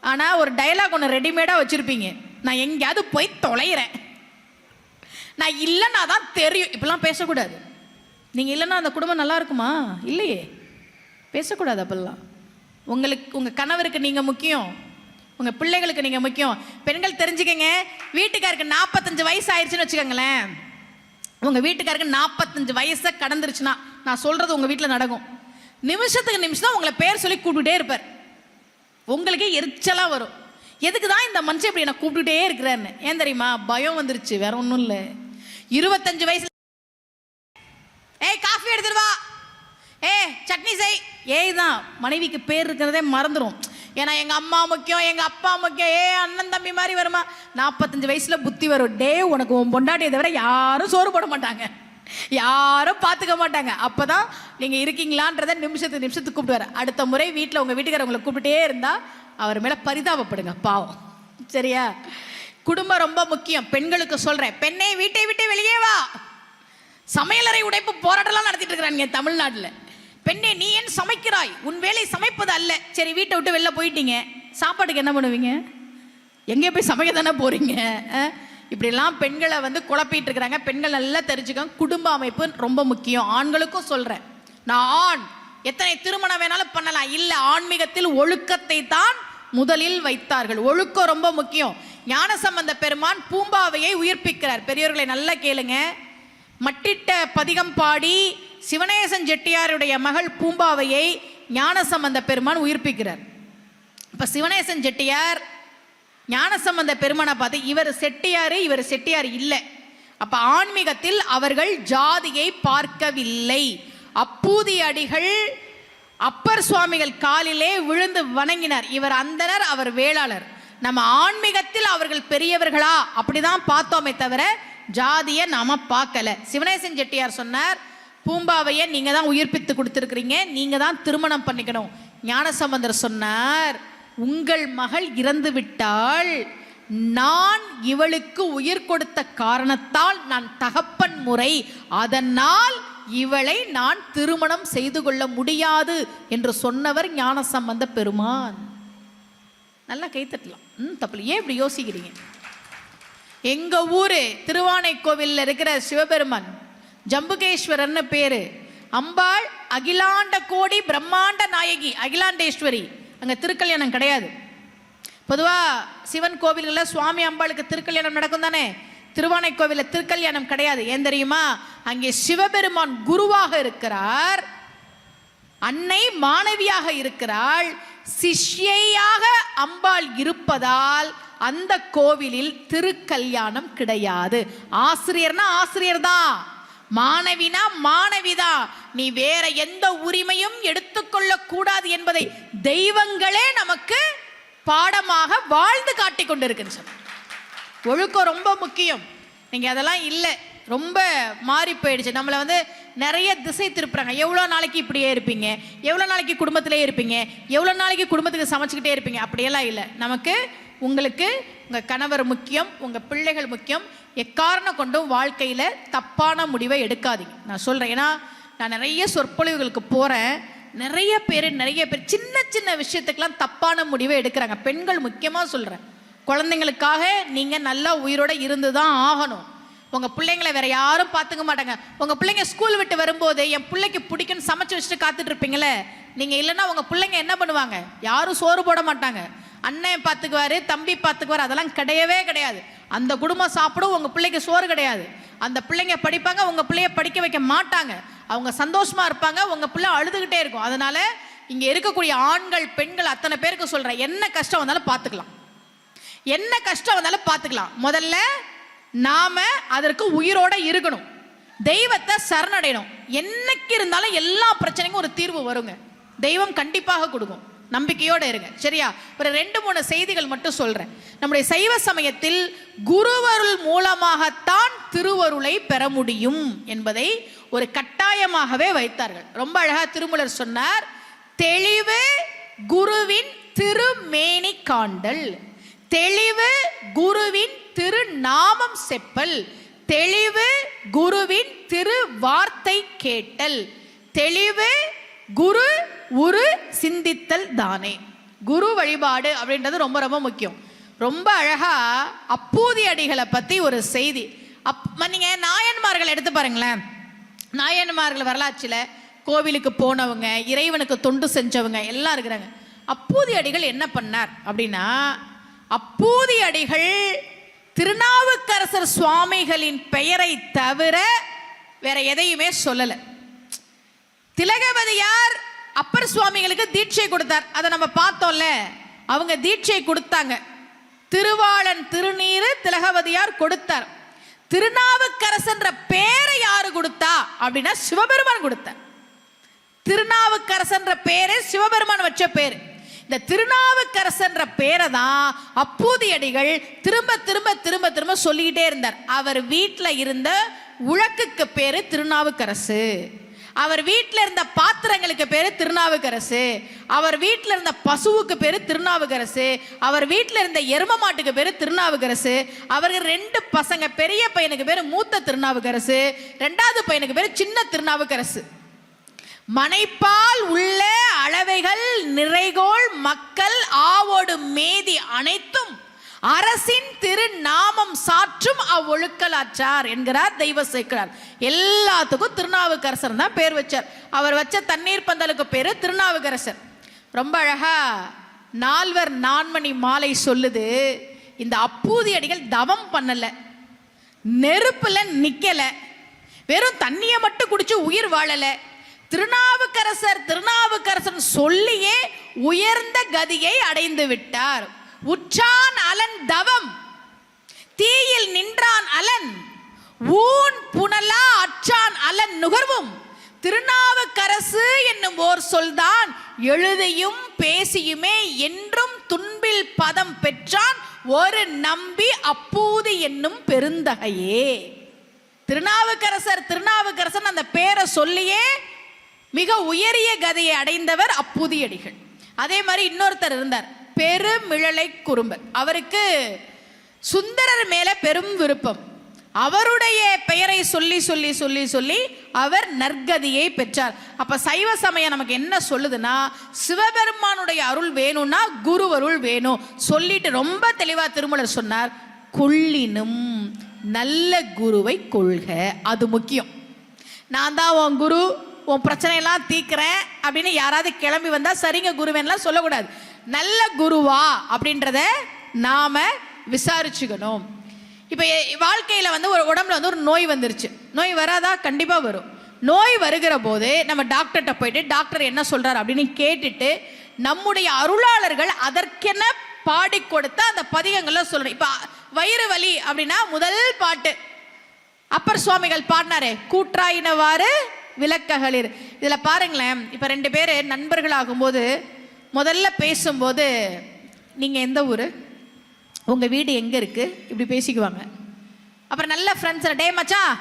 ஆனால் ஒரு டைலாக் ஒன்று ரெடிமேடாக வச்சுருப்பீங்க, நான் எங்கேயாவது போய் தொலைகிறேன், நான் இல்லைன்னா தான் தெரியும். இப்படிலாம் பேசக்கூடாது. நீங்கள் இல்லைன்னா அந்த குடும்பம் நல்லா இருக்குமா? இல்லையே, பேசக்கூடாது அப்பெல்லாம். உங்களுக்கு உங்கள் கணவருக்கு நீங்கள் முக்கியம், உங்கள் பிள்ளைகளுக்கு நீங்கள் முக்கியம். பெண்கள் தெரிஞ்சுக்கங்க, வீட்டுக்காருக்கு 45 வயசு ஆயிடுச்சுன்னு வச்சுக்கோங்களேன், உங்கள் வீட்டுக்காருக்கு 45 வயசை கடந்துருச்சுன்னா நான் சொல்கிறது உங்கள் வீட்டில் நடக்கும். நிமிஷத்துக்கு நிமிஷம் தான் உங்களை பேர் சொல்லி கூப்பிட்டுட்டே இருப்பார். உங்களுக்கே எரிச்சலாக வரும், எதுக்கு தான் இந்த மனுஷன் இப்படி என்ன கூப்பிட்டுட்டே இருக்கிறாருன்னு. ஏன் தெரியுமா? பயம் வந்துருச்சு, வேற ஒன்றும் இல்லை. 25 வயசுல ஏய் காஃபி எடுத்துட்டு வா, சட்னி செய், தான் மனைவிக்கு பேர் இருக்கிறதே மறந்துடும். ஏன்னா எங்கள் அம்மா முக்கியம், எங்கள் அப்பா முக்கியம், அண்ணன் தம்பி மாதிரி வருமா? 45 வயசுல புத்தி வரும். உனக்கு உன் பொண்டாட்டியை தவிர யாரும் சோறு போட மாட்டாங்க, யாரும் பார்த்துக்க மாட்டாங்க. அப்போதான் நீங்கள் இருக்கீங்களான்றதை நிமிஷத்துக்கு கூப்பிட்டு வர. அடுத்த முறை வீட்டில் உங்கள் வீட்டுக்காரர் உங்களை கூப்பிட்டே இருந்தால் அவர் மேலே பரிதாபப்படுங்க, பாவம் சரியா? குடும்பம் ரொம்ப முக்கியம். பெண்களுக்கு சொல்றேன், பெண்ணை வீட்டை விட்டு வெளியே வா. சமையலறை உடைப்பு போராட்டம்லாம் நடத்திட்டு இருக்கிறாங்க தமிழ்நாட்டில். பெண்ணே நீ ஏன் சமைக்கிறாய், உன் வேலை சமைப்பது அல்ல. சரி, வீட்டை விட்டு வெளில போயிட்டீங்க, சாப்பாட்டுக்கு என்ன பண்ணுவீங்க? எங்கே போய் சமைக்க தானே போறீங்க? இப்படிலாம் பெண்களை குழப்பிட்டு இருக்கிறாங்க. பெண்கள் நல்லா தெரிஞ்சுக்கோங்க, குடும்ப அமைப்பு ரொம்ப முக்கியம். ஆண்களுக்கும் சொல்றேன், நான் ஆண், எத்தனை திருமணம் வேணாலும் பண்ணலாம். இல்ல, ஆன்மீகத்தில் ஒழுக்கத்தை தான் முதலில் வைத்தார்கள். ஒழுக்கம் ரொம்ப முக்கியம். ஞானசம்பந்த பெருமான் பூம்பாவையை உயிர்ப்பிக்கிறார். பெரியவர்களை நல்லா கேளுங்க. மட்டிட்ட பதிகம் பாடி சிவனேசன் செட்டியாருடைய மகள் பூம்பாவையை ஞானசம்பந்த பெருமான் உயிர்ப்பிக்கிறார். இப்ப சிவனேசன் செட்டியார் ஞானசம்பந்த பெருமானை பார்த்து, இவர் செட்டியாரு, இவர் செட்டியார் இல்லை. அப்ப ஆன்மீகத்தில் அவர்கள் ஜாதியை பார்க்கவில்லை. அப்பூதி அடிகள் அப்பர் சுவாமிகள் காலிலே விழுந்து வணங்கினார். இவர் அந்தனர், அவர் வேளாளர். நம்ம ஆன்மீகத்தில் அவர்கள் பெரியவர்களா அப்படிதான் பார்த்தோமே தவிர ஜாதியை நாம பார்க்கல. சிவனேசன் செட்டியார் சொன்னார், பூம்பாவையை நீங்க தான் உயிர்ப்பித்து கொடுத்திருக்கிறீங்க, நீங்க தான் திருமணம் பண்ணிக்கணும். ஞானசம்பந்தர் சொன்னார், உங்கள் மகள் இறந்து விட்டால் நான் இவளுக்கு உயிர் கொடுத்த காரணத்தால் நான் தகப்பன் முறை, அதனால் இவளை நான் திருமணம் செய்து கொள்ள முடியாது என்று சொன்னவர் ஞானசம்பந்த பெருமான். நல்லா கைத்தட்டலாம். தப்பு. ஏன் இப்படி யோசிக்கிறீங்க? எங்க ஊரு திருவானைக்கோவில்ல இருக்கிற சிவபெருமான் ஜம்புகேஸ்வரர்னு பேரு. அம்பாள் அகிலாண்ட கோடி பிரம்மாண்ட நாயகி, அகிலாண்டேஸ்வரி. அங்க திருக்கல்யாணம் கிடையாது. பொதுவா சிவன் கோவில்களில் சுவாமி அம்பாளுக்கு திருக்கல்யாணம் நடக்கும் தானே. திருவானைக்கோவிலில் திருக்கல்யாணம் கிடையாது. ஏன் தெரியுமா? அங்கே சிவபெருமான் குருவாக இருக்கிறார், அன்னை மாணவியாக இருக்கிறாள், சிஷ்யையாக அம்பாள் இருப்பதால் அந்த கோவிலில் திருக்கல்யாணம் கிடையாது. ஆசிரியர்னா ஆசிரியர் தான், மாணவினா மாணவிதான். நீ வேற எந்த உரிமையும் எடுத்துக்கொள்ள கூடாது என்பதை தெய்வங்களே நமக்கு பாடமாக வாழ்ந்து காட்டிக் கொண்டிருக்கின்றன. ஒழுக்கம் ரொம்ப முக்கியம். நீங்க அதெல்லாம் இல்லை, ரொம்ப மாறி போயிடுச்சு. நம்மளை நிறைய திசை திருப்புறாங்க. எவ்வளோ நாளைக்கு இப்படியே இருப்பீங்க, எவ்வளோ நாளைக்கு குடும்பத்திலே இருப்பீங்க, எவ்வளோ நாளைக்கு குடும்பத்துக்கு சமைச்சுக்கிட்டே இருப்பீங்க, அப்படியெல்லாம் இல்லை. நமக்கு உங்களுக்கு உங்கள் கணவர் முக்கியம், உங்கள் பிள்ளைகள் முக்கியம். எக்காரணம் கொண்டும் வாழ்க்கையில் தப்பான முடிவை எடுக்காதீங்க. நான் சொல்கிறேன், ஏன்னா நான் நிறைய சொற்பொழிவுகளுக்கு போகிறேன். நிறைய பேர் சின்ன சின்ன விஷயத்துக்கெல்லாம் தப்பான முடிவை எடுக்கிறாங்க. பெண்கள் முக்கியமாக சொல்கிறேன், குழந்தைங்களுக்காக நீங்கள் நல்லா உயிரோட இருந்து தான் ஆகணும். உங்கள் பிள்ளைங்களை வேற யாரும் பார்த்துக்க மாட்டாங்க. உங்கள் பிள்ளைங்க ஸ்கூல் விட்டு வரும்போது என் பிள்ளைக்கு பிடிக்குன்னு சமைச்சு வச்சுட்டு காத்துட்டு இருப்பீங்களே, நீங்கள் இல்லைன்னா உங்கள் பிள்ளைங்க என்ன பண்ணுவாங்க? யாரும் சோறு போட மாட்டாங்க. அண்ணன் பார்த்துக்குவாரு, தம்பி பார்த்துக்குவாரு, அதெல்லாம் கிடையவே கிடையாது. அந்த குடும்பம் சாப்பிடும், உங்கள் பிள்ளைக்கு சோறு கிடையாது. அந்த பிள்ளைங்க படிப்பாங்க, உங்கள் பிள்ளைய படிக்க வைக்க மாட்டாங்க. அவங்க சந்தோஷமா இருப்பாங்க, உங்கள் பிள்ளை அழுதுகிட்டே இருக்கும். அதனால இங்கே இருக்கக்கூடிய ஆண்கள் பெண்கள் அத்தனை பேருக்கு சொல்கிறேன், என்ன கஷ்டம் வந்தாலும் பார்த்துக்கலாம், என்ன கஷ்டம் வந்தாலும் பார்த்துக்கலாம். முதல்ல நாம அதற்கு உயிரோட இருக்கணும், தெய்வத்தை சரணடையணும். என்னைக்கு இருந்தாலும் எல்லா பிரச்சனைக்கும் ஒரு தீர்வு வருங்க, தெய்வம் கண்டிப்பாக கொடுக்கும். நம்பிக்கையோட இருங்க, சரியா? ஒரு 2-3 செய்திகள் மட்டும் சொல்றேன். நம்முடைய சைவ சமயத்தில் குருவருள் மூலமாகத்தான் திருவருளை பெற முடியும் என்பதை ஒரு கட்டாயமாகவே வைத்தார்கள். ரொம்ப அழகா திருமூலர் சொன்னார், தெளிவு குருவின் திருமேனி காண்டல், தெளிவு குருவின் திருநாமம் செப்பல், தெளிவு குருவின் திரு வார்த்தை கேட்டல், தெளிவு குரு உரு சிந்தித்தல் தானே. குரு வழிபாடு அப்படின்றது ரொம்ப ரொம்ப முக்கியம். ரொம்ப அழகா அப்பூதி அடிகளை பத்தி ஒரு செய்தி. நீங்க நாயன்மார்கள் எடுத்து பாருங்களேன். நாயன்மார்கள் வரலாற்றில் கோவிலுக்கு போனவங்க, இறைவனுக்கு தொண்டு செஞ்சவங்க எல்லாம் இருக்கிறாங்க. அப்பூதி அடிகள் என்ன பண்ணார் அப்படின்னா, அப்பூதி அடிகள் திருநாவுக்கரசர் சுவாமிகளின் பெயரை தவிர வேற எதையுமே சொல்லலை. திலகவதியார் அப்பர் சுவாமிகளுக்கு தீட்சை கொடுத்தார், அதை நம்ம பார்த்தோம்ல. அவங்க தீட்சை கொடுத்தாங்க, திருவாளன் திருநீரு திலகவதியார் கொடுத்தார். திருநாவுக்கரசன்ற பேரை யாரு கொடுத்தா அப்படின்னா சிவபெருமான் கொடுத்தார். திருநாவுக்கரசன்ற பேரு சிவபெருமான் வச்ச பேரு. இந்த திருநாவுக்கரசன்ற பேரை தான் அப்பூதியடிகள் திரும்ப திரும்ப திரும்ப திரும்ப சொல்லிக்கிட்டே இருந்தார். அவர் வீட்டில் இருந்த உலக்குக்கு பேரு திருநாவுக்கரசு. அவர் வீட்டில் இருந்த பாத்திரங்களுக்கு பேரு திருநாவுக்கரசு, அவர் வீட்டில் இருந்த பசுவுக்கு பேரு திருநாவுக்கரசு, அவர் வீட்டில் இருந்த எரும மாட்டுக்கு பேரு திருநாவுக்கரசு, அவருக்கு 2 பசங்க, பெரிய பையனுக்கு பேரு மூத்த திருநாவுக்கரசு, 2வது பையனுக்கு பேரு சின்ன திருநாவுக்கரசு. மனைப்பால் உள்ள அளவைகள் நிறைகோள் மக்கள் ஆவோடு மேதி அனைத்தும் அரசின் திரு நாமம் சாற்றும் அவ்வொழுக்கலாற்றார் என்கிறார் தெய்வ சேக்கிழார். எல்லாத்துக்கும் திருநாவுக்கரசர் தான் பேர் வச்சார். அவர் வச்ச தண்ணீர் பந்தலுக்கு பேரு திருநாவுக்கரசர். ரொம்ப அழகா 4வர் 4 மணி மாலை சொல்லுது, இந்த அப்பூதி அடிகள் தவம் பண்ணல, நெருப்புல நிக்கல, வெறும் தண்ணியை மட்டும் குடிச்சு உயிர் வாழல, திருநாவுக்கரசர் திருநாவுக்கரசர் சொல்லியே உயர்ந்த கதியை அடைந்து விட்டார். உற்றான் அலன் தவம், தீயில் நின்றான் அலன், ஊன் புனலா அற்றான் அலன் நுகர்வும், திருநாவுக்கரசு என்னும் ஓர் சொல்தான் எழுதியும் பேசியுமே என்றும் துன்பில் பதம் பெற்றான் ஒரு நம்பி அப்பூதி என்னும் பெருந்தகையே. திருநாவுக்கரசர் திருநாவுக்கரசன் அந்த பேரை சொல்லியே மிக உயரிய கதையை அடைந்தவர் அப்பூதியடிகள். அதே மாதிரி இன்னொருத்தர் இருந்தார், பெருமிழலை குறும்பர். அவருக்கு சுந்தரர் மேல பெரும் விருப்பம். அவருடைய பெயரை சொல்லி சொல்லி சொல்லி சொல்லி அவர் நற்கதியை பெற்றார். அப்ப சைவ சமயம் நமக்கு என்ன சொல்லுதுன்னா, சிவபெருமானுடைய அருள் வேணும்னா குரு அருள் வேணும் சொல்லிட்டு ரொம்ப தெளிவா திருமூலர் சொன்னார், கொள்ளினும் நல்ல குருவை கொள்க, அது முக்கியம். நான் தான் உன் குரு, உன் பிரச்சனையெல்லாம் தீக்கிறேன் அப்படின்னு யாராவது கிளம்பி வந்தா சரிங்க குருவேன்லாம் சொல்லக்கூடாது. நல்ல குருவா அப்படின்றத நாம விசாரிச்சுக்கணும். இப்போ வாழ்க்கையில் வந்து ஒரு உடம்புல வந்து ஒரு நோய் வந்துருச்சு, நோய் வராதா? கண்டிப்பாக வரும். நோய் வருகிற போது நம்ம டாக்டர்கிட்ட போயிட்டு டாக்டர் என்ன சொல்றாரு அப்படின்னு கேட்டுட்டு நம்முடைய அருளாளர்கள் அதற்கென பாடி கொடுத்த அந்த பதிகங்களை சொல்லணும். இப்போ வயிறு வலி அப்படின்னா முதல் பாட்டு அப்பர் சுவாமிகள் பாடினாரே, கூற்றாயினவாறு விளக்ககளிர். இதில் பாருங்களேன், இப்போ 2 பேர் நண்பர்களாகும்போது முதல்ல பேசும்போது நீங்கள் எந்த ஊர், உங்கள் வீடு எங்கே இருக்குது, இப்படி பேசிக்குவாங்க. அப்புறம் நல்ல ஃப்ரெண்ட்ஸ், டே மச்சான்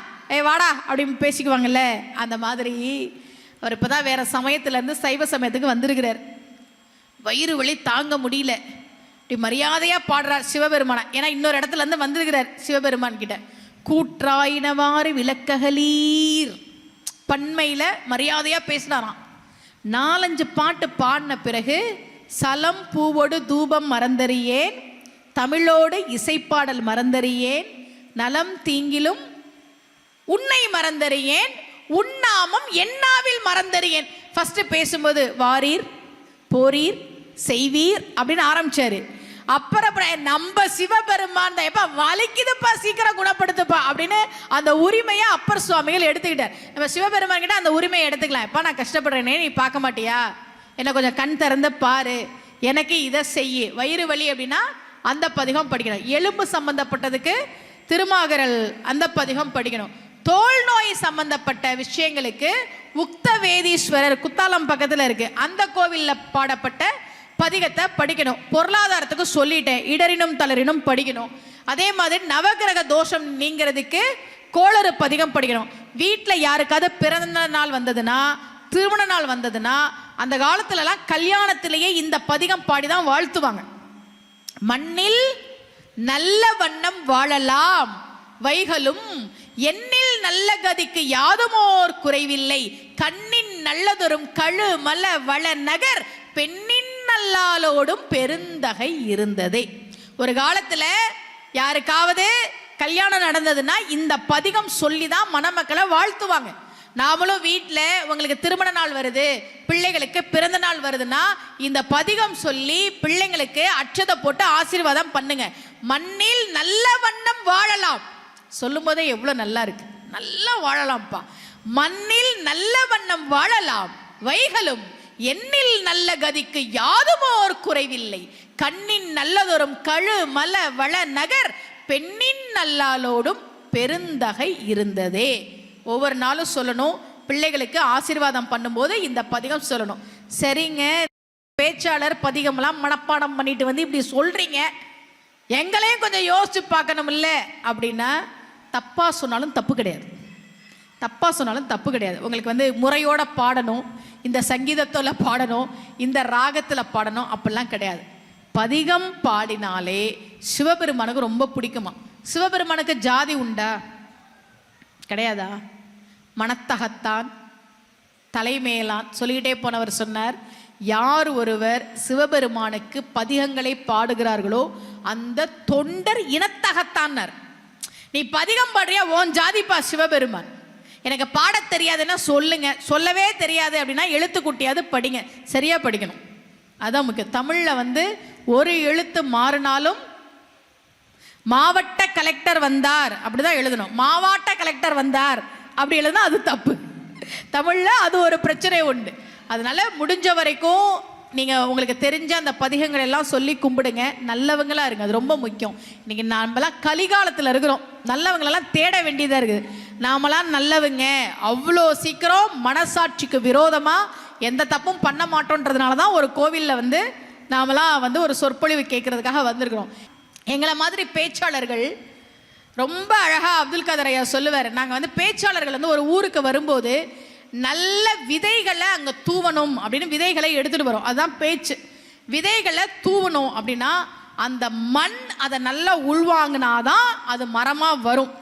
வாடா அப்படின்னு பேசிக்குவாங்கல்ல. அந்த மாதிரி அவர் இப்போ தான் வேறு சமயத்துலேருந்து சைவ சமயத்துக்கு வந்திருக்கிறார். வயிறு வலி தாங்க முடியல, இப்படி மரியாதையாக பாடுறார் சிவபெருமானை. ஏன்னா இன்னொரு இடத்துலேருந்து வந்திருக்கிறார் சிவபெருமான் கிட்ட. கூற்றாயினவாறு விளக்ககளீர், பன்மையில் மரியாதையாக பேசினாராம். 4-5 பாட்டு பாடின பிறகு சலம் பூவோடு தூபம் மறந்தறியேன், தமிழோடு இசைப்பாடல் மறந்தறியேன், நலம் தீங்கிலும் உன்னை மறந்தறியேன், உன்னாமம் என்னாவில் மறந்தறியேன். ஃபர்ஸ்ட் பேசும்போது வாரீர் போரீர் செய்வீர் அப்படின்னு ஆரம்பிச்சாரு. அப்புறம் நம்ம சிவபெருமான் தான், எப்ப வலிக்குதுப்பா சீக்கிரம் குணப்படுத்துப்பா அப்படின்னு அந்த உரிமையை அப்பர் சுவாமிகள் எடுத்துக்கிட்டார். நம்ம சிவபெருமான் கிட்ட அந்த உரிமையை எடுத்துக்கலாம். எப்பா நான் கஷ்டப்படுறேனே, நீ பார்க்க மாட்டியா, என்ன கொஞ்சம் கண் திறந்து பாரு, எனக்கு இதை செய்ய. வயிறு வலி அப்படின்னா அந்த பதிகம் படிக்கணும். எலும்பு சம்பந்தப்பட்டதுக்கு திருமாகரல் அந்த பதிகம் படிக்கணும். தோல் நோய் சம்பந்தப்பட்ட விஷயங்களுக்கு உக்த வேதீஸ்வரர் குத்தாலம் பக்கத்தில் இருக்கு, அந்த கோவிலில் பாடப்பட்ட பதிகத்தை படிக்கணும். பொருளாதாரத்துக்கு சொல்லிட்டேன், இடரினும் தளரினும் படிக்கணும். அதே மாதிரி நவகிரக தோஷம் நீங்கிறதுக்கு கோளறு பதிகம் படிக்கணும். வீட்டில் யாருக்காவது பிறந்த நாள் வந்ததுன்னா, திருமண நாள் வந்ததுன்னா, அந்த காலத்துலலாம் கல்யாணத்திலேயே இந்த பதிகம் பாடிதான் வாழ்த்துவாங்க. மண்ணில் நல்ல வண்ணம் வாழலாம் வைகளும், எண்ணில் நல்ல கதிக்கு யாதுமோர் குறைவில்லை, கண்ணின் நல்லதொரும் கழு மல வள நகர் பெண்ணின் நல்லாலோடும் பெருந்தகை இருந்ததே. ஒரு காலத்துல யாருக்காவது கல்யாணம் நடந்ததுன்னா இந்த பதிகம் சொல்லி தான் மணமக்களை வாழ்த்துவாங்க. நாமளும் வீட்டில் உங்களுக்கு திருமண நாள் வருது, பிள்ளைகளுக்கு பிறந்த நாள் வருதுன்னா இந்த பதிகம் சொல்லி பிள்ளைங்களுக்கு அட்சதை போட்டு ஆசீர்வாதம் பண்ணுங்க. மண்ணில் நல்ல வண்ணம் வாழலாம் சொல்லும் போதே எவ்வளவு நல்லா இருக்கு, நல்லா வாழலாம்ப்பா. மண்ணில் நல்ல வண்ணம் வாழலாம் வைகளும், எண்ணில் நல்ல கதிக்கு யாதுமோர் குறைவில்லை, கண்ணின் நல்லதொரும் கழு மல வள நகர் பெண்ணின் நல்லாலோடும் பெருந்தகை இருந்ததே. ஒவ்வொரு நாளும் சொல்லணும், பிள்ளைகளுக்கு ஆசீர்வாதம் பண்ணும்போது இந்த பதிகம் சொல்லணும். சரிங்க, பேச்சாளர் பதிகம்லாம் மனப்பாடம் பண்ணிட்டு வந்து இப்படி சொல்றீங்க, எங்களையும் கொஞ்சம் யோசிச்சு பார்க்கணும் இல்லை அப்படின்னா, தப்பா சொன்னாலும் தப்பு கிடையாது. தப்பாக சொன்னாலும் தப்பு கிடையாது. உங்களுக்கு வந்து முறையோட பாடணும், இந்த சங்கீதத்தில் பாடணும், இந்த ராகத்தில் பாடணும் அப்படிலாம் கிடையாது. பதிகம் பாடினாலே சிவபெருமானுக்கு ரொம்ப பிடிக்குமா. சிவபெருமானுக்கு ஜாதி உண்டா? கிடையாதா? மனத்தகத்தான், தலைமேலான் சொல்லிக்கிட்டே போனவர் சொன்னார், யார் ஒருவர் சிவபெருமானுக்கு பதிகங்களை பாடுகிறார்களோ அந்த தொண்டர் இனத்தகத்தான்னார். நீ பதிகம் பாடுறியா, ஓன் ஜாதிப்பா சிவபெருமான். எனக்கு பாட தெரியாதுன்னா சொல்லுங்க, சொல்லவே தெரியாது அப்படின்னா எழுத்துக்குட்டியாவது படிங்க, சரியா படிக்கணும், அதான் முக்கியம். தமிழில் வந்து ஒரு எழுத்து மாறினாலும் மாவட்ட கலெக்டர் வந்தார் அப்படிதான் எழுதணும். மாவட்ட கலெக்டர் வந்தார் அப்படி எழுதுனா அது தப்பு. தமிழில் அது ஒரு பிரச்சனை உண்டு. அதனால முடிஞ்ச வரைக்கும் நீங்கள் உங்களுக்கு தெரிஞ்ச அந்த பதிகங்கள் எல்லாம் சொல்லி கும்பிடுங்க, நல்லவங்களாக இருங்க, அது ரொம்ப முக்கியம். இன்னைக்கு நாமெல்லாம் கலிகாலத்தில் இருக்கிறோம், நல்லவங்களெல்லாம் தேட வேண்டியதாக இருக்குது. நாமெல்லாம் நல்லவங்க, அவ்வளோ சீக்கிரம் மனசாட்சிக்கு விரோதமாக எந்த தப்பும் பண்ண மாட்டோன்றதுனால தான் ஒரு கோவிலில் வந்து நாமெல்லாம் வந்து ஒரு சொற்பொழிவு கேட்கறதுக்காக வந்திருக்கிறோம். எங்களை மாதிரி பேச்சாளர்கள் ரொம்ப அழகாக அப்துல் காதர் ஐயா சொல்லுவார், நாங்கள் வந்து பேச்சாளர்கள் வந்து ஒரு ஊருக்கு வரும்போது நல்ல விதைகளை அங்கே தூவணும் அப்படின்னு விதைகளை எடுத்துகிட்டு வரோம். அதுதான் பேச்சு. விதைகளை தூவணும் அப்படின்னா அந்த மண் அதை நல்லா உள்வாங்கினாதான் அது மரமாக வரும்.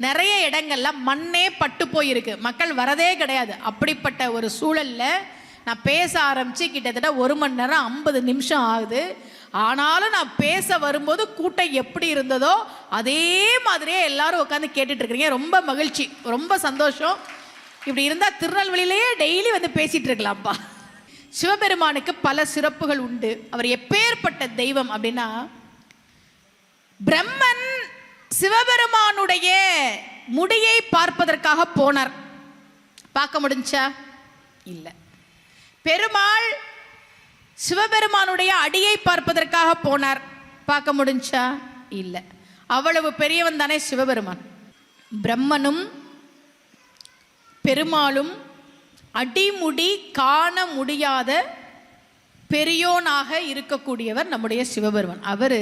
நிறைய இடங்கள்ல மண்ணே பட்டு போயிருக்கு, மக்கள் வரதே கிடையாது. அப்படிப்பட்ட ஒரு சூழலில் நான் பேச ஆரம்பித்து கிட்டத்தட்ட 1 மணி நேரம் 50 நிமிஷம் ஆகுது. ஆனாலும் நான் பேச வரும்போது கூட்டம் எப்படி இருந்ததோ அதே மாதிரியே எல்லாரும் உட்காந்து கேட்டுட்டு இருக்கிறீங்க. ரொம்ப மகிழ்ச்சி, ரொம்ப சந்தோஷம். இப்படி இருந்தால் திருநெல்வேலியிலேயே டெய்லி வந்து பேசிட்டு இருக்கலாம்ப்பா. சிவபெருமானுக்கு பல சிறப்புகள் உண்டு. அவர் எப்பேற்பட்ட தெய்வம் அப்படின்னா, பிரம்மன் சிவபெருமானுடைய முடியை பார்ப்பதற்காக போனார், பார்க்க முடிஞ்சா? இல்லை. பெருமாள் சிவபெருமானுடைய அடியை பார்ப்பதற்காக போனார், பார்க்க முடிஞ்சா? இல்லை. அவ்வளவு பெரியவன் தானே சிவபெருமான். பிரம்மனும் பெருமாளும் அடிமுடி காண முடியாத பெரியோனாக இருக்கக்கூடியவர் நம்முடைய சிவபெருமான். அவர்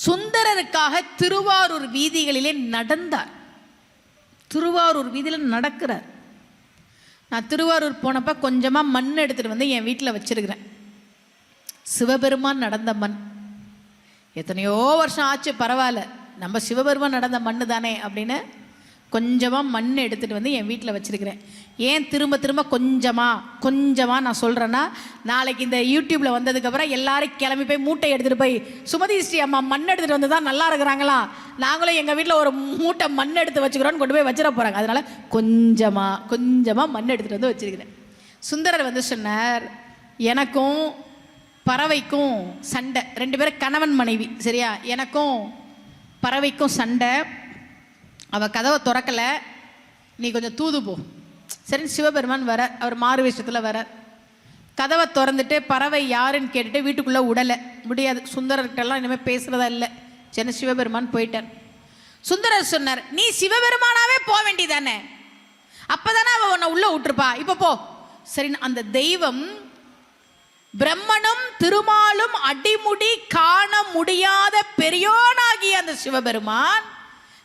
சுந்தரருக்காக திருவாரூர் வீதிகளிலே நடந்தார். திருவாரூர் வீதியில் நடக்கிறார். நான் திருவாரூர் போனப்போ கொஞ்சமாக மண் எடுத்துகிட்டு வந்து என் வீட்டில் வச்சிருக்கிறேன். சிவபெருமான் நடந்த மண். எத்தனையோ வருஷம் ஆச்சு, பரவாயில்ல, நம்ம சிவபெருமான் நடந்த மண் தானே அப்படின்னு கொஞ்சமாக மண் எடுத்துகிட்டு வந்து என் வீட்டில் வச்சுருக்கிறேன். ஏன் திரும்ப திரும்ப கொஞ்சமாக நான் சொல்கிறேன்னா, நாளைக்கு இந்த யூடியூப்பில் வந்ததுக்கப்புறம் எல்லாரும் கிளம்பி போய் மூட்டை எடுத்துகிட்டு போய் சுமதி ஸ்ரீ அம்மா மண் எடுத்துகிட்டு வந்து தான் நல்லா இருக்கிறாங்களா, நாங்களும் எங்கள் வீட்டில் ஒரு மூட்டை மண் எடுத்து வச்சுக்கிறோன்னு கொண்டு போய் வச்சிட போகிறாங்க. அதனால் கொஞ்சமாக மண் எடுத்துகிட்டு வந்து வச்சுருக்கிறேன். சுந்தரர் வந்து சொன்னார், எனக்கும் பறவைக்கும் சண்டை. 2 பேரும் கணவன் மனைவி, சரியா? எனக்கும் பறவைக்கும் சண்டை. அவள் கதவை திறக்கலை, நீ கொஞ்சம் தூது போ. சரி, சிவபெருமான் வர, அவர் மாறு விஷயத்தில் வர, கதவை திறந்துட்டு பறவை யாருன்னு கேட்டுட்டு வீட்டுக்குள்ளே விடலை. முடியாது, சுந்தரர்கிட்டலாம் இனிமேல் பேசுகிறதா இல்லை. சரி, சிவபெருமான் போயிட்டார். சுந்தரர் சொன்னார், நீ சிவபெருமானாவே போக வேண்டியதானே, அப்போதானே அவள் உன்னை உள்ளே விட்டுருப்பா, இப்போ போ. சரி, அந்த தெய்வம் பிரம்மனும் திருமாலும் அடிமுடி காண முடியாத பெரியோனாகிய அந்த சிவபெருமான்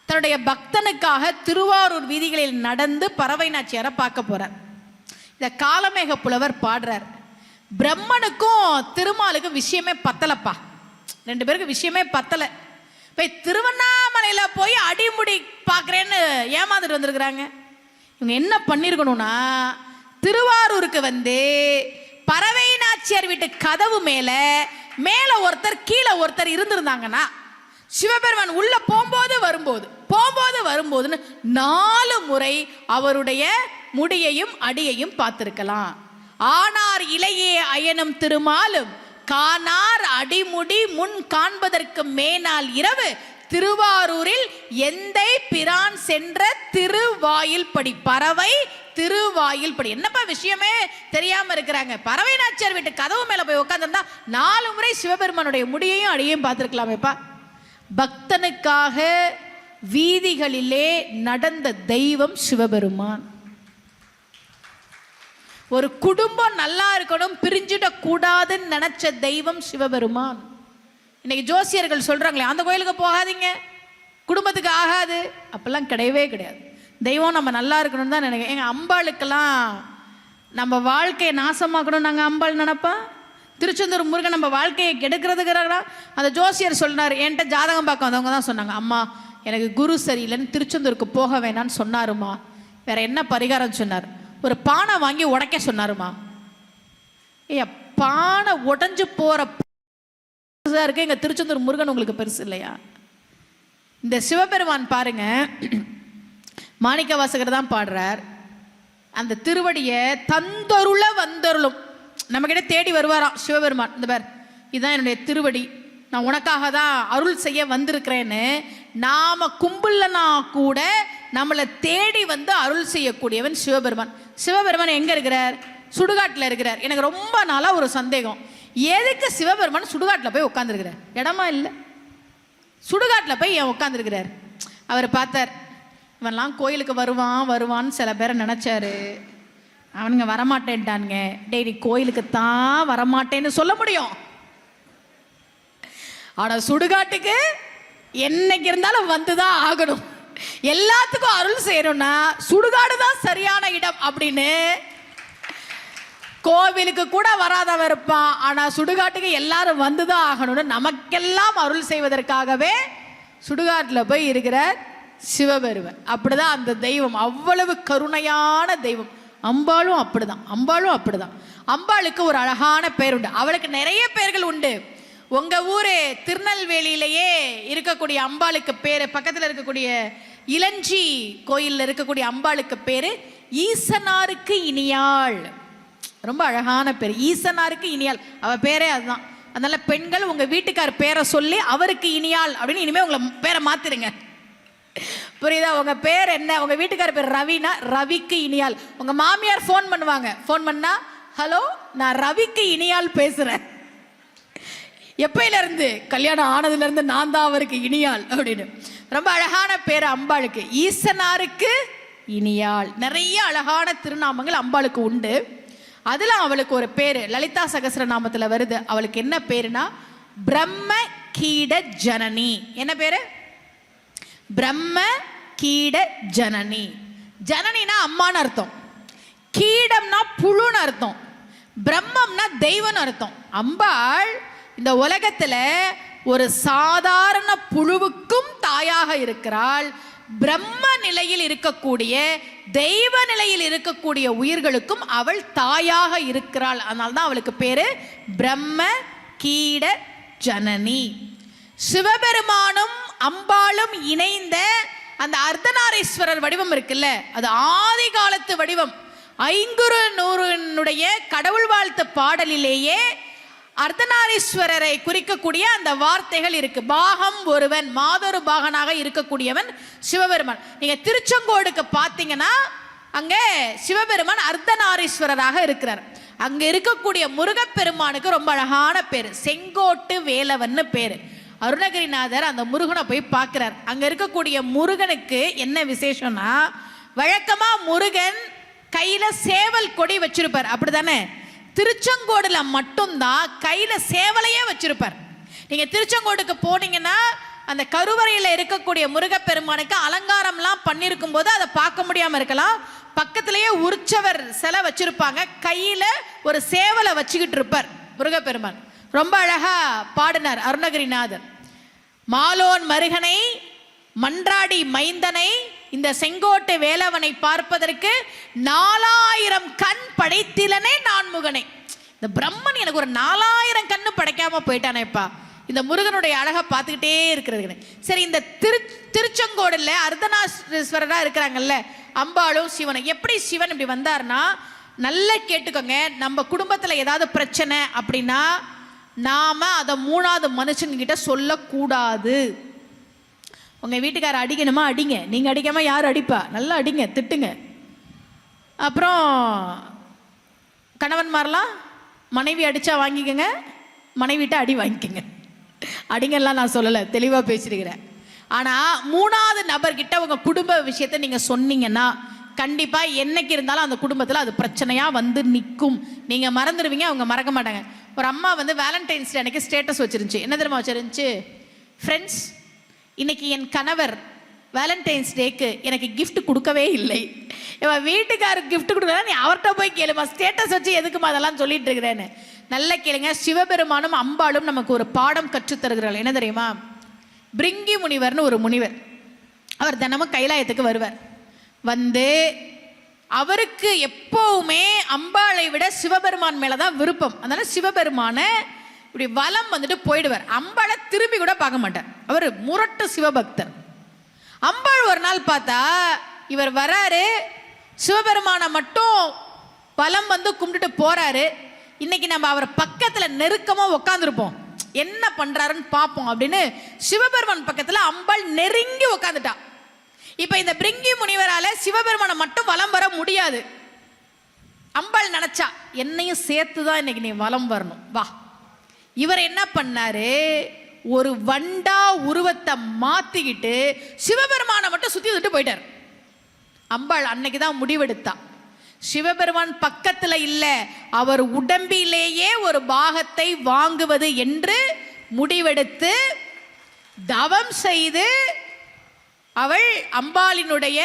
தன்னுடைய பக்தனுக்காக திருவாரூர் வீதிகளில் நடந்து பறவை நாச்சியாரை பார்க்க போறார். இந்த காலமேக புலவர் பாடுறார், பிரம்மனுக்கும் திருமாலுக்கும் விஷயமே பத்தலப்பா, 2 பேருக்கு விஷயமே பத்தலை. போய் திருவண்ணாமலையில போய் அடிமுடி பார்க்குறேன்னு ஏமாந்துட்டு வந்திருக்கிறாங்க. இவங்க என்ன பண்ணியிருக்கணும்னா, திருவாரூருக்கு வந்து பறவை நாச்சியார் வீட்டு கதவு மேலே ஒருத்தர் கீழே ஒருத்தர் இருந்திருந்தாங்கன்னா, சிவபெருமான் உள்ள போகும்போது வரும்போதுன்னு 4 முறை அவருடைய முடியையும் அடியையும் பார்த்திருக்கலாம். ஆனார் இளையே அயனும் திருமாலும் காணார் அடிமுடி முன் காண்பதற்கு மேனால் இரவு திருவாரூரில் எந்தை பிரான் சென்ற திருவாயில் படி. பறவை திருவாயில் படி. என்னப்பா விஷயமே தெரியாம இருக்கிறாங்க. பறவை நாச்சியார் வீட்டு கதவு மேல போய் உட்கார்ந்திருந்தா 4 முறை சிவபெருமானுடைய முடியையும் அடியையும் பார்த்திருக்கலாமேப்பா. பக்தனுக்காக வீதிகளிலே நடந்த தெய்வம் சிவபெருமான். ஒரு குடும்பம் நல்லா இருக்கணும், பிரிஞ்சிட கூடாதுன்னு நினைச்ச தெய்வம் சிவபெருமான். இன்னைக்கு ஜோசியர்கள் சொல்றாங்களே, அந்த கோயிலுக்கு போகாதீங்க, குடும்பத்துக்கு ஆகாது, அப்பெல்லாம் கிடையவே கிடையாது. தெய்வம் நம்ம நல்லா இருக்கணும்னு தான் நினைக்கிறேன். எங்கள் அம்பாளுக்கெல்லாம் நம்ம வாழ்க்கையை நாசமாக்கணும் நாங்கள் அம்பாள் நினப்பா. திருச்செந்தூர் முருகன் நம்ம வாழ்க்கையை கெடுக்கிறதுக்குறாங்களா? அந்த ஜோசியர் சொன்னார், என்கிட்ட ஜாதகம் பார்க்க வந்தவங்க தான் சொன்னாங்க, அம்மா எனக்கு குரு சரியில்லைன்னு திருச்செந்தூருக்கு போக வேணான்னு சொன்னாருமா. வேற என்ன பரிகாரம் சொன்னார்? ஒரு பானை வாங்கி உடைக்க சொன்னாருமா. ஏ, பானை உடஞ்சு போற இருக்கு. எங்க திருச்செந்தூர் முருகன் உங்களுக்கு பெருசு இல்லையா? இந்த சிவபெருமான் பாருங்க, மாணிக்க வாசகர் தான் பாடுறார், அந்த திருவடியை தந்தருள வந்தருளும் நம்ம கிட்ட தேடி வருவாராம் சிவபெருமான். இந்த பேர் இதுதான் என்னுடைய திருவடி, நான் உனக்காக தான் அருள் செய்ய வந்திருக்கிறேன்னு நாம கும்பிடலனா கூட நம்மளை தேடி வந்து அருள் செய்யக்கூடியவன் சிவபெருமான். சிவபெருமான் எங்க இருக்கிறார்? சுடுகாட்டில் இருக்கிறார். எனக்கு ரொம்ப நாளா ஒரு சந்தேகம், எதுக்கு சிவபெருமான் சுடுகாட்டில் போய் உட்காந்துருக்கிறார்? இடமா இல்லை, சுடுகாட்டில் போய் ஏன் உட்காந்துருக்கிறார்? அவர் பார்த்தார், இவன்லாம் கோயிலுக்கு வருவான்னு சில பேரை நினைச்சாரு, அவனுங்க வரமாட்டேன்ட்டானுங்க. டேய், நீ கோயிலுக்கு தான் வரமாட்டேன்னு சொல்ல முடியும், ஆனா சுடுகாட்டுக்கு என்னைக்கு இருந்தாலும் வந்துதான் ஆகணும். எல்லாத்துக்கும் அருள் செய்யணும்னா சுடுகாடு தான் சரியான இடம் அப்படின்னு கோவிலுக்கு கூட வராதவன் இருப்பான், ஆனா சுடுகாட்டுக்கு எல்லாரும் வந்துதான் ஆகணும்னு நமக்கெல்லாம் அருள் செய்வதற்காகவே சுடுகாட்டில் போய் இருக்கிற சிவபெருவன். அப்படிதான் அந்த தெய்வம், அவ்வளவு கருணையான தெய்வம். அம்பாளும் அப்படிதான். அம்பாளுக்கு ஒரு அழகான பேர் உண்டு, அவளுக்கு நிறைய பேர்கள் உண்டு. உங்க ஊரு திருநெல்வேலியிலேயே இருக்கக்கூடிய அம்பாளுக்கு பேரு, பக்கத்தில் இருக்கக்கூடிய இளஞ்சி கோயிலில் இருக்கக்கூடிய அம்பாளுக்கு பேரு ஈசனாருக்கு இனியாள். ரொம்ப அழகான பேர், ஈசனாருக்கு இனியாள். அவ பேரே அதுதான். அதனால பெண்கள் உங்க வீட்டுக்கார் பேரை சொல்லி அவருக்கு இனியாள் அப்படின்னு இனிமே உங்களை பேரை மாத்திருங்க. புரியுதா? உங்க பேர் என்ன? உங்க வீட்டுக்கார பேர் ரவினா ரவிக்கு இனியாள். உங்க மாமியார் ஃபோன் பண்ணுவாங்க, ஃபோன் பண்ணா ஹலோ நான் ரவிக்கு இனியாள் பேசுறேன். எப்பையில இருந்து? கல்யாணம் ஆனதுல இருந்து நான் தான் அவருக்கு இனியாள் அப்படின்னு. ரொம்ப அழகான பேர் அம்பாளுக்கு, ஈசனாருக்கு இனியாள். நிறைய அழகான திருநாமங்கள் அம்பாளுக்கு உண்டு. அதுல அவளுக்கு ஒரு பேரு லலிதா சகஸ்ரநாமத்துல வருது. அவளுக்கு என்ன பேருனா பிரம்ம கீட ஜனனி. என்ன பேரு? பிரம்ம கீட ஜனனி. ஜனனினா அம்மான்னு அர்த்தம், கீடம்னா புழுன்னு அர்த்தம், பிரம்மம்னா தெய்வம்னு அர்த்தம். அம்பாள் இந்த உலகத்துல ஒரு சாதாரண புழுவுக்கும் தாயாக இருக்கிறாள். பிரம்ம நிலையில் இருக்கக்கூடிய தெய்வ நிலையில் இருக்கக்கூடிய உயிர்களுக்கும் அவள் தாயாக இருக்கிறாள். அதனால்தான் அவளுக்கு பேரு பிரம்ம கீட ஜனனி. சிவபெருமானும் அம்பாளும் இணைந்த அந்த அர்த்தநாரீஸ்வரர் வடிவம் இருக்குல்ல, அது ஆதி காலத்து வடிவம். ஐங்குறு நூறுனுடைய கடவுள் வாழ்த்து பாடலிலேயே அர்த்தநாரீஸ்வரரை குறிக்கக்கூடிய அந்த வார்த்தைகள் இருக்கு. பாகம் ஒருவன், மாதொரு பாகனாக இருக்கக்கூடியவன் சிவபெருமான். நீங்க திருச்செங்கோடுக்கு பார்த்தீங்கன்னா அங்க சிவபெருமான் அர்த்தநாரீஸ்வரராக இருக்கிறார். அங்க இருக்கக்கூடிய முருகப்பெருமானுக்கு ரொம்ப அழகான பேரு செங்கோட்டு வேலவன் பேரு. அருணகிரிநாதர் அந்த முருகனை போய் பார்க்கிறார். அங்க இருக்கக்கூடிய முருகனுக்கு என்ன விசேஷம்னா, வழக்கமா முருகன் கையில சேவல் கொடி வச்சிருப்பார், அப்படிதானே? திருச்செங்கோடுல மட்டும்தான் கையில சேவலையே வச்சிருப்பார். நீங்க திருச்செங்கோடுக்கு போனீங்கன்னா அந்த கருவறையில இருக்கக்கூடிய முருகப்பெருமானுக்கு அலங்காரம்லாம் பண்ணிருக்கும் போது அதை பார்க்க முடியாம இருக்கலாம். பக்கத்திலேயே உற்சவர் சிலை வச்சிருப்பாங்க, கையில ஒரு சேவலை வச்சுக்கிட்டு இருப்பார் முருகப்பெருமான். ரொம்ப அழகா பாடினார் அருணகிரிநாதர். மாலோன் மருகனை மன்றாடி மைந்தனை இந்த செங்கோட்டு வேலவனை பார்ப்பதற்கு 4000 கண் படைத்திலனே நான் முகனை. இந்த பிரம்மன் எனக்கு ஒரு 4000 கண்ணு படைக்காம போயிட்டானேப்பா. இந்த முருகனுடைய அழகை பார்த்துக்கிட்டே இருக்கிறது. சரி, இந்த திருச்செங்கோடுல அர்த்தநாரீஸ்வரரா இருக்கிறாங்கல்ல அம்பாளும் சிவனும். எப்படி சிவன் இப்படி வந்தார்னா, நல்லா கேட்டுக்கோங்க, நம்ம குடும்பத்துல ஏதாவது பிரச்சனை அப்படின்னா நாம அதை 3வது மனுஷங்கிட்ட சொல்லக்கூடாது. உங்க வீட்டுக்கார அடிக்கணுமா அடிங்க, நீங்க அடிக்காம யார் அடிப்பா? நல்லா அடிங்க, திட்டுங்க. அப்புறம் கணவன்மாரெலாம் மனைவி அடிச்சா வாங்கிக்கோங்க, மனைவிட்ட அடி வாங்கிக்கோங்க. அடிங்கெல்லாம் நான் சொல்லலை, தெளிவாக பேசியிருக்கிறேன். ஆனால் 3வது நபர்கிட்ட உங்கள் குடும்ப விஷயத்தை நீங்கள் சொன்னீங்கன்னா கண்டிப்பாக என்னைக்கு இருந்தாலும் அந்த குடும்பத்தில் அது பிரச்சனையாக வந்து நிற்கும். நீங்கள் மறந்துடுவீங்க, அவங்க மறக்க மாட்டாங்க. ஒரு அம்மா வந்து வேலண்டைன்ஸ் டே அன்னைக்கு ஸ்டேட்டஸ் வச்சிருந்துச்சு. என்ன தெரியுமா வச்சிருந்துச்சு? ஃப்ரெண்ட்ஸ், இன்னைக்கு என் கணவர் வேலண்டைன்ஸ் டேக்கு எனக்கு கிஃப்ட் கொடுக்கவே இல்லை. இவன் வீட்டுக்காருக்கு கிஃப்ட் கொடுக்குறா, நீ அவர்கிட்ட போய் கேளுமா, ஸ்டேட்டஸ் வச்சு எதுக்குமா அதெல்லாம் சொல்லிட்டு இருக்கிறேன்னு. நல்ல கேளுங்க. சிவபெருமானும் அம்பாளும் நமக்கு ஒரு பாடம் கற்றுத்தருகிறாள். என்ன தெரியுமா? பிரிங்கி முனிவர்னு ஒரு முனிவர், அவர் தினமும் கைலாயத்துக்கு வருவார். வந்து அவருக்கு எப்பவுமே அம்பாளை விட சிவபெருமான் மேலதான் விருப்பம். அதனால சிவபெருமான இப்படி வலம் வந்துட்டு போயிடுவார். அம்பாளை திரும்பி கூட பார்க்க மாட்டார். அவர் முரட்டு சிவபக்தர். அம்பாள் ஒரு நாள் பார்த்தா இவர் வராரு, சிவபெருமானை மட்டும் வலம் வந்து கும்பிட்டுட்டு போறாரு. இன்னைக்கு நம்ம அவர் பக்கத்துல நெருக்கமா உட்காந்துருப்போம், என்ன பண்றாருன்னு பார்ப்போம் அப்படின்னு சிவபெருமான் பக்கத்துல அம்பாள் நெருங்கி உட்காந்துட்டா. இப்ப இந்த பிரிங்கி முனிவரால சிவபெருமானை மட்டும் வலம் வர முடியாது. அம்பாள் நினைச்சா என்னையும் சேர்த்துதான் இன்னைக்கு நீ வலம் வரணும், வா. இவர் என்ன பண்ணாரு, ஒரு வண்டா உருவத்தை மாத்திக்கிட்டு சிவபெருமானை மட்டும் சுத்தி விட்டு போயிட்டார். அம்பாள் அன்னைக்குதான் முடிவெடுத்தா, சிவபெருமான் பக்கத்துல இல்ல, அவர் உடம்பிலேயே ஒரு பாகத்தை வாங்குவது என்று முடிவெடுத்து தவம் செய்து அவள் அம்பாளினுடைய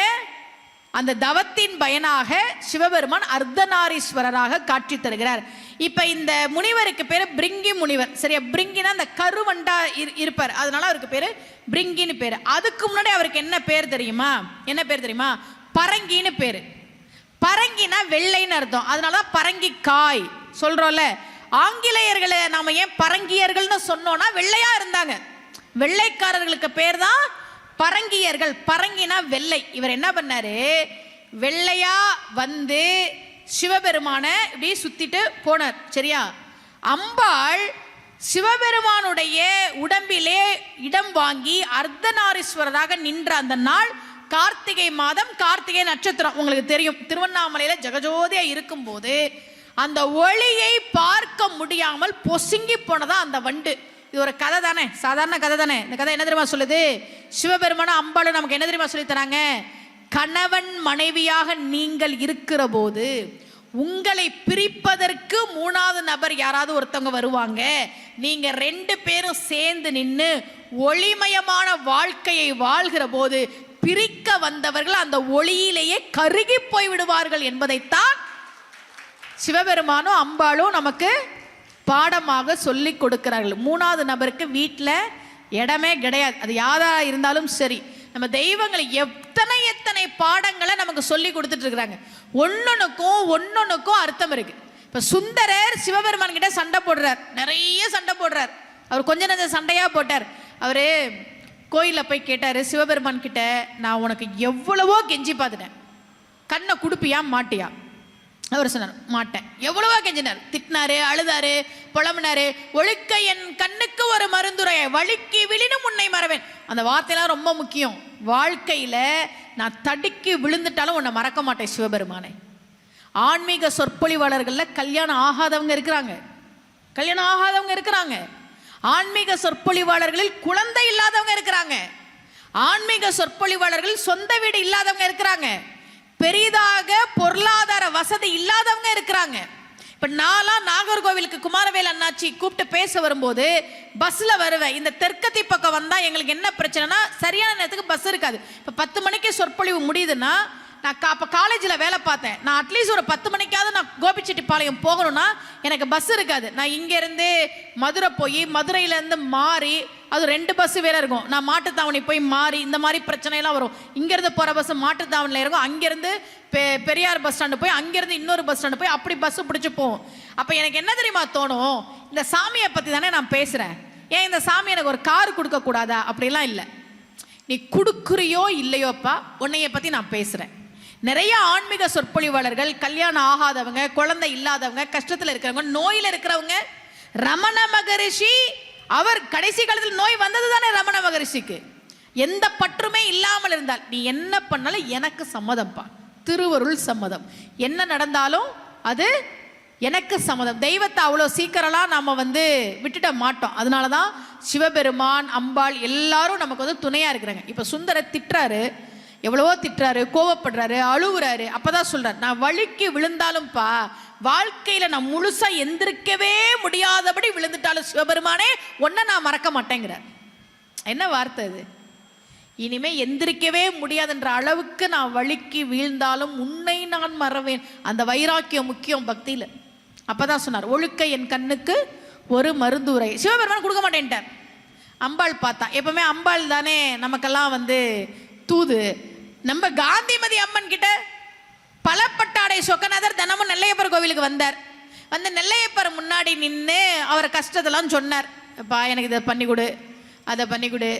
அந்த தவத்தின் பயனாக சிவபெருமான் அர்த்தநாரீஸ்வரராக காட்சி தருகிறார். இப்ப இந்த முனிவருக்கு பேரு பிரிங்கி முனிவர். சரியா? பிரிங்கினா அந்த கருவண்டா இருப்பார், அதனால அவருக்கு பேரு பிரிங்கின்னு பேரு. அதுக்கு முன்னாடி அவருக்கு என்ன பேர் தெரியுமா? என்ன பேர் தெரியுமா? பரங்கின்னு பேரு. பரங்கினா வெள்ளைன்னு அர்த்தம், அதனாலதான் பரங்கி காய் சொல்றோம்ல. ஆங்கிலேயர்களை நாம ஏன் பரங்கியர்கள்னு சொன்னோம்னா வெள்ளையா இருந்தாங்க, வெள்ளைக்காரர்களுக்கு பேர் தான் பரங்கியர்கள். பரங்கினா வெள்ளை. இவர் என்ன பண்ணாரு, வெள்ளையா வந்து சிவபெருமான இப்படி சுத்திட்டு போனார். சரியா? அம்பாள் சிவபெருமானுடைய உடம்பிலே இடம் வாங்கி அர்த்தநாரீஸ்வரராக நின்ற அந்த நாள் கார்த்திகை மாதம், கார்த்திகை நட்சத்திரம். உங்களுக்கு தெரியும், திருவண்ணாமலையில ஜெகஜோதியா இருக்கும் போது அந்த ஒளியை பார்க்க முடியாமல் பொசுங்கி போனதா அந்த வண்டு. இது ஒரு கதை தானே, சாதாரண கதை தானே. இந்த கதை என்ன தெரியுமா சொல்லுது? சிவபெருமான அம்பாள் நமக்கு என்ன தெரியுமா சொல்லி தராங்க? கணவன் மனைவியாக நீங்கள் இருக்கிற போது உங்களை பிரிப்பதற்கு மூணாவது நபர் யாராவது ஒருத்தவங்க வருவாங்க. நீங்க ரெண்டு பேரும் சேர்ந்து நின்று ஒளிமயமான வாழ்க்கையை வாழ்கிற போது பிரிக்க வந்தவர்கள் அந்த ஒளியிலேயே கருகி போய் விடுவார்கள் என்பதைத்தான் சிவபெருமானும் அம்பாளும் நமக்கு பாடமாக சொல்லி கொடுக்கிறார்கள். மூணாவது நபருக்கு வீட்டில் இடமே கிடையாது. அது யாரா இருந்தாலும் சரி, நம்ம தெய்வங்களை எத்தனை எத்தனை பாடங்களை நமக்கு சொல்லி கொடுத்துட்டு இருக்கிறாங்க. ஒன்னொன்னுக்கும் அர்த்தம் இருக்கு. இப்ப சுந்தரர் சிவபெருமான் கிட்ட சண்டை போடுறார், நிறைய சண்டை போடுறார். அவர் கொஞ்ச நேரம் சண்டையா போட்டார். அவரு கோயிலில் போய் கேட்டாரு சிவபெருமான் கிட்ட, நான் உனக்கு எவ்வளவோ கெஞ்சி பார்த்துட்டேன், கண்ணை கொடுப்பியா மாட்டியா? அவர் சொன்னார் மாட்டேன். எவ்வளவோ கெஞ்சினார், திட்டினாரு, அழுதாரு, புலம்பினாரு. ஒழுக்க என் கண்ணுக்கு ஒரு மருந்துரைய வழுக்கி விழினும் உன்னை மறவேன். அந்த வார்த்தையெல்லாம் ரொம்ப முக்கியம். வாழ்க்கையில நான் தடுக்கி விழுந்துட்டாலும் உன்னை மறக்க மாட்டேன் சிவபெருமானை. ஆன்மீக சொற்பொழிவாளர்கள்ல கல்யாணம் ஆகாதவங்க இருக்கிறாங்க, கல்யாணம் ஆகாதவங்க இருக்கிறாங்க. ஆன்மீக சொற்பொழிவாளர்களில் குழந்தை இல்லாதவங்க இருக்கிறாங்க. ஆன்மீக சொற்பொழிவாளர்களில் சொந்த வீடு இல்லாதவங்க இருக்கிறாங்க. பெரிதாக பொருளாதார வசதி இல்லாதவங்க இருக்கிறாங்க. இப்ப நான்லாம் நாகர்கோவிலுக்கு குமாரவேல் அண்ணாச்சி கூப்பிட்டு பேச வரும்போது பஸ்ல வருவேன். இந்த தெற்கத்தி பக்கம் வந்தா எங்களுக்கு என்ன பிரச்சனைனா சரியான நேரத்துக்கு பஸ் இருக்காது. இப்ப 10 மணிக்கு சொற்பொழிவு முடியுதுன்னா, நான் அப்போ காலேஜில் வேலை பார்த்தேன், நான் அட்லீஸ்ட் ஒரு 10 மணிக்காவது நான் கோபிச்செட்டிப்பாளையம் போகணும்னா எனக்கு பஸ் இருக்காது. நான் இங்கேருந்து மதுரை போய் மதுரையிலேருந்து மாறி, அது 2 பஸ்ஸு வேற இருக்கும். நான் மாட்டுத்தாவணி போய் மாறி இந்த மாதிரி பிரச்சனையெல்லாம் வரும். இங்கேருந்து போகிற பஸ் மாட்டுத்தாவணியில் இருக்கும், அங்கேருந்து பெரியார் பஸ் ஸ்டாண்டு போய் அங்கேருந்து இன்னொரு பஸ் ஸ்டாண்டு போய் அப்படி பஸ்ஸு பிடிச்சி போவோம். அப்போ எனக்கு என்ன தெரியுமா தோணும், இந்த சாமியை பற்றி தானே நான் பேசுகிறேன், ஏன் இந்த சாமி எனக்கு ஒரு கார் கொடுக்கக்கூடாதா? அப்படிலாம் இல்லை. நீ கொடுக்குறியோ இல்லையோப்பா, உன்னைய பற்றி நான் பேசுகிறேன். நிறைய ஆன்மீக சொற்பொழிவாளர்கள் கல்யாணம் ஆகாதவங்க, குழந்தை இல்லாதவங்க, கஷ்டத்தில் இருக்கிறவங்க, நோயில் இருக்கிறவங்க. ரமண மகரிஷி அவர் கடைசி காலத்தில் நோய் வந்தது தானே ரமண மகரிஷிக்கு. எந்த பற்றுமே இல்லாமல் இருந்தால் நீ என்ன பண்ணாலும் எனக்கு சம்மதம்ப்பா, திருவருள் சம்மதம், என்ன நடந்தாலும் அது எனக்கு சம்மதம். தெய்வத்தை அவ்வளோ சீக்கிரம்லாம் நாம் விட்டுட மாட்டோம். அதனால தான் சிவபெருமான் அம்பாள் எல்லாரும் நமக்கு துணையாக இருக்கிறாங்க. இப்போ சுந்தர திட்டுறாரு, எவ்வளவோ திட்டுறாரு, கோவப்படுறாரு, அழுவுறாரு. அப்பதான் சொல்றாரு, நான் வழுக்கி விழுந்தாலும்ப்பா வாழ்க்கையில நான் முழுசா எந்திரிக்கவே முடியாதபடி விழுந்துட்டாலும் சிவபெருமானே ஒன்ன நான் மறக்க மாட்டேங்கிறார். என்ன வார்த்தை இது? இனிமே எந்திரிக்கவே முடியாதுன்ற அளவுக்கு நான் வழுக்கி வீழ்ந்தாலும் உன்னை நான் மறவேன். அந்த வைராக்கியம் முக்கியம் பக்தியில். அப்பதான் சொன்னார், ஒழுக்க என் கண்ணுக்கு ஒரு மருந்துரை. சிவபெருமான் கொடுக்க மாட்டேன்ட்டார். அம்பாள் பார்த்தா, எப்பவுமே அம்பாள் தானே நமக்கெல்லாம் தூது. நம்ம காந்திமதி அம்மன் கிட்ட பலப்பட்டாடை சொக்கநாதர் தினமும் நெல்லையப்பர் கோவிலுக்கு வந்தார். நெல்லையப்பர் முன்னாடி நின்று அவர் கஷ்டத்தெல்லாம் சொன்னார். அப்பா எனக்கு இதை பண்ணி கொடு, அதை பண்ணி கொடு.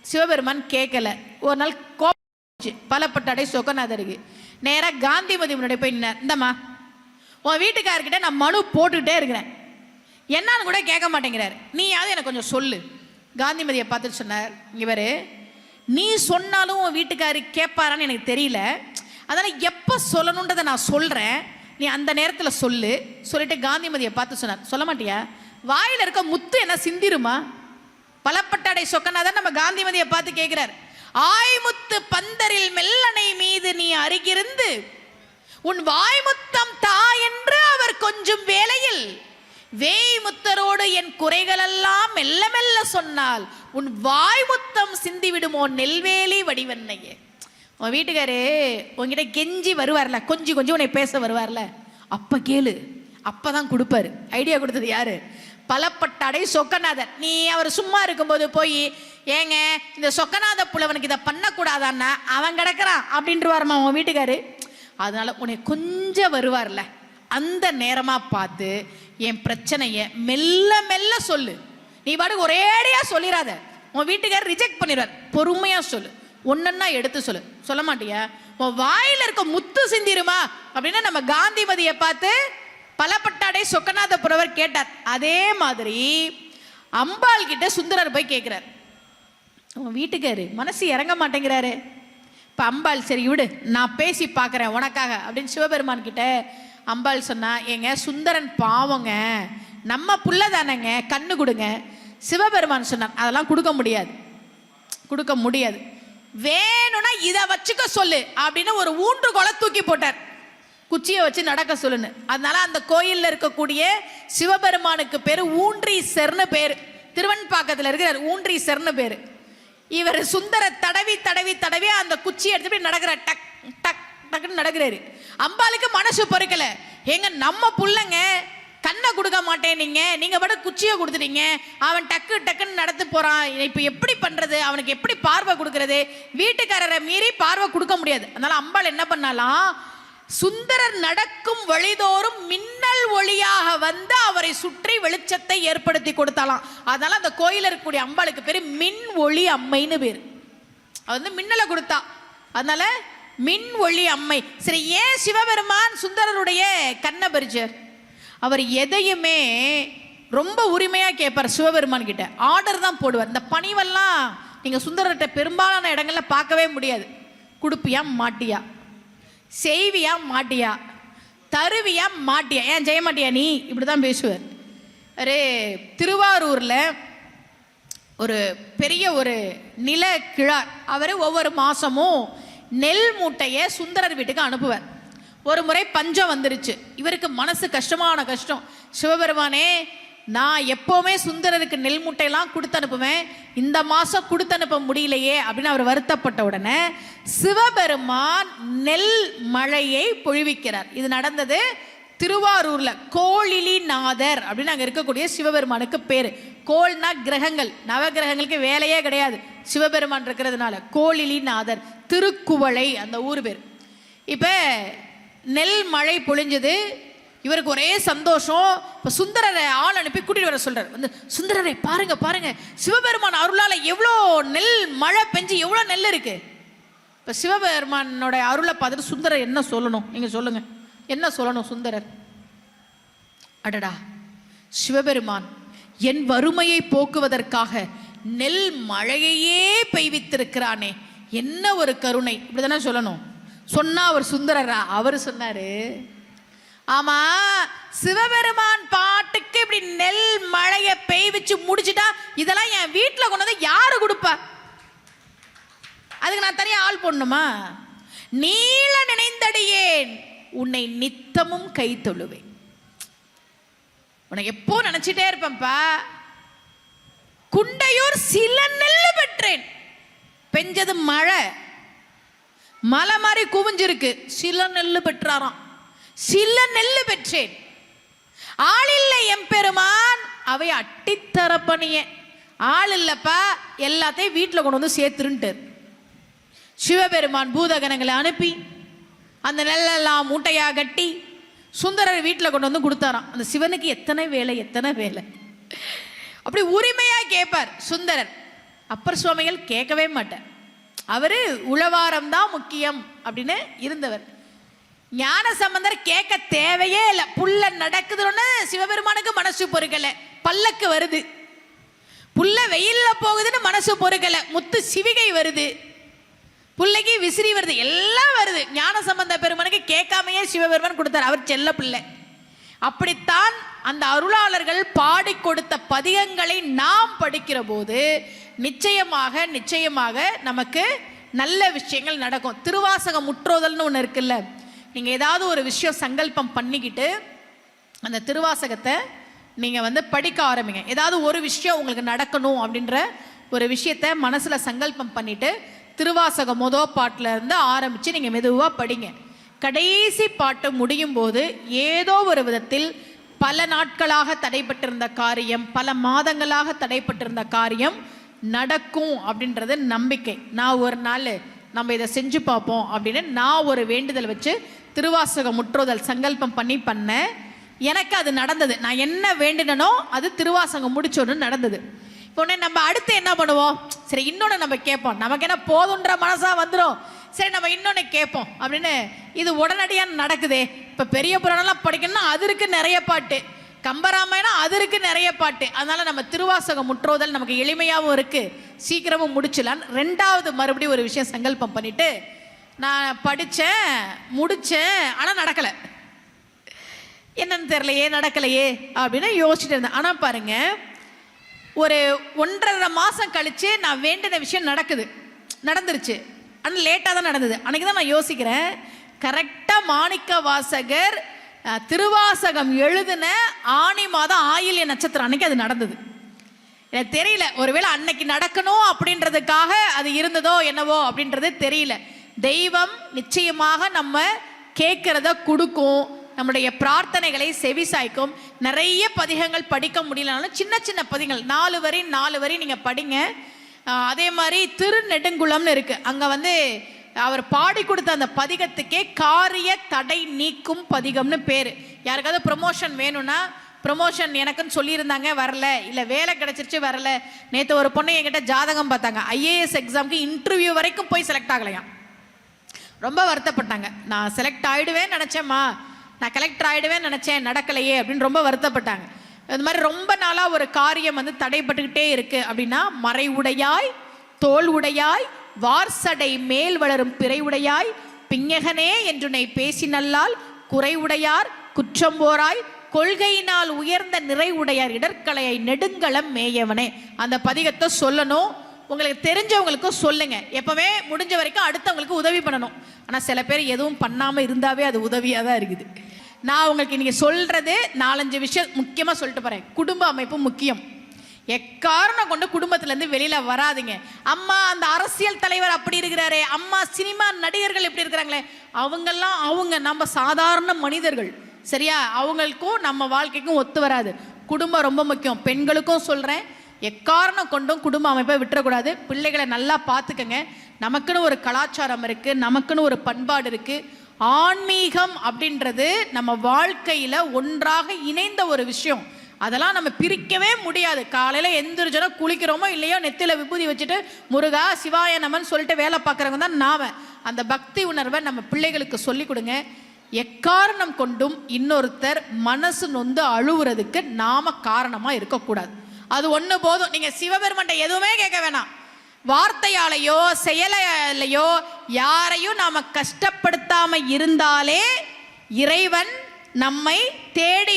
சிவபெருமான் கேட்கல. ஒரு நாள் கோபம் பலப்பட்டாடை சொக்கநாதருக்கு. நேராக காந்திமதி முன்னாடி போய் நின்னார். இந்தம்மா, உன் வீட்டுக்காரர்கிட்ட நான் மனு போட்டுக்கிட்டே இருக்கிறேன், என்னான்னு கூட கேட்க மாட்டேங்கிறார், நீயாவது எனக்கு கொஞ்சம் சொல்லு. காந்திமதியை பார்த்துட்டு சொன்னார், இவர் நீ சொன்னாலும் உன் வீட்டுக்காரு கேட்பாரான்னு எனக்கு தெரியல, அதனால் எப்போ சொல்லணுன்றதை நான் சொல்கிறேன், நீ அந்த நேரத்தில் சொல்லு. சொல்லிட்டு காந்திமதியை பார்த்து சொன்னார், சொல்ல மாட்டியா? வாயில் இருக்க முத்து என்ன சிந்திருமா? பலப்பட்டாடை சொக்கநாதன் நம்ம காந்திமதியை பார்த்து கேட்கிறார். ஆய்முத்து பந்தரில் மெல்லனை மீது நீ அருகிருந்து உன் வாய்முத்தம் தா என்று அவர் கொஞ்சம் வேளையில் வேய்முத்தரோடு என் குறைகளெல்லாம் மெல்ல மெல்ல சொன்னால் உன் வாய்முத்தம் சிந்தி விடுமோ நெல்வேலி வடிவன்னையே. உன் வீட்டுக்காரு உன்கிட்ட கெஞ்சி வருவார்ல, கொஞ்சம் கொஞ்சம் உன்னை பேச வருவார்ல, அப்ப கேளு, அப்பதான் கொடுப்பாரு. ஐடியா கொடுத்தது யாரு? பலப்பட்டாடை சொக்கநாதர். நீ அவர் சும்மா இருக்கும்போது போய், ஏங்க இந்த சொக்கநாத புலவனுக்கு இதை பண்ணக்கூடாதான்னா அவன் கிடக்கிறான் அப்படின்ட்டுவாருமா உன் வீட்டுக்காரு. அதனால உன்னை கொஞ்சம் வருவார்ல, அந்த நேரமா பார்த்து என் பிரச்சனைய மெல்ல மெல்ல சொல்லு. நீ பாட்டுக்கு ஒரேடியா சொல்லிடாத, உன் வீட்டுக்காரர் ரிஜெக்ட் பண்ணிடுவார். பொறுமையா சொல்லு, ஒன்னொன்னா எடுத்து சொல்லு. சொல்ல மாட்டியா? உன் வாயில இருக்க முத்து சிந்திருமா அப்படின்னு நம்ம காந்திமதியை பார்த்து பலப்பட்டாடை சொக்கநாத புலவர் கேட்டார். அதே மாதிரி அம்பாள் கிட்ட சுந்தரர் போய் கேட்கிறார், உன் வீட்டுக்காரு மனசு இறங்க மாட்டேங்கிறாரு. இப்போ அம்பாள், சரி விடு, நான் பேசி பார்க்குறேன் உனக்காக அப்படின்னு சிவபெருமான் கிட்ட அம்பாள் சொன்னா, ஏங்க சுந்தரன் பாவங்க, நம்ம புள்ள தானேங்க, கண்ணு கொடுங்க. சிவபெருமான் சொன்னார், அதெல்லாம் கொடுக்க முடியாது, கொடுக்க முடியாது, வேணும்னா இதை வச்சுக்க சொல்லு அப்படின்னு ஒரு ஊன்றுகோலை தூக்கி போட்டார். குச்சியை வச்சு நடக்க சொல்லுன்னு. அதனால அந்த கோயிலில் இருக்கக்கூடிய சிவபெருமானுக்கு பேரு ஊன்றீசர்னு பேரு. திருவன்பாக்கத்தில் இருக்கிறார், ஊன்றீசர்னு பேரு. இவர் சுந்தர தடவி தடவி தடவி அந்த குச்சியை எடுத்து போய் நடக்கிறார். டக் டக் டக்குன்னு நடக்கிறாரு. அம்பாளுக்கு மனசு பொறுக்கல, எங்க நம்ம புள்ளங்க கண்ணை கொடுக்க மாட்டேன், நீங்க பாட்டு குச்சியை கொடுத்துட்டீங்க, அவன் டக்கு டக்குன்னு நடந்து போறான், இப்ப எப்படி பண்றது, அவனுக்கு எப்படி பார்வை கொடுக்கறது? வீட்டுக்காரரை மீறி பார்வை கொடுக்க முடியாது. அதனால அம்பாள் என்ன பண்ணாலாம், சுந்தரர் நடக்கும் வழிதோறும் மின்னல் ஒளியாக வந்து அவரை சுற்றி வெளிச்சத்தை ஏற்படுத்தி கொடுத்தாலாம். அதனால அந்த கோயில இருக்கக்கூடிய அம்பாளுக்கு பேரு மின் ஒளி அம்மைன்னு பேரு. அது மின்னலை கொடுத்தா, அதனால மின் ஒளி அம்மை. சரி, ஏன் சிவபெருமான் சுந்தரருடைய கண்ணை பறிச்சார்? அவர் எதையுமே ரொம்ப உரிமையா கேட்பார். சிவபெருமான் கிட்ட ஆர்டர் தான் போடுவார். இந்த பணிவெல்லாம் நீங்க சுந்தரர்கிட்ட பெரும்பாலான இடங்கள்ல பார்க்கவே முடியாது. கொடுப்பியா மாட்டியா, செய்வியா மாட்டியா, தருவியா மாட்டியா, ஏன் செய்ய மாட்டியா நீ, இப்படிதான் பேசுவார். அரே, திருவாரூர்ல ஒரு பெரிய ஒரு நில கிழார், அவர் ஒவ்வொரு மாசமும் நெல் மூட்டையை சுந்தரர் வீட்டுக்கு அனுப்புவார். ஒரு முறை பஞ்சம் வந்துருச்சு, இவருக்கு மனசு கஷ்டமான கஷ்டம். சிவபெருமானே, நான் எப்போவுமே சுந்தரருக்கு நெல் மூட்டையெல்லாம் கொடுத்து அனுப்புவேன், இந்த மாதம் கொடுத்து அனுப்ப முடியலையே அப்படின்னு அவர் வருத்தப்பட்ட உடனே சிவபெருமான் நெல் மழையை பொழிவிக்கிறார். இது நடந்தது திருவாரூர்ல. கோளிலிநாதர் அப்படின்னு அங்கே இருக்கக்கூடிய சிவபெருமானுக்கு பேரு. கோள்னா கிரகங்கள், நவகிரகங்களுக்கு வேலையே கிடையாது, சிவபெருமான் இருக்கிறதுனால கோளிலிநாதர். திருக்குவளை அந்த ஊர் பேர். இப்போ நெல் மழை பொழிஞ்சது, இவருக்கு ஒரே சந்தோஷம். இப்போ சுந்தரரை ஆள் அனுப்பி கூட்டிட்டு வர சொல்றாரு. வந்து சுந்தரரை பாருங்க பாருங்க, சிவபெருமான் அருளால எவ்வளோ நெல் மழை பெஞ்சு எவ்வளோ நெல் இருக்கு. இப்போ சிவபெருமானோட அருளை பார்த்துட்டு சுந்தரர் என்ன சொல்லணும், நீங்க சொல்லுங்க, என்ன சொல்லணும் சுந்தரர்? அடடா, சிவபெருமான் என் வறுமையை போக்குவதற்காக நெல் மழையையே பெய்வித்திருக்கிறானே, என்ன ஒரு கருணை, இப்படிதானே சொல்லணும். சொன்னா அவர் சுந்தரரா? அவர் சொன்னாரு, ஆமா, சிவபெருமான் பாட்டுக்கு இப்படி நெல் மழையை பெய்விச்சு முடிச்சுட்டா இதெல்லாம் என் வீட்டில் கொண்டு வந்து யாரு கொடுப்பா? அதுக்கு நான் தனியா ஆள் போடணுமா? நீல நினைந்தடியேன் உன்னை நித்தமும் கை தொழுவேன். உனக்கு எப்போ நினைச்சிட்டே இருப்பேன்ப்பா. குண்டையூர் சில நெல் பெற்றேன், பெஞ்சது மழை, மலை மாதிரி குவிஞ்சிருக்கு. சில நெல்லு பெற்றாராம். சில நெல்லு பெற்றேன், ஆளில்லை எம்பெருமான் அவை அட்டித்தர பணிய. ஆள் இல்லப்பா, எல்லாத்தையும் வீட்டில் கொண்டு வந்து சேர்த்துருன்ட்டு சிவபெருமான் பூதகணங்களை அனுப்பி அந்த நெல்லெல்லாம் மூட்டையாக கட்டி சுந்தரர் வீட்டில் கொண்டு வந்து கொடுத்தாராம். அந்த சிவனுக்கு எத்தனை வேலை, எத்தனை வேலை. அப்படி உரிமையாக கேட்பார் சுந்தரர். அப்பர் சுவாமிகள் கேட்கவே மாட்டார். அவர் உழவாரம் தான் முக்கியம் அப்படின்னு இருந்தவர். ஞான சம்பந்தர் கேட்க தேவையே இல்லை. புல்ல நடக்குதுன்னு சிவபெருமானுக்கு மனசு பொறுக்கலை. பல்லக்கு வருது, புல்ல வெயில்ல போகுதுன்னு மனசு பொறுக்கலை. முத்து சிவிகை வருது, புள்ளைக்கு விசிறி வருது, எல்லாம் வருது. ஞான சம்பந்த பெருமானுக்கு கேட்காமையே சிவபெருமான் கொடுத்தார். அவர் செல்ல பிள்ளை. அப்படித்தான் அந்த அருளாளர்கள் பாடி கொடுத்த பதிகங்களை நாம் படிக்கிற போது நிச்சயமாக நிச்சயமாக நமக்கு நல்ல விஷயங்கள் நடக்கும். திருவாசகம் முற்றோதல்னு ஒன்று இருக்குல்ல. நீங்கள் ஏதாவது ஒரு விஷயம் சங்கல்பம் பண்ணிக்கிட்டு அந்த திருவாசகத்தை நீங்கள் படிக்க ஆரம்பிங்க. ஏதாவது ஒரு விஷயம் உங்களுக்கு நடக்கணும் அப்படின்ற ஒரு விஷயத்தை மனசில் சங்கல்பம் பண்ணிவிட்டு திருவாசகம் மொதல் பாட்டில் இருந்து ஆரம்பித்து நீங்கள் மெதுவாக படிங்க. கடைசி பாட்டு முடியும் போது ஏதோ ஒரு விதத்தில் பல நாட்களாக தடைப்பட்டிருந்த காரியம், பல மாதங்களாக தடைப்பட்டிருந்த காரியம் நடக்கும் அப்படின்றது நம்பிக்கை. நான் ஒரு நாள் நம்ம இதை செஞ்சு பார்ப்போம் அப்படின்னு நான் ஒரு வேண்டுதல் வச்சு திருவாசகம் முற்றோதல் சங்கல்பம் பண்ணேன். எனக்கு அது நடந்தது. நான் என்ன வேண்டினோ அது திருவாசகம் முடிச்சோன்னு நடந்தது. இப்போ நம்ம அடுத்து என்ன பண்ணுவோம்? சரி, இன்னொன்று நம்ம கேட்போம். நமக்கு என்ன போதுன்ற மனசா வந்துடும். சரி, நம்ம இன்னொன்று கேட்போம் அப்படின்னு இது உடனடியாக நடக்குதே. இப்போ பெரிய புராணம்லாம் படிக்கணும்னா அது இருக்கு நிறைய பாட்டு, கம்பராமாயணம் அது இருக்கு நிறைய பாட்டு. அதனால நம்ம திருவாசகம் முற்றோதல் நமக்கு எளிமையாகவும் இருக்கு, சீக்கிரமும் முடிச்சலான்னு ரெண்டாவது மறுபடியும் ஒரு விஷயம் சங்கல்பம் பண்ணிட்டு நான் படித்தேன், முடித்தேன். ஆனால் நடக்கலை. என்னன்னு தெரியலையே, நடக்கலையே அப்படின்னு யோசிச்சுட்டு இருந்தேன். ஆனால் பாருங்க, ஒரு 1.5 மாதம் கழித்து நான் வேண்டின விஷயம் நடந்துருச்சு. ஆனால் லேட்டாக தான் நடந்தது. அன்றைக்கி தான் நான் யோசிக்கிறேன், கரெக்டாக மாணிக்க வாசகர் திருவாசகம் எழுதின ஆனி மாதம் ஆயில்ய நட்சத்திரம் அன்னைக்கு அது நடந்தது. எனக்கு தெரியல, ஒருவேளை அன்னைக்கு நடக்கணும் அப்படின்றதுக்காக அது இருந்ததோ என்னவோ அப்படின்றது தெரியல. தெய்வம் நிச்சயமாக நம்ம கேட்குறத கொடுக்கும், நம்முடைய பிரார்த்தனைகளை செவிசாய்க்கும். நிறைய பதிகங்கள் படிக்க முடியலனாலும் சின்ன சின்ன பதிகங்கள் 4 வரி நீங்கள் படிங்க. அதே மாதிரி திருநெடுங்குளம்னு இருக்கு, அங்கே அவர் பாடி கொடுத்த அந்த பதிகத்துக்கே காரிய தடை நீக்கும் பதிகம்னு பேர். யாருக்காவது ப்ரொமோஷன் வேணும்னா, ப்ரொமோஷன் எனக்குன்னு சொல்லியிருந்தாங்க, வரல, இல்லை வேலை கிடச்சிருச்சு வரல. நேற்று ஒரு பொண்ணு என்கிட்ட ஜாதகம் பார்த்தாங்க, IAS எக்ஸாமுக்கு இன்டர்வியூ வரைக்கும் போய் செலக்ட் ஆகலையாம். ரொம்ப வருத்தப்பட்டாங்க. நான் செலக்ட் ஆகிடுவேன் நினச்சேம்மா, நான் கலெக்டர் ஆகிடுவேன் நினச்சேன், நடக்கலையே அப்படின்னு ரொம்ப வருத்தப்பட்டாங்க. அது மாதிரி ரொம்ப நாளாக ஒரு காரியம் தடைப்பட்டுக்கிட்டே இருக்குது அப்படின்னா, மறை உடையாய் தோல் உடையாய் வார்சடை மேல் வளரும் பிறை உடையாய் பிஞகனே என்றுனை பேசி நல்லால் குறை உடையார் குற்றம் போராய் கொள்கையினால் உயர்ந்த நிறை உடையார் இடர்களையை நெடுங்களம் மேயவனே. அந்த பதிகத்தை சொல்லணும், உங்களுக்கு தெரிஞ்சவங்களுக்கும் சொல்லுங்க. எப்பவுமே முடிஞ்ச வரைக்கும் அடுத்தவங்களுக்கு உதவி பண்ணணும். ஆனால் சில பேர் எதுவும் பண்ணாமல் இருந்தாவே அது உதவியாக தான் இருக்குது. நான் உங்களுக்கு இன்னைக்கு சொல்றது 4-5 விஷயம் முக்கியமாக சொல்லிட்டு போறேன். குடும்ப அமைப்பு முக்கியம். எக்காரணம் கொண்டு குடும்பத்திலேருந்து வெளியில வராதிங்க. அம்மா அந்த அரசியல் தலைவர் அப்படி இருக்கிறாரே, அம்மா சினிமா நடிகர்கள் எப்படி இருக்கிறாங்களே, அவங்க நம்ம சாதாரண மனிதர்கள், சரியா? அவங்களுக்கும் நம்ம வாழ்க்கைக்கும் ஒத்து வராது. குடும்பம் ரொம்ப முக்கியம். பெண்களுக்கும் சொல்றேன், எக்காரணம் கொண்டும் குடும்ப அமைப்பை விட்டுறக்கூடாது. பிள்ளைகளை நல்லா பார்த்துக்கங்க. நமக்குன்னு ஒரு கலாச்சாரம் இருக்கு, நமக்குன்னு ஒரு பண்பாடு இருக்கு. ஆன்மீகம் அப்படின்றது நம்ம வாழ்க்கையில ஒன்றாக இணைந்த ஒரு விஷயம். அதெல்லாம் நம்ம பிரிக்கவே முடியாது. காலையில் எந்திரிச்சோன்னா குளிக்கிறோமோ இல்லையோ நெத்தில விபூதி வச்சுட்டு முருகா சிவாய நமன் சொல்லிட்டு வேலை பார்க்குறவங்க தான் நாம. அந்த பக்தி உணர்வை நம்ம பிள்ளைகளுக்கு சொல்லிக் கொடுங்க. எக்காரணம் கொண்டும் இன்னொருத்தர் மனசு நொந்து அழுவுறதுக்கு நாம காரணமாக இருக்கக்கூடாது. அது ஒன்று போதும். நீங்கள் சிவபெருமன்ட்ட எதுவுமே கேட்க வேணாம். வார்த்தையாலேயோ செயலையோ யாரையும் நாம கஷ்டப்படுத்தாம இருந்தாலே இறைவன் நம்மை தேடி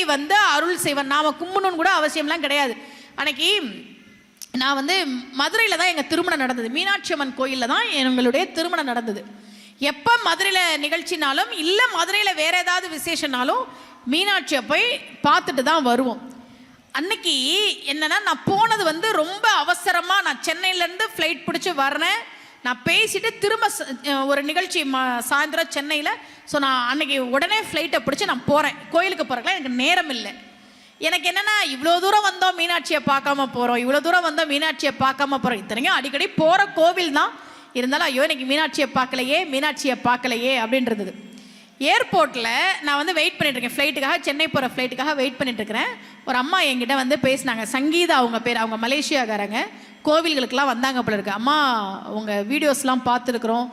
அருள் செய்வன். நாம கும்பிடணும்னு கூட அவசியம்லாம் கிடையாது. அன்னைக்கு நான் மதுரையில் தான் எங்கள் திருமணம் நடந்தது. மீனாட்சி அம்மன் கோயிலில் தான் எங்களுடைய திருமணம் நடந்தது. எப்போ மதுரையில் நிகழ்ச்சினாலும் இல்லை மதுரையில் வேற ஏதாவது விசேஷனாலும் மீனாட்சியை போய் பார்த்துட்டு தான் வருவோம். அன்னைக்கு என்னன்னா, நான் போனது ரொம்ப அவசரமாக, நான் சென்னையிலேருந்து ஃப்ளைட் பிடிச்சி வரேன். நான் பேசிட்டு திரும்ப ஒரு நிகழ்ச்சி சாயந்தரம் சென்னையில். ஸோ நான் அன்னைக்கு உடனே ஃப்ளைட்டை பிடிச்சி நான் போகிறேன். கோயிலுக்கு போகிறதுக்குலாம் எனக்கு நேரம் இல்லை. எனக்கு என்னென்னா, இவ்வளோ தூரம் வந்தோம் மீனாட்சியை பார்க்காம போகிறோம், இவ்வளோ தூரம் வந்தோம் மீனாட்சியை பார்க்காம போகிறோம். இத்தனைக்கும் அடிக்கடி போகிற கோவில் தான். இருந்தாலும் ஐயோ எனக்கு மீனாட்சியை பார்க்கலையே அப்படின்றது. ஏர்போர்ட்டில் நான் வந்து வெயிட் பண்ணிட்டுருக்கேன் ஃப்ளைட்டுக்காக, சென்னை போகிற ஃப்ளைட்டுக்காக வெயிட் பண்ணிட்டுருக்கிறேன். ஒரு அம்மா என்கிட்ட வந்து பேசினாங்க. சங்கீதா அவங்க பேர். அவங்க மலேசியாக்காரங்க. கோவில்களுக்கெல்லாம் வந்தாங்க போல இருக்கு. அம்மா உங்கள் வீடியோஸ்லாம் பார்த்துருக்குறோம்,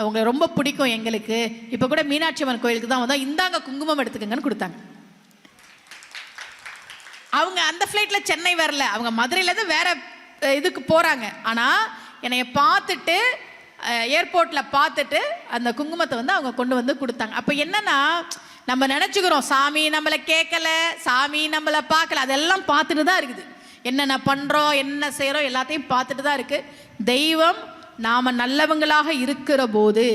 உங்களை ரொம்ப பிடிக்கும் எங்களுக்கு. இப்போ கூட மீனாட்சி அம்மன் கோயிலுக்கு தான் வந்தோம், இந்தாங்க குங்குமம் எடுத்துக்கங்கன்னு கொடுத்தாங்க. அவங்க அந்த ஃப்ளைட்டில் சென்னை வரல, அவங்க மதுரையிலேருந்து வேற இதுக்கு போகிறாங்க. ஆனால் என்னைய பார்த்துட்டு ஏர்போர்ட்டில் பார்த்துட்டு அந்த குங்குமத்தை வந்து அவங்க கொண்டு வந்து கொடுத்தாங்க. அப்போ என்னன்னா, நம்ம நினச்சிக்கிறோம் சாமி நம்மளை கேட்கல, சாமி நம்மளை பார்க்கல, அதெல்லாம் பார்த்துட்டு தான் இருக்குது. என்னென்ன பண்ணுறோம், என்ன செய்கிறோம், எல்லாத்தையும் பார்த்துட்டு தான் இருக்குது. தெய்வம் நாம் நல்லவங்களாக இருக்கிற போது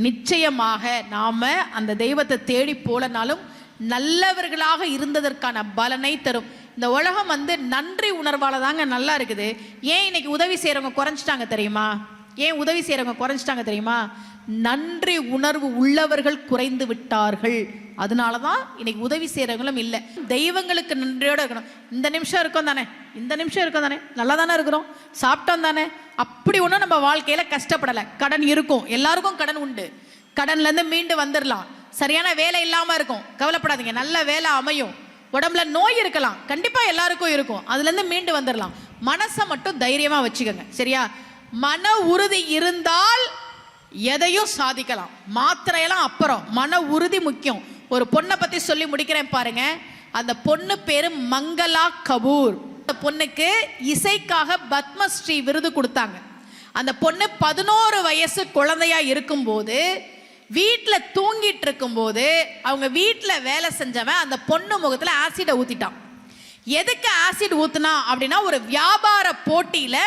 நிச்சயமாக நாம் அந்த தெய்வத்தை தேடி போலனாலும் நல்லவர்களாக இருந்ததற்கான பலனை தரும். இந்த உலகம் வந்து நன்றி உணர்வால் தாங்க நல்லா இருக்குது. ஏன் இன்னைக்கு உதவி செய்கிறவங்க குறைஞ்சிட்டாங்க தெரியுமா? நன்றி உணர்வு உள்ளவர்கள் குறைந்து விட்டார்கள். அதனால தான் இன்னைக்கு உதவி செய்கிறவங்களும் இல்லை. தெய்வங்களுக்கு நன்றியோடு இருக்கணும். இந்த நிமிஷம் இருக்கும் தானே, நல்லா தானே இருக்கிறோம், சாப்பிட்டோம் தானே, அப்படி ஒன்றும் நம்ம வாழ்க்கையில் கஷ்டப்படலை. கடன் இருக்கும், எல்லாருக்கும் கடன் உண்டு. கடன்லேருந்து மீண்டு வந்துடலாம். சரியான வேலை இல்லாமல் இருக்கும், கவலைப்படாதீங்க, நல்ல வேலை அமையும். உடம்புல நோய் இருக்கலாம், கண்டிப்பாக எல்லாருக்கும் இருக்கும், அதுலேருந்து மீண்டு வந்துடலாம். மனசை மட்டும் தைரியமாக வச்சுக்கோங்க, சரியா? மன உறுதி இருந்தால் எதையும் சாதிக்கலாம். மாத்திரையெல்லாம் அப்புறம், மன உறுதி முக்கியம். ஒரு பொண்ணை பற்றி சொல்லி முடிக்கிறேன் பாருங்க. அந்த பொண்ணு பேரு மங்களா கபூர். அந்த பொண்ணுக்கு இசைக்காக பத்மஸ்ரீ விருது கொடுத்தாங்க. அந்த பொண்ணு 11 வயசு குழந்தையா இருக்கும்போது, வீட்டில் தூங்கிட்டு இருக்கும்போது, அவங்க வீட்டில் வேலை செஞ்சவன் அந்த பொண்ணு முகத்தில் ஆசிடை ஊற்றிட்டான். எதுக்கு ஆசிட் ஊத்துனா அப்படின்னா, ஒரு வியாபார போட்டியில்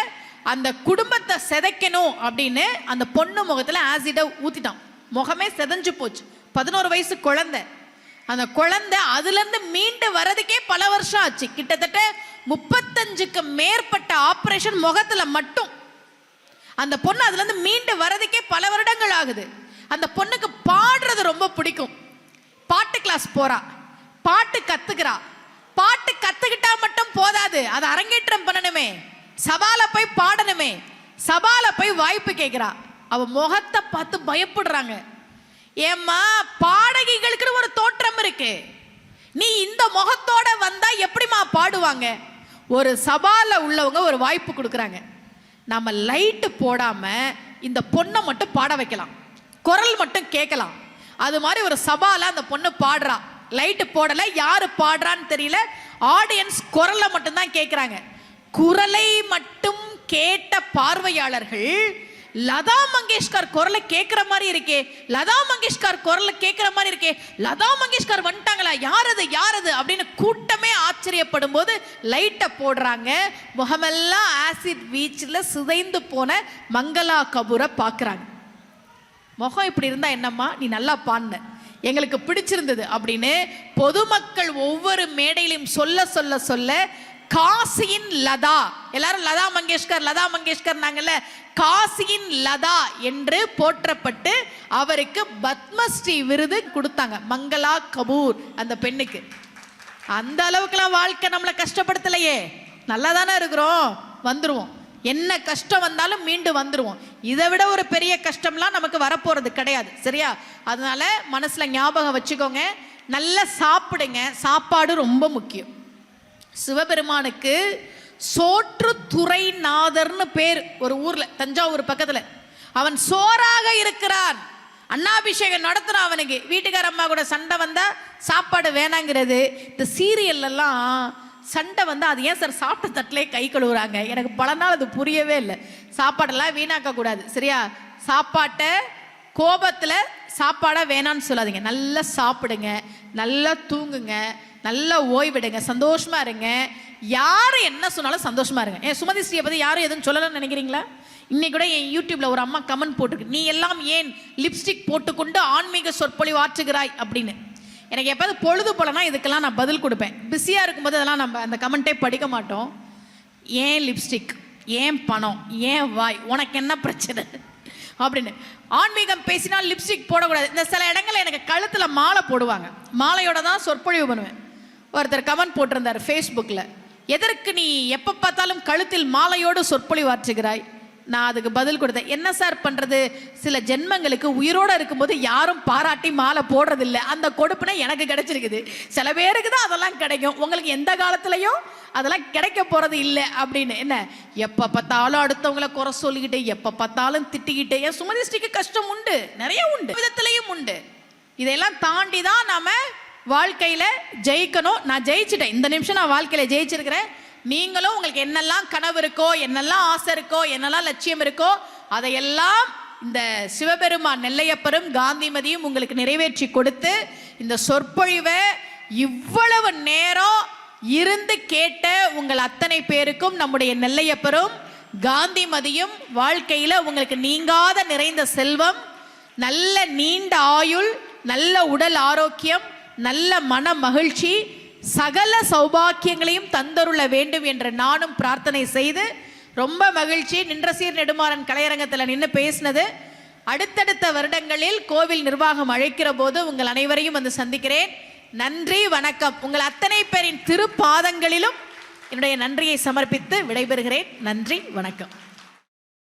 அந்த குடும்பத்தை செதைக்கணும் அப்படின்னு அந்த பொண்ணு முகத்தில் ஆசிடை ஊற்றிட்டான். முகமே செதஞ்சு போச்சு. 11 வயசு குழந்தை. அந்த குழந்தை அதுலேருந்து மீண்டு வர்றதுக்கே பல வருஷம் ஆச்சு. கிட்டத்தட்ட 35க்கு மேற்பட்ட ஆப்ரேஷன் முகத்தில் மட்டும். அந்த பொண்ணு அதுலேருந்து மீண்டு வர்றதுக்கே பல வருடங்கள் ஆகுது. அந்த பொண்ணுக்கு பாடுறது ரொம்ப பிடிக்கும். பாட்டு கிளாஸ் போறா, பாட்டு கத்துக்கிறா. பாட்டு கத்துக்கிட்டா மட்டும் போதாது, அதை அரங்கேற்றம் பண்ணணுமே, சபால போய் பாடணுமே. சபால போய் வாய்ப்பு கேட்கிறா. அவ முகத்தை பார்த்து பயப்படுறாங்க. ஏம்மா, பாடகிகளுக்கு ஒரு தோற்றம் இருக்கு, நீ இந்த முகத்தோட வந்தா எப்படிமா பாடுவாங்க? ஒரு சபால உள்ளவங்க ஒரு வாய்ப்பு கொடுக்குறாங்க. நம்ம லைட்டு போடாம இந்த பொண்ணை மட்டும் பாட வைக்கலாம், குரல் மட்டும் கேட்கலாம். அது மாதிரி ஒரு சபால அந்த பொண்ணு பாடுறா, லைட்டு போடல, யாரு பாடுறான்னு தெரியல, ஆடியன்ஸ் குரலை மட்டும்தான் கேட்குறாங்க. குரலை மட்டும் கேட்ட பார்வையாளர்கள் லதா மங்கேஷ்கர் குரலை கேட்கிற மாதிரி இருக்கே, லதா மங்கேஷ்கர் குரலை கேட்கிற மாதிரி இருக்கே, லதா மங்கேஷ்கர் வந்துட்டாங்களா, யாரது அப்படின்னு கூட்டமே ஆச்சரியப்படும் போது லைட்டை போடுறாங்க. முகமெல்லாம் ஆசிட் வீச்சில் சிதைந்து போன மங்களா கபூரை பார்க்குறாங்க. முகம் இப்படி இருந்தா என்னம்மா, நீ நல்லா பாடின, எங்களுக்கு பிடிச்சிருந்தது அப்படின்னு பொதுமக்கள் ஒவ்வொரு மேடையிலும் சொல்ல சொல்ல சொல்ல காசியின் லதா, எல்லாரும் லதா மங்கேஷ்கர் நாங்கல்ல, காசியின் லதா என்று போற்றப்பட்டு அவருக்கு பத்மஸ்ரீ விருது கொடுத்தாங்க. மங்களா கபூர் அந்த பெண்ணுக்கு. அந்த அளவுக்குலாம் வாழ்க்கை நம்மளை கஷ்டப்படுத்தலையே, நல்லா தானே இருக்கிறோம், வந்துருவோம். என்ன கஷ்டம் வந்தாலும் மீண்டு வந்துருவோம். இதை விட ஒரு பெரிய கஷ்டம்லாம் நமக்கு வரப்போறது கிடையாது, சரியா? அதனால மனசுல ஞாபகம் வச்சுக்கோங்க, நல்லா சாப்பிடுங்க. சாப்பாடு ரொம்ப முக்கியம். சிவபெருமானுக்கு சோற்றுத்துறைநாதர்னு பேர் ஒரு ஊர்ல, தஞ்சாவூர் பக்கத்துல. அவன் சோறாக இருக்கிறான். அன்னாபிஷேகம் நடத்துறான். அவனுக்கு வீட்டுக்கார அம்மா கூட சண்டை வந்தா சாப்பாடு வேணாங்கிறது. இந்த சீரியல் எல்லாம் சண்டை வந்தா அது ஏன் சார் சாப்பிட்ட தட்டிலே கை கழுவுறாங்க? எனக்கு பல நாள் அது புரியவே இல்லை. சாப்பாடெல்லாம் வீணாக்க கூடாது, சரியா? சாப்பாட்டை கோபத்துல சாப்பாடா வேணான்னு சொல்லாதீங்க. நல்லா சாப்பிடுங்க, நல்லா தூங்குங்க, நல்லா ஓய்விடுங்க, சந்தோஷமா இருங்க. யாரு என்ன சொன்னாலும் சந்தோஷமா இருங்க. ஏன் சுமதி ஸ்ரீயை பத்தி யாரும் எதுவும் சொல்லலன்னு நினைக்கிறீங்களா? இன்னைக்கு கூட என் யூடியூப்ல ஒரு அம்மா கமெண்ட் போட்டிருக்கு, நீ எல்லாம் ஏன் லிப்ஸ்டிக் போட்டுக்கொண்டு ஆன்மீக சொற்பொழிவு ஆற்றுகிறாய் அப்படின்னு. எனக்கு எப்போது பொழுது போலனா இதுக்கெல்லாம் நான் பதில் கொடுப்பேன். பிஸியா இருக்கும்போது அதெல்லாம் நம்ம அந்த கமெண்ட்டே படிக்க மாட்டோம். ஏன் லிப்ஸ்டிக், ஏன் பணம், ஏன் வாய், உனக்கு என்ன பிரச்சனை? அப்படின்னு. ஆன்மீகம் பேசினால் லிப்ஸ்டிக் போடக்கூடாது. இந்த சில இடங்கள்ல எனக்கு கழுத்துல மாலை போடுவாங்க, மாலையோட தான் சொற்பொழிவு பண்ணுவேன். ஒருத்தர் கமெண்ட் போட்டிருந்தார் ஃபேஸ்புக்கில், எதற்கு நீ எப்போ பார்த்தாலும் கழுத்தில் மாலையோடு சொற்பொழிவாற்றுகிறாய்? நான் அதுக்கு பதில் கொடுத்தேன், என்ன சார் பண்ணுறது, சில ஜென்மங்களுக்கு உயிரோடு இருக்கும்போது யாரும் பாராட்டி மாலை போடுறதில்லை, அந்த கொடுப்புனா எனக்கு கிடைச்சிருக்குது. சில பேருக்கு தான் அதெல்லாம் கிடைக்கும், உங்களுக்கு எந்த காலத்துலையும் அதெல்லாம் கிடைக்க போகிறது இல்லை அப்படின்னு. என்ன எப்போ பார்த்தாலும் அடுத்தவங்களை குறை சொல்லிக்கிட்டு, எப்போ பார்த்தாலும் திட்டிக்கிட்டு, என் சுமதிஸ்டிக்கு கஷ்டம் உண்டு, நிறைய உண்டு, விதத்துலையும் உண்டு. இதையெல்லாம் தாண்டி தான் நாம் வாழ்க்கையில் ஜெயிக்கணும். நான் ஜெயிச்சிட்டேன், இந்த நிமிஷம் நான் வாழ்க்கையில் ஜெயிச்சிருக்கிறேன். நீங்களும் உங்களுக்கு என்னெல்லாம் கனவு இருக்கோ, என்னெல்லாம் ஆசை இருக்கோ, என்னெல்லாம் லட்சியம் இருக்கோ, அதையெல்லாம் இந்த சிவபெருமான் நெல்லையப்பரும் காந்திமதியும் உங்களுக்கு நிறைவேற்றி கொடுத்து, இந்த சொற்பொழிவை இவ்வளவு நேரம் இருந்து கேட்ட உங்கள் அத்தனை பேருக்கும் நம்முடைய நெல்லையப்பரும் காந்திமதியும் வாழ்க்கையில் உங்களுக்கு நீங்காத நிறைந்த செல்வம், நல்ல நீண்ட ஆயுள், நல்ல உடல் ஆரோக்கியம், நல்ல மன மகிழ்ச்சி, சகல சௌபாக்கியங்களையும் தந்தருள வேண்டும் என்று நானும் பிரார்த்தனை செய்து, ரொம்ப மகிழ்ச்சி நின்ற சீர் நெடுமாறன் கலையரங்கத்தில் நின்று பேசினது. அடுத்தடுத்த வருடங்களில் கோவில் நிர்வாகம் அழைக்கிற போது உங்கள் அனைவரையும் வந்து சந்திக்கிறேன். நன்றி, வணக்கம். உங்கள் அத்தனை பேரின் திருப்பாதங்களிலும் என்னுடைய நன்றியை சமர்ப்பித்து விடைபெறுகிறேன். நன்றி, வணக்கம்.